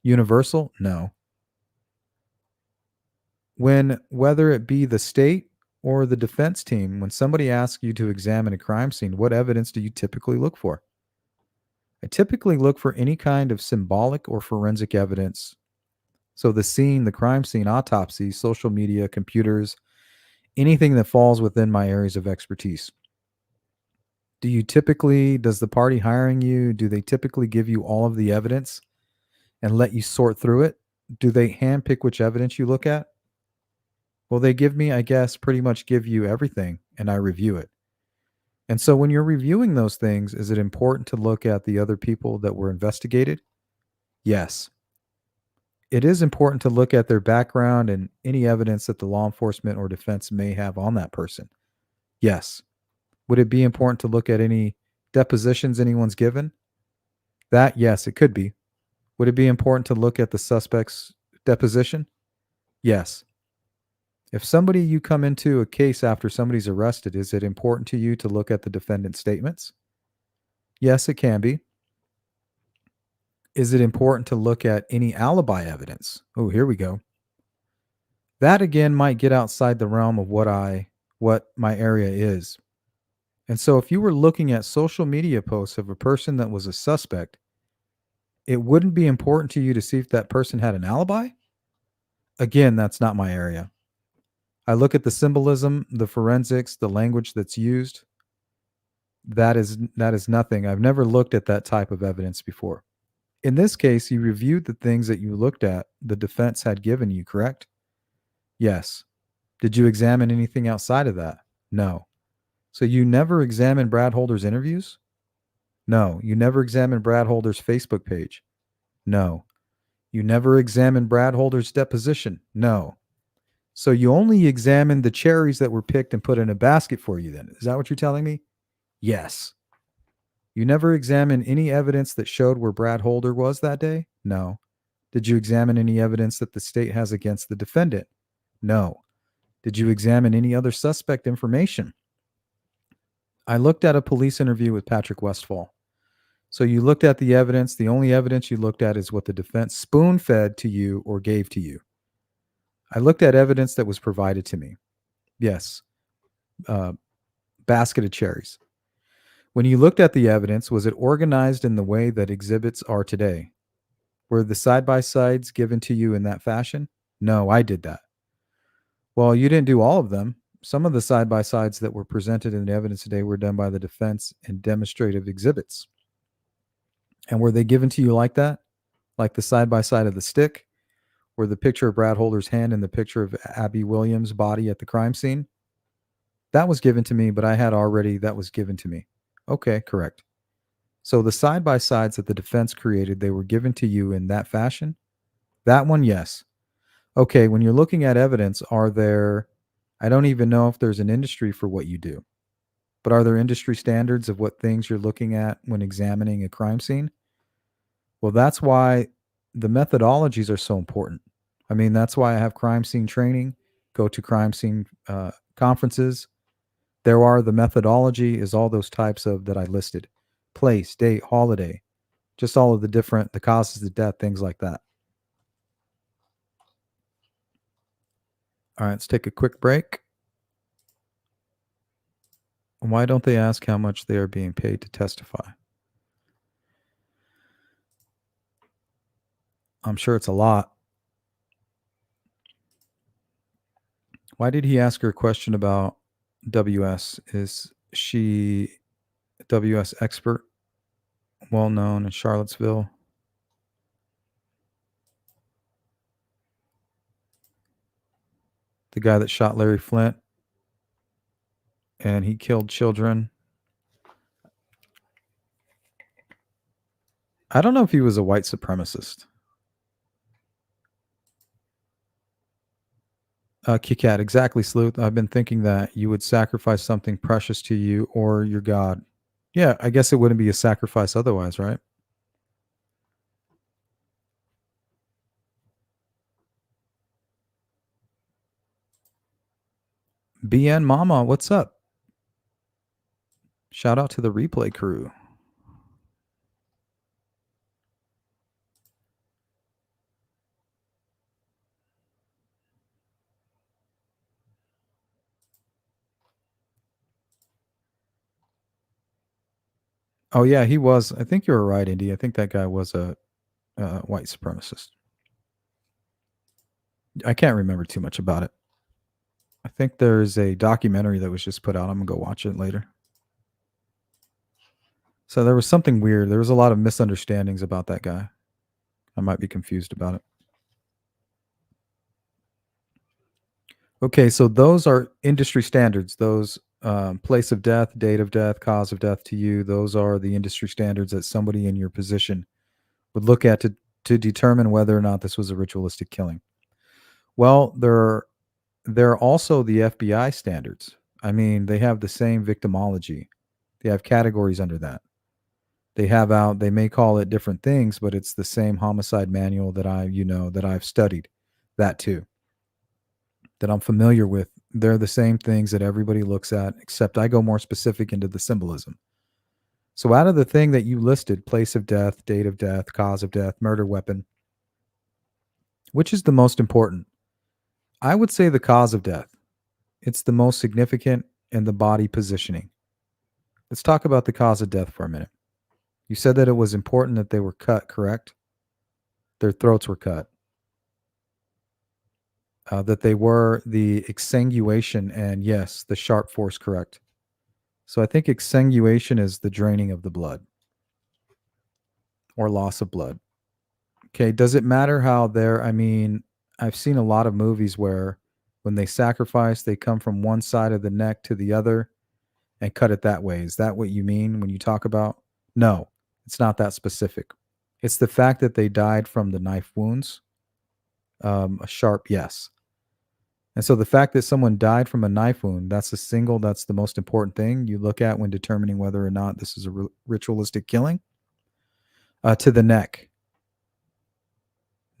Universal? No. Whether it be the state or the defense team, when somebody asks you to examine a crime scene, what evidence do you typically look for? I typically look for any kind of symbolic or forensic evidence. So the scene, the crime scene, autopsy, social media, computers, anything that falls within my areas of expertise. Does the party hiring you, do they typically give you all of the evidence and let you sort through it? Do they handpick which evidence you look at? Well, they give me, I guess, pretty much give you everything and I review it. And so when you're reviewing those things, is it important to look at the other people that were investigated? Yes. It is important to look at their background and any evidence that the law enforcement or defense may have on that person. Yes. Would it be important to look at any depositions anyone's given? That, yes, it could be. Would it be important to look at the suspect's deposition? Yes. If you come into a case after somebody's arrested, is it important to you to look at the defendant's statements? Yes, it can be. Is it important to look at any alibi evidence? Oh, here we go. That again might get outside the realm of what my area is. And so if you were looking at social media posts of a person that was a suspect, it wouldn't be important to you to see if that person had an alibi? Again, that's not my area. I look at the symbolism, the forensics, the language that's used. That is nothing. I've never looked at that type of evidence before. In this case, you reviewed the things that you looked at the defense had given you, correct? Yes. Did you examine anything outside of that? No. So you never examined Brad Holder's interviews? No. You never examined Brad Holder's Facebook page? No. You never examined Brad Holder's deposition? No. So you only examined the cherries that were picked and put in a basket for you then. Is that what you're telling me? Yes. You never examined any evidence that showed where Brad Holder was that day? No. Did you examine any evidence that the state has against the defendant? No. Did you examine any other suspect information? I looked at a police interview with Patrick Westfall. So you looked at the evidence. The only evidence you looked at is what the defense spoon-fed to you or gave to you. I looked at evidence that was provided to me. Yes. Basket of cherries. When you looked at the evidence, was it organized in the way that exhibits are today? Were the side-by-sides given to you in that fashion? No, I did that. Well, you didn't do all of them. Some of the side-by-sides that were presented in the evidence today were done by the defense in demonstrative exhibits. And were they given to you like that? Like the side-by-side of the stick? Or the picture of Brad Holder's hand and the picture of Abby Williams' body at the crime scene? That was given to me, but that was given to me. Okay, correct. So the side-by-sides that the defense created, they were given to you in that fashion? That one, yes. Okay, when you're looking at evidence, I don't even know if there's an industry for what you do, but are there industry standards of what things you're looking at when examining a crime scene? Well, that's why the methodologies are so important. I mean, that's why I have crime scene training, go to crime scene conferences. There are the methodology is all those types of that I listed. Place, date, holiday, just all of the causes of death, things like that. All right, let's take a quick break. Why don't they ask how much they are being paid to testify? I'm sure it's a lot. Why did he ask her a question about WS? Is she a WS expert? Well known in Charlottesville. The guy that shot Larry Flint and he killed children. I don't know if he was a white supremacist. Kikat, exactly, Sleuth. I've been thinking that you would sacrifice something precious to you or your God. Yeah, I guess it wouldn't be a sacrifice otherwise, right? BN Mama, what's up? Shout out to the replay crew. Oh yeah, he was. I think you were right, Indy. I think that guy was a white supremacist. I can't remember too much about it. I think there's a documentary that was just put out. I'm gonna go watch it later. So there was something weird. There was a lot of misunderstandings about that guy. I might be confused about it. Okay, so those are industry standards. Those place of death, date of death, cause of death to you. Those are the industry standards that somebody in your position would look at to determine whether or not this was a ritualistic killing. Well, there are also the FBI standards. I mean, they have the same victimology. They have categories under that. They may call it different things, but it's the same homicide manual that I've studied, that too, that I'm familiar with. They're the same things that everybody looks at, except I go more specific into the symbolism. So out of the thing that you listed, place of death, date of death, cause of death, murder weapon, which is the most important? I would say the cause of death. It's the most significant, and the body positioning. Let's talk about the cause of death for a minute. You said that it was important that they were cut, correct? Their throats were cut. That they were the exsanguation, and yes, the sharp force, correct. So I think exsanguation is the draining of the blood or loss of blood. Okay, does it matter how I've seen a lot of movies where when they sacrifice, they come from one side of the neck to the other and cut it that way. Is that what you mean when you talk about? No, it's not that specific. It's the fact that they died from the knife wounds. A sharp yes. And so the fact that someone died from a knife wound, that's the most important thing you look at when determining whether or not this is a ritualistic killing. To the neck.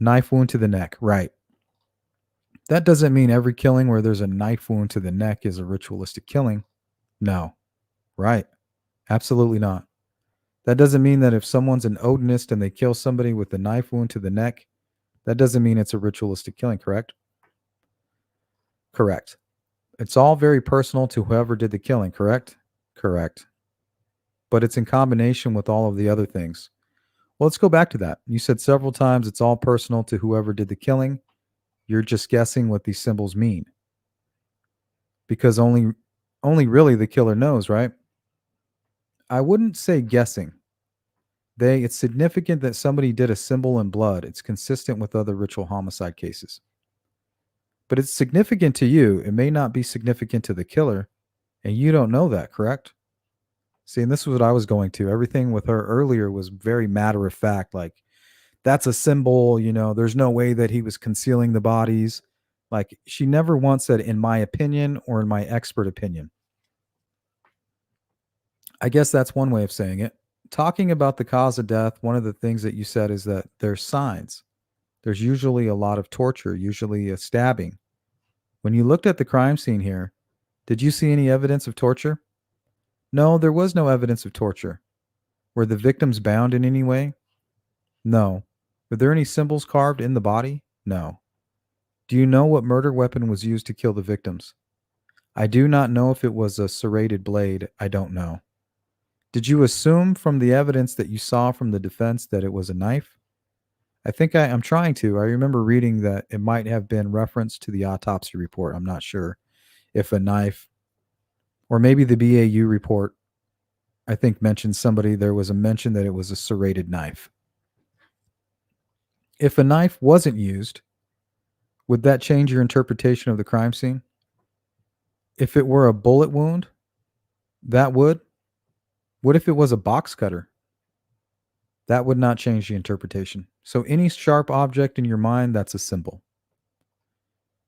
Knife wound to the neck, right. That doesn't mean every killing where there's a knife wound to the neck is a ritualistic killing. No. Right. Absolutely not. That doesn't mean that if someone's an odinist and they kill somebody with a knife wound to the neck, that doesn't mean it's a ritualistic killing, correct? Correct. It's all very personal to whoever did the killing, correct? Correct. But it's in combination with all of the other things. Well, let's go back to that. You said several times it's all personal to whoever did the killing. You're just guessing what these symbols mean. Because only really the killer knows, right? I wouldn't say guessing. It's significant that somebody did a symbol in blood. It's consistent with other ritual homicide cases. But it's significant to you. It may not be significant to the killer, and you don't know that, correct? See, and this is what I was going to. Everything with her earlier was very matter of fact, like, that's a symbol, there's no way that he was concealing the bodies. Like, she never once said, in my opinion or in my expert opinion. I guess that's one way of saying it. Talking about the cause of death, one of the things that you said is that there's signs. There's usually a lot of torture, usually a stabbing. When you looked at the crime scene here, Did you see any evidence of torture? No, there was no evidence of torture. Were the victims bound in any way? No. Were there any symbols carved in the body? No. Do you know what murder weapon was used to kill the victims? I do not know if it was a serrated blade. I don't know. Did you assume from the evidence that you saw from the defense that it was a knife? I think I'm trying to. I remember reading that it might have been reference to the autopsy report. I'm not sure if a knife, or maybe the BAU report, I think mentioned somebody, there was a mention that it was a serrated knife. If a knife wasn't used, would that change your interpretation of the crime scene? If it were a bullet wound, that would. What if it was a box cutter? That would not change the interpretation. So any sharp object in your mind, that's a symbol.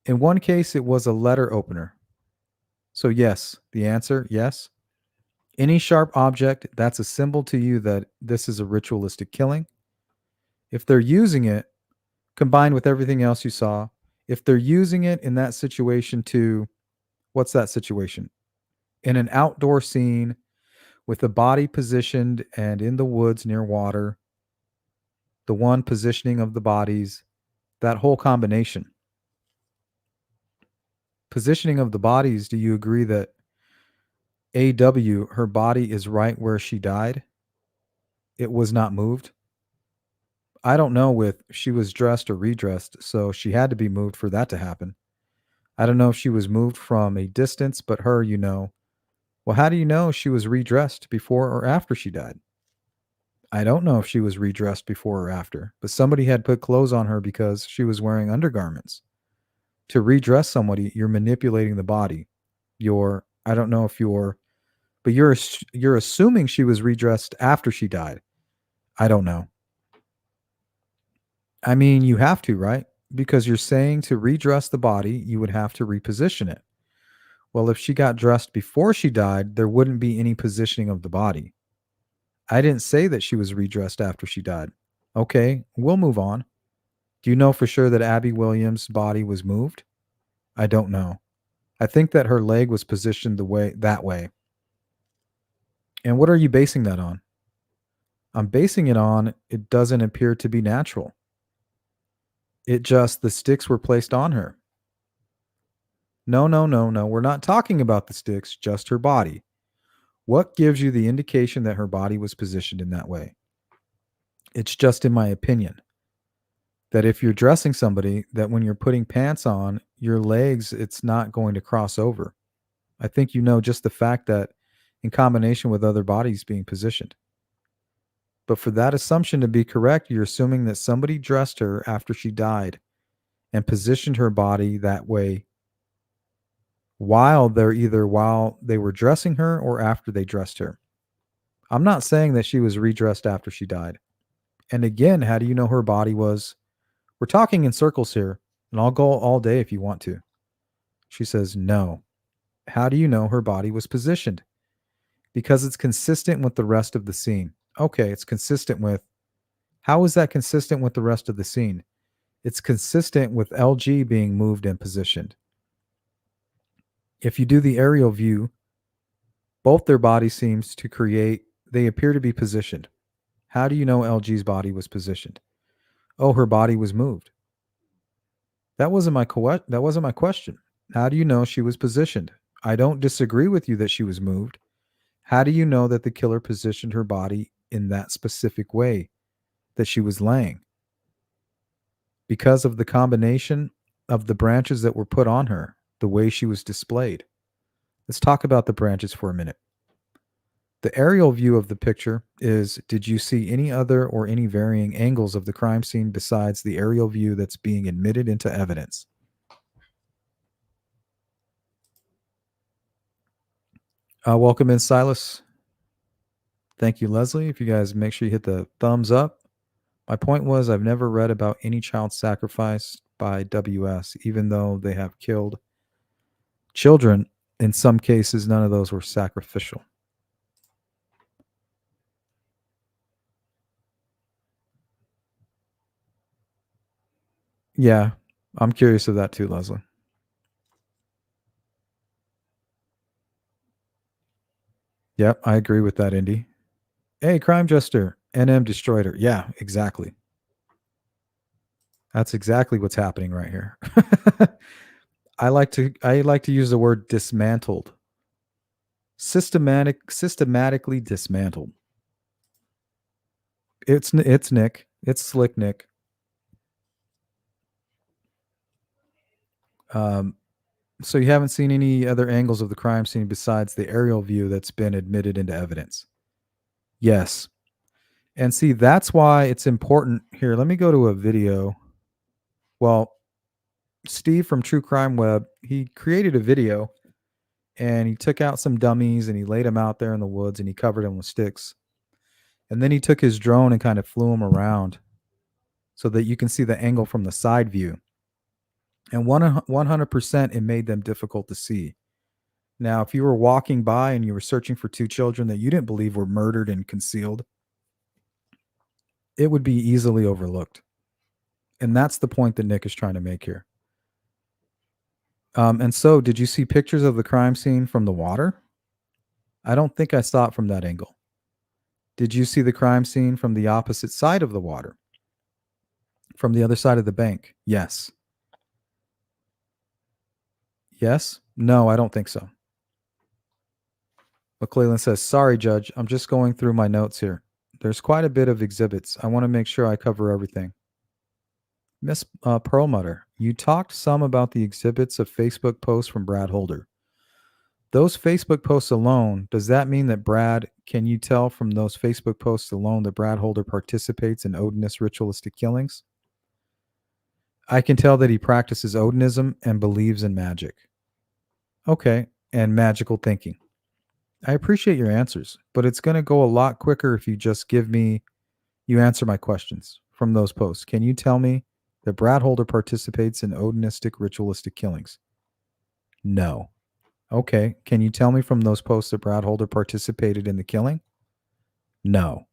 In one case, it was a letter opener. So yes, the answer, yes. Any sharp object, that's a symbol to you that this is a ritualistic killing. If they're using it, combined with everything else you saw, if they're using it in that situation to, what's that situation? In an outdoor scene with the body positioned and in the woods near water, the one positioning of the bodies, that whole combination. Positioning of the bodies, do you agree that AW, her body is right where she died? It was not moved? I don't know if she was dressed or redressed, so she had to be moved for that to happen. I don't know if she was moved from a distance, but her, you know. Well, how do you know she was redressed before or after she died? I don't know if she was redressed before or after, but somebody had put clothes on her because she was wearing undergarments. To redress somebody, you're manipulating the body. I don't know if but you're assuming she was redressed after she died. I don't know. I mean, you have to, right? Because you're saying to redress the body, you would have to reposition it. Well, if she got dressed before she died, there wouldn't be any positioning of the body. I didn't say that she was redressed after she died. Okay, we'll move on. Do you know for sure that Abby Williams' body was moved? I don't know. I think that her leg was positioned that way. And what are you basing that on? I'm basing it on it doesn't appear to be natural. The sticks were placed on her. No, no, no, no. We're not talking about the sticks, just her body. What gives you the indication that her body was positioned in that way? It's just in my opinion that if you're dressing somebody, that when you're putting pants on, your legs, it's not going to cross over. I think you know just the fact that in combination with other bodies being positioned. But for that assumption to be correct, you're assuming that somebody dressed her after she died and positioned her body that way while they were dressing her or after they dressed her. I'm not saying that she was redressed after she died. And again, how do you know her body was? We're talking in circles here, and I'll go all day if you want to. She says, no. How do you know her body was positioned? Because it's consistent with the rest of the scene. Okay, it's consistent with. How is that consistent with the rest of the scene? It's consistent with LG being moved and positioned. If you do the aerial view, both their bodies they appear to be positioned. How do you know LG's body was positioned? Oh, her body was moved. That wasn't my question. How do you know she was positioned? I don't disagree with you that she was moved. How do you know that the killer positioned her body in that specific way that she was laying? Because of the combination of the branches that were put on her, the way she was displayed. Let's talk about the branches for a minute. The aerial view of the picture is, did you see any other or any varying angles of the crime scene besides the aerial view that's being admitted into evidence? Welcome in, Silas. Thank you, Leslie. If you guys make sure you hit the thumbs up. My point was, I've never read about any child sacrifice by WS, even though they have killed children. In some cases, none of those were sacrificial. Yeah, I'm curious of that too, Leslie. Yep, I agree with that, Indy. Hey, crime jester, NM destroyed her. Yeah, exactly. That's exactly what's happening right here. I like to use the word dismantled. Systematically dismantled. It's Nick. It's slick Nick. So you haven't seen any other angles of the crime scene besides the aerial view that's been admitted into evidence. Yes. And see, that's why it's important. Here, let me go to a video. Well, Steve from True Crime Web, he created a video and he took out some dummies and he laid them out there in the woods and he covered them with sticks. And then he took his drone and kind of flew them around so that you can see the angle from the side view. And 100% it made them difficult to see. Now, if you were walking by and you were searching for two children that you didn't believe were murdered and concealed, it would be easily overlooked. And that's the point that Nick is trying to make here. And so, did you see pictures of the crime scene from the water? I don't think I saw it from that angle. Did you see the crime scene from the opposite side of the water? From the other side of the bank? Yes. Yes? No, I don't think so. McClellan says, sorry, Judge. I'm just going through my notes here. There's quite a bit of exhibits. I want to make sure I cover everything. Miss Perlmutter, you talked some about the exhibits of Facebook posts from Brad Holder. Those Facebook posts alone, does that mean that can you tell from those Facebook posts alone that Brad Holder participates in Odinist ritualistic killings? I can tell that he practices Odinism and believes in magic. Okay, and magical thinking. I appreciate your answers, but it's going to go a lot quicker if you just you answer my questions from those posts. Can you tell me that Brad Holder participates in Odinistic ritualistic killings? No. Okay, can you tell me from those posts that Brad Holder participated in the killing? No.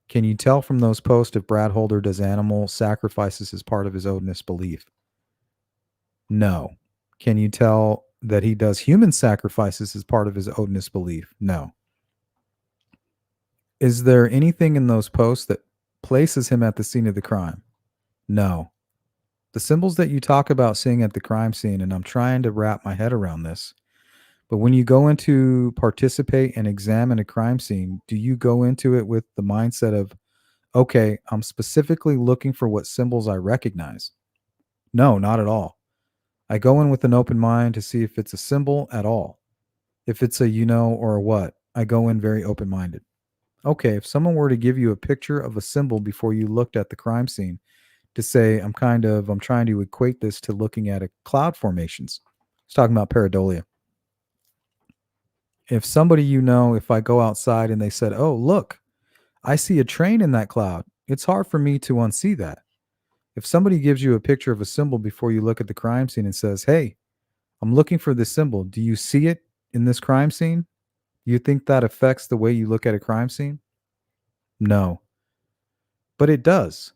Can you tell from those posts if Brad Holder does animal sacrifices as part of his Odinist belief? No. Can you tell that he does human sacrifices as part of his Odinist belief? No. Is there anything in those posts that places him at the scene of the crime? No. The symbols that you talk about seeing at the crime scene, and I'm trying to wrap my head around this, but when you go into participate and examine a crime scene, do you go into it with the mindset of, okay, I'm specifically looking for what symbols I recognize? No, not at all. I go in with an open mind to see if it's a symbol at all. If it's a or a what, I go in very open-minded. Okay, if someone were to give you a picture of a symbol before you looked at the crime scene to say, I'm trying to equate this to looking at a cloud formations. I was talking about pareidolia. If somebody if I go outside and they said, oh, look, I see a train in that cloud, it's hard for me to unsee that. If somebody gives you a picture of a symbol before you look at the crime scene and says, hey, I'm looking for this symbol, do you see it in this crime scene? Do you think that affects the way you look at a crime scene? No. But it does.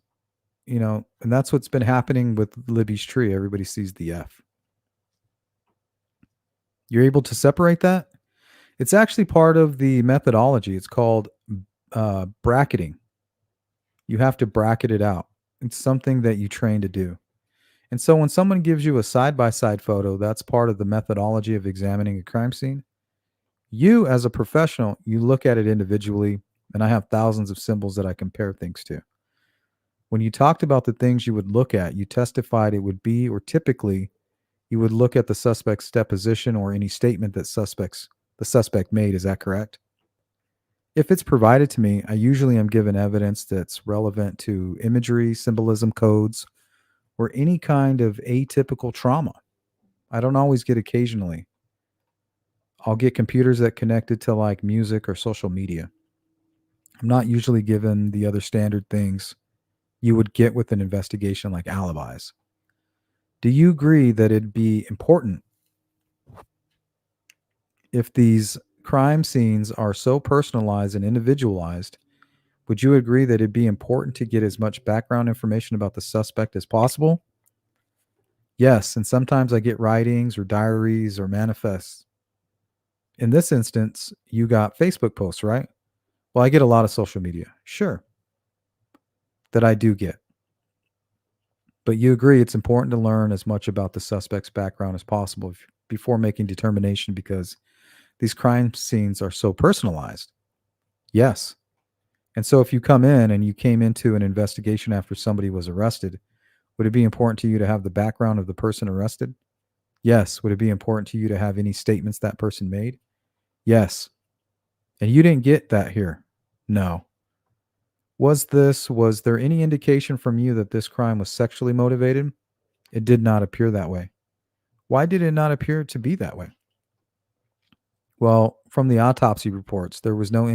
And that's what's been happening with Libby's tree. Everybody sees the F. You're able to separate that? It's actually part of the methodology. It's called bracketing. You have to bracket it out. It's something that you train to do. And so when someone gives you a side-by-side photo, that's part of the methodology of examining a crime scene. You, as a professional, you look at it individually, and I have thousands of symbols that I compare things to. When you talked about the things you would look at, you testified it would be, or typically, you would look at the suspect's deposition or any statement that the suspect made. Is that correct? If it's provided to me, I usually am given evidence that's relevant to imagery, symbolism, codes, or any kind of atypical trauma. I don't always get occasionally. I'll get computers that connected to like music or social media. I'm not usually given the other standard things you would get with an investigation like alibis. Do you agree that it'd be important if these crime scenes are so personalized and individualized? Would you agree that it'd be important to get as much background information about the suspect as possible? Yes, and sometimes I get writings or diaries or manifests. In this instance, you got Facebook posts, right? Well, I get a lot of social media. Sure, that I do get. But you agree it's important to learn as much about the suspect's background as possible before making determination because these crime scenes are so personalized. Yes. And so if you come in and you came into an investigation after somebody was arrested, would it be important to you to have the background of the person arrested? Yes. Would it be important to you to have any statements that person made? Yes. And you didn't get that here. No. Was there any indication from you that this crime was sexually motivated? It did not appear that way. Why did it not appear to be that way? Well, from the autopsy reports, there was no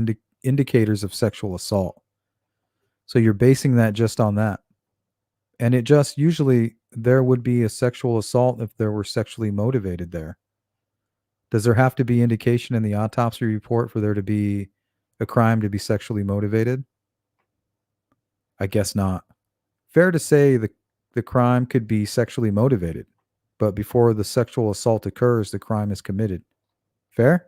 indicators of sexual assault. So you're basing that just on that. And it just usually there would be a sexual assault if there were sexually motivated there. Does there have to be indication in the autopsy report for there to be a crime to be sexually motivated? I guess not. Fair to say the crime could be sexually motivated, but before the sexual assault occurs, the crime is committed. Fair?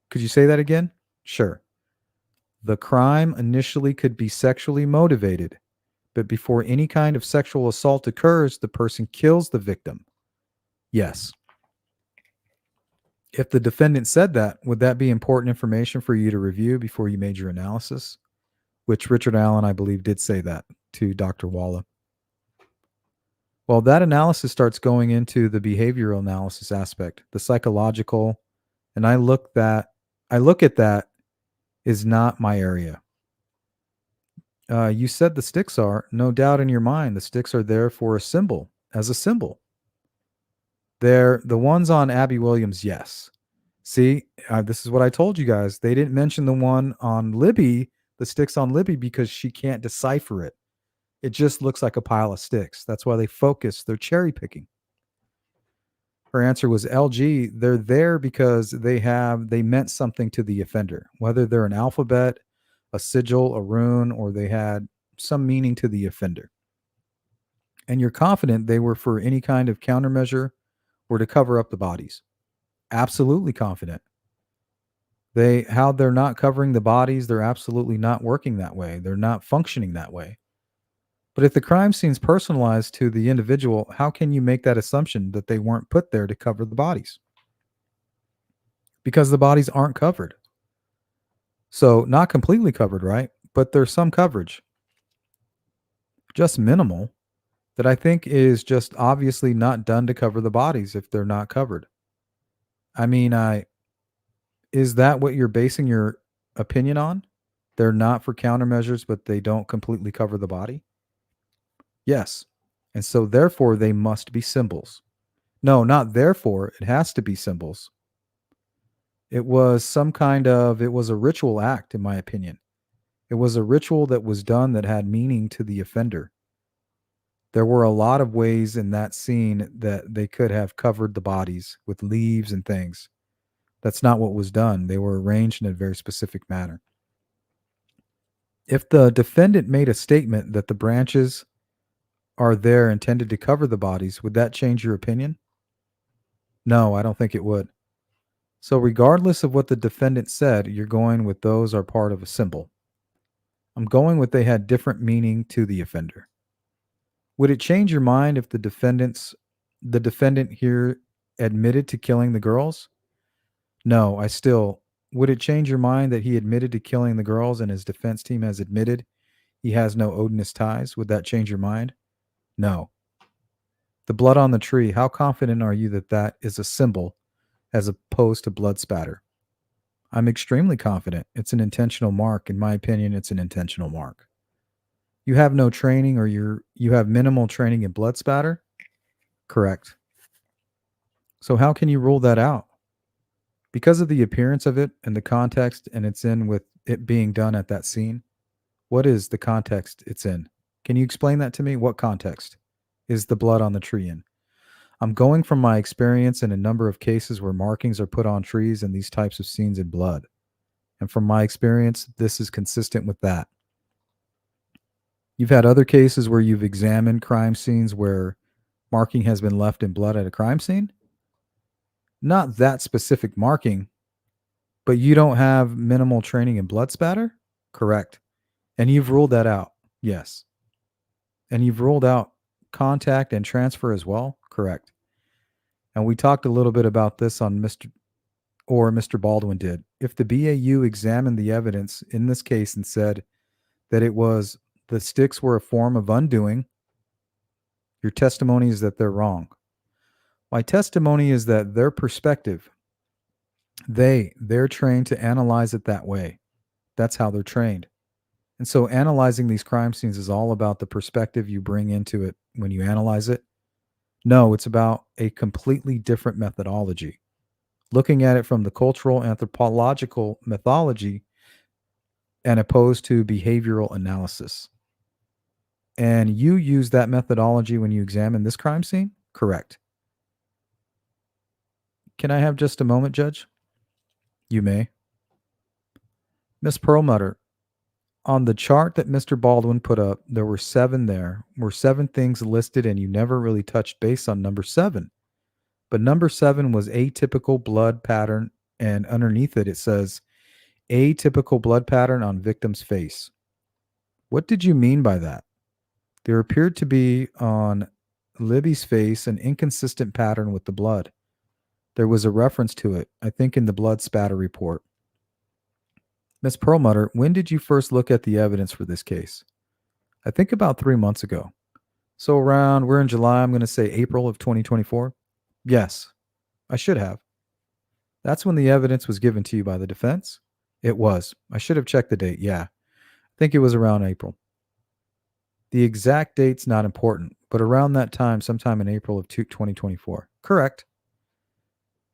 Could you say that again? Sure. The crime initially could be sexually motivated, but before any kind of sexual assault occurs, the person kills the victim. Yes. If the defendant said that, would that be important information for you to review before you made your analysis? Which Richard Allen, I believe, did say that to Dr. Walla. Well, that analysis starts going into the behavioral analysis aspect, the psychological, and I look at that is not my area. You said the sticks are, no doubt in your mind, the sticks are there for a symbol, as a symbol. They're the ones on Abby Williams, yes. See, this is what I told you guys. They didn't mention the one on Libby, the sticks on Libby, because she can't decipher it. It just looks like a pile of sticks. That's why they focus. They're cherry picking. Her answer was LG. They're there because they meant something to the offender, whether they're an alphabet, a sigil, a rune, or they had some meaning to the offender. And you're confident they were for any kind of countermeasure or to cover up the bodies. Absolutely confident. How they're not covering the bodies, they're absolutely not working that way. They're not functioning that way. But if the crime scene's personalized to the individual, how can you make that assumption that they weren't put there to cover the bodies? Because the bodies aren't covered. So not completely covered, right? But there's some coverage. Just minimal that I think is just obviously not done to cover the bodies if they're not covered. I mean, is that what you're basing your opinion on? They're not for countermeasures, but they don't completely cover the body? Yes. And so therefore they must be symbols. No, not therefore. It has to be symbols. It was a ritual act, in my opinion. It was a ritual that was done that had meaning to the offender. There were a lot of ways in that scene that they could have covered the bodies with leaves and things. That's not what was done. They were arranged in a very specific manner. If the defendant made a statement that the branches are there intended to cover the bodies, would that change your opinion? No, I don't think it would. So regardless of what the defendant said, you're going with those are part of a symbol. I'm going with they had different meaning to the offender. Would it change your mind if the defendant here admitted to killing the girls? No, would it change your mind that he admitted to killing the girls and his defense team has admitted he has no Odinist ties? Would that change your mind? No. The blood on the tree, how confident are you that that is a symbol as opposed to blood spatter? I'm extremely confident. It's an intentional mark. In my opinion, it's an intentional mark. You have no training or you have minimal training in blood spatter? Correct. So how can you rule that out? Because of the appearance of it and the context and it's in with it being done at that scene. What is the context it's in? Can you explain that to me? What context is the blood on the tree in? I'm going from my experience in a number of cases where markings are put on trees and these types of scenes in blood. And from my experience, this is consistent with that. You've had other cases where you've examined crime scenes where marking has been left in blood at a crime scene? Not that specific marking, but you don't have minimal training in blood spatter? Correct. And you've ruled that out? Yes. And you've ruled out contact and transfer as well? Correct. And we talked a little bit about this on Mr. Baldwin did. If the BAU examined the evidence in this case and said that the sticks were a form of undoing, your testimony is that they're wrong. My testimony is that their perspective, they're trained to analyze it that way. That's how they're trained. And so analyzing these crime scenes is all about the perspective you bring into it when you analyze it. No, it's about a completely different methodology. Looking at it from the cultural anthropological methodology and opposed to behavioral analysis. And you use that methodology when you examine this crime scene? Correct. Can I have just a moment, Judge? You may. Miss Perlmutter, on the chart that Mr. Baldwin put up, there were 7 things listed, and you never really touched base on number 7. But number 7 was atypical blood pattern, and underneath it, it says atypical blood pattern on victim's face. What did you mean by that? There appeared to be on Libby's face an inconsistent pattern with the blood. There was a reference to it, I think, in the blood spatter report. Miss Perlmutter, when did you first look at the evidence for this case? I think about 3 months ago. So we're in July, I'm going to say April of 2024. Yes, I should have. That's when the evidence was given to you by the defense? It was. I should have checked the date. Yeah. I think it was around April. The exact date's not important, but around that time, sometime in April of 2024. Correct.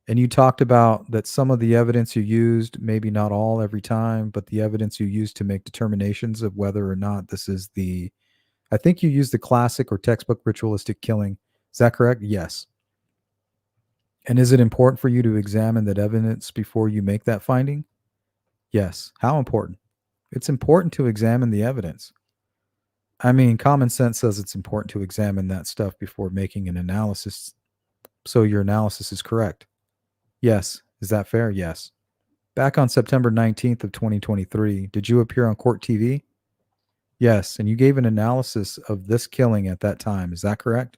And you talked about that some of the evidence you used, maybe not all every time, but the evidence you used to make determinations of whether or not this is I think you used the classic or textbook ritualistic killing. Is that correct? Yes. And is it important for you to examine that evidence before you make that finding? Yes. How important? It's important to examine the evidence. I mean, common sense says it's important to examine that stuff before making an analysis, so your analysis is correct. Yes. Is that fair? Yes. Back on September 19th of 2023, did you appear on Court TV? Yes. And you gave an analysis of this killing at that time. Is that correct?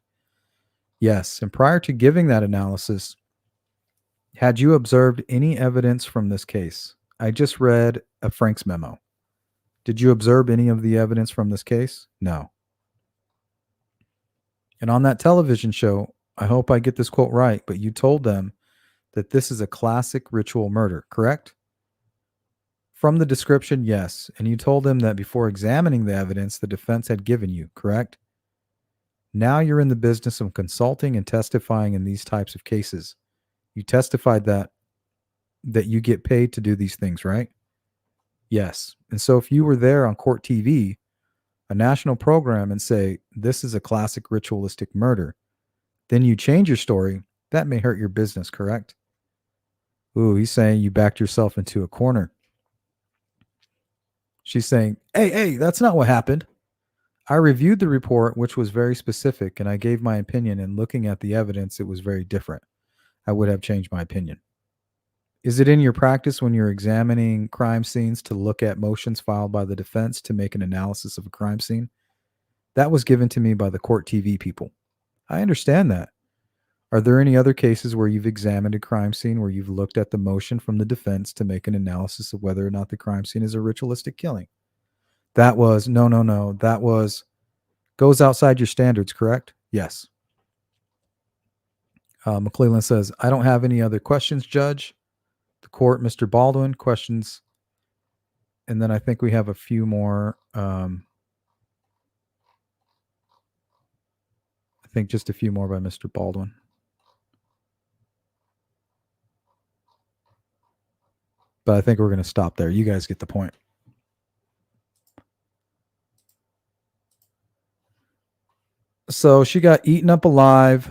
Yes. And prior to giving that analysis, had you observed any evidence from this case? I just read a Frank's memo. Did you observe any of the evidence from this case? No. And on that television show, I hope I get this quote right, but you told them that this is a classic ritual murder, correct? From the description, yes. And you told them that before examining the evidence the defense had given you, correct? Now you're in the business of consulting and testifying in these types of cases. You testified that you get paid to do these things, right? Yes. And so if you were there on Court TV, a national program, and say, this is a classic ritualistic murder, then you change your story, that may hurt your business, correct? Ooh, he's saying you backed yourself into a corner. She's saying, hey, that's not what happened. I reviewed the report, which was very specific, and I gave my opinion, and looking at the evidence, it was very different. I would have changed my opinion. Is it in your practice when you're examining crime scenes to look at motions filed by the defense to make an analysis of a crime scene? That was given to me by the Court TV people. I understand that. Are there any other cases where you've examined a crime scene where you've looked at the motion from the defense to make an analysis of whether or not the crime scene is a ritualistic killing? That was, no. That goes outside your standards, correct? Yes. McClellan says, I don't have any other questions, Judge. The court, Mr. Baldwin, questions. And then I think we have a few more. I think just a few more by Mr. Baldwin. But I think we're going to stop there. You guys get the point. So she got eaten up alive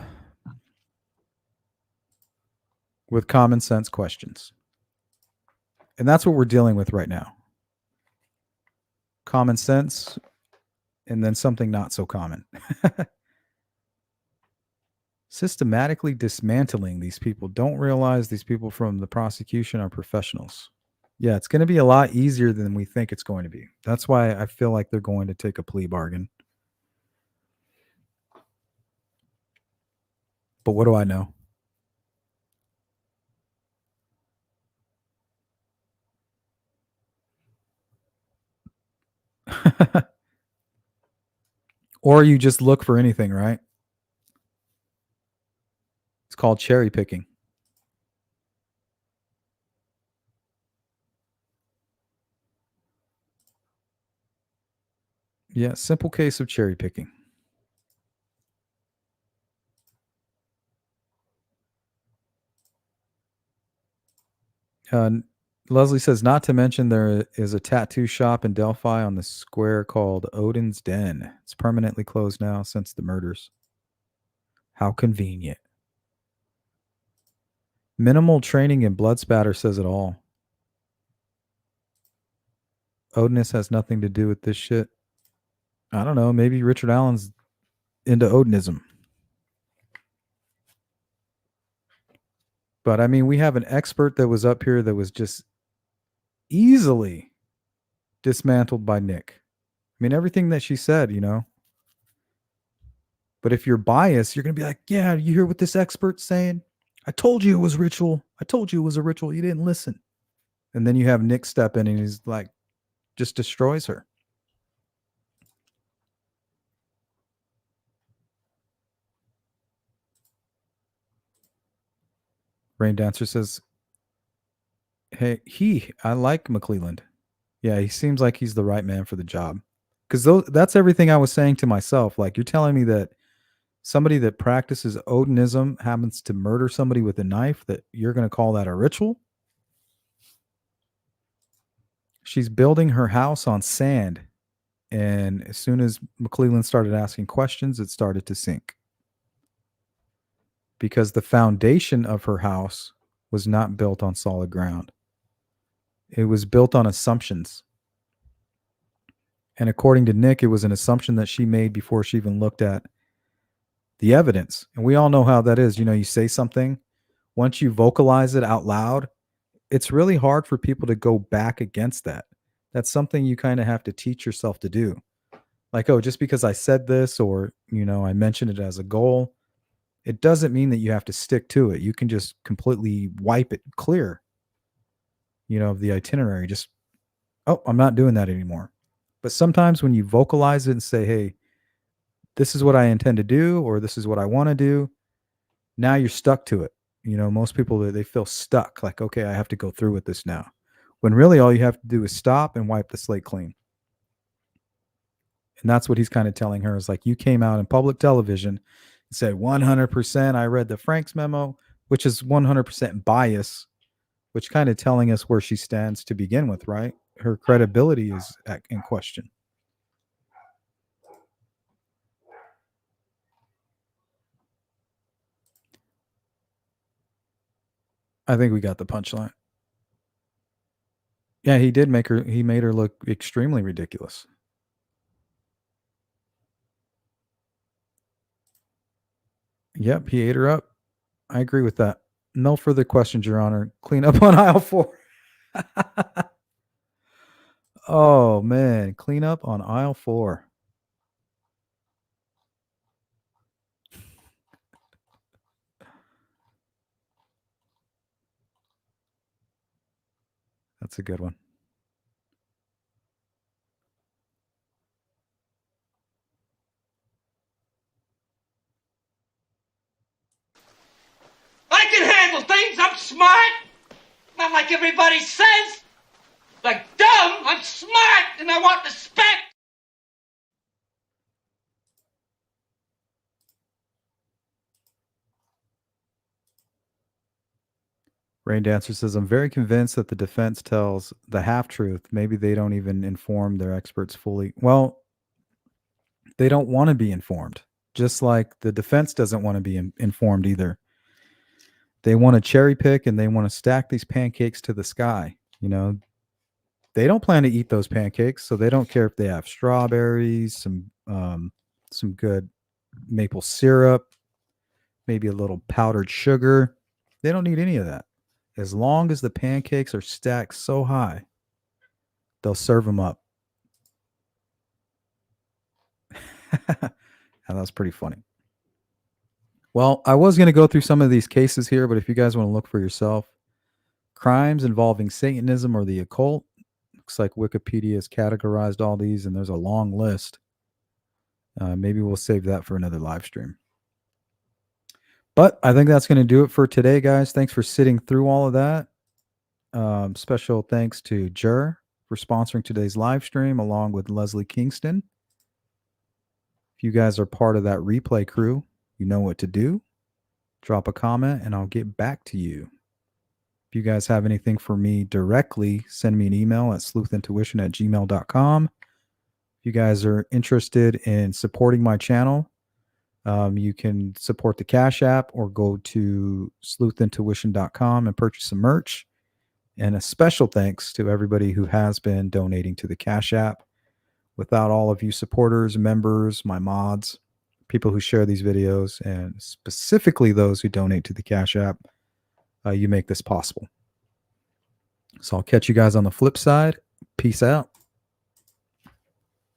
with common sense questions. And that's what we're dealing with right now. Common sense, and then something not so common. Systematically dismantling these people. Don't realize these people from the prosecution are professionals. Yeah, it's going to be a lot easier than we think it's going to be. That's why I feel like they're going to take a plea bargain. But what do I know? Or you just look for anything, right? It's called cherry picking. Yeah, simple case of cherry picking. Leslie says, not to mention there is a tattoo shop in Delphi on the square called Odin's Den. It's permanently closed now since the murders. How convenient. Minimal training in blood spatter says it all. Odinist has nothing to do with this shit. I don't know. Maybe Richard Allen's into Odinism. But I mean, we have an expert that was up here that was just easily dismantled by Nick. I mean, everything that she said, you know. But if you're biased, you're going to be like, yeah, you hear what this expert's saying? I told you it was ritual. I told you it was a ritual. You didn't listen. And then you have Nick step in and he's like, just destroys her. Rain Dancer says, hey, I like McClelland. Yeah, he seems like he's the right man for the job. Because that's everything I was saying to myself. Like, you're telling me that somebody that practices Odinism happens to murder somebody with a knife, that you're going to call that a ritual? She's building her house on sand. And as soon as McClelland started asking questions, it started to sink. Because the foundation of her house was not built on solid ground. It was built on assumptions. And according to Nick, it was an assumption that she made before she even looked at the evidence. And we all know how that is. You know, you say something, once you vocalize it out loud, it's really hard for people to go back against that. That's something you kind of have to teach yourself to do. Like, oh, just because I said this, or, you know, I mentioned it as a goal, it doesn't mean that you have to stick to it. You can just completely wipe it clear, you know, of the itinerary. Just, oh, I'm not doing that anymore. But sometimes when you vocalize it and say, hey, this is what I intend to do, or this is what I want to do, now you're stuck to it. You know, most people, they feel stuck. Like, okay, I have to go through with this now. When really all you have to do is stop and wipe the slate clean. And that's what he's kind of telling her, is like, you came out in public television and said 100%, I read the Franks memo, which is 100% bias, which kind of telling us where she stands to begin with, right? Her credibility is in question. I think we got the punchline. Yeah, he made her look extremely ridiculous. Yep, he ate her up. I agree with that. No further questions, Your Honor. Clean up on aisle 4. Oh, man. Clean up on aisle 4. That's a good one.
I can handle things. I'm smart. Not like everybody says. Like dumb, I'm smart and I want respect.
Rain Dancer says, I'm very convinced that the defense tells the half-truth. Maybe they don't even inform their experts fully. Well, they don't want to be informed, just like the defense doesn't want to be informed either. They want to cherry pick and they want to stack these pancakes to the sky. You know, they don't plan to eat those pancakes, so they don't care if they have strawberries, some good maple syrup, maybe a little powdered sugar. They don't need any of that. As long as the pancakes are stacked so high, they'll serve them up. And that's pretty funny. Well, I was going to go through some of these cases here, but if you guys want to look for yourself, crimes involving Satanism or the occult. Looks like Wikipedia has categorized all these, and there's a long list. Maybe we'll save that for another live stream. But I think that's going to do it for today, guys. Thanks for sitting through all of that. Special thanks to Jer for sponsoring today's live stream, along with Leslie Kingston. If you guys are part of that replay crew, you know what to do. Drop a comment, and I'll get back to you. If you guys have anything for me directly, send me an email at sleuthintuition@gmail.com. If you guys are interested in supporting my channel, you can support the Cash App or go to sleuthintuition.com and purchase some merch. And a special thanks to everybody who has been donating to the Cash App. Without all of you supporters, members, my mods, people who share these videos, and specifically those who donate to the Cash App, you make this possible. So I'll catch you guys on the flip side. Peace out.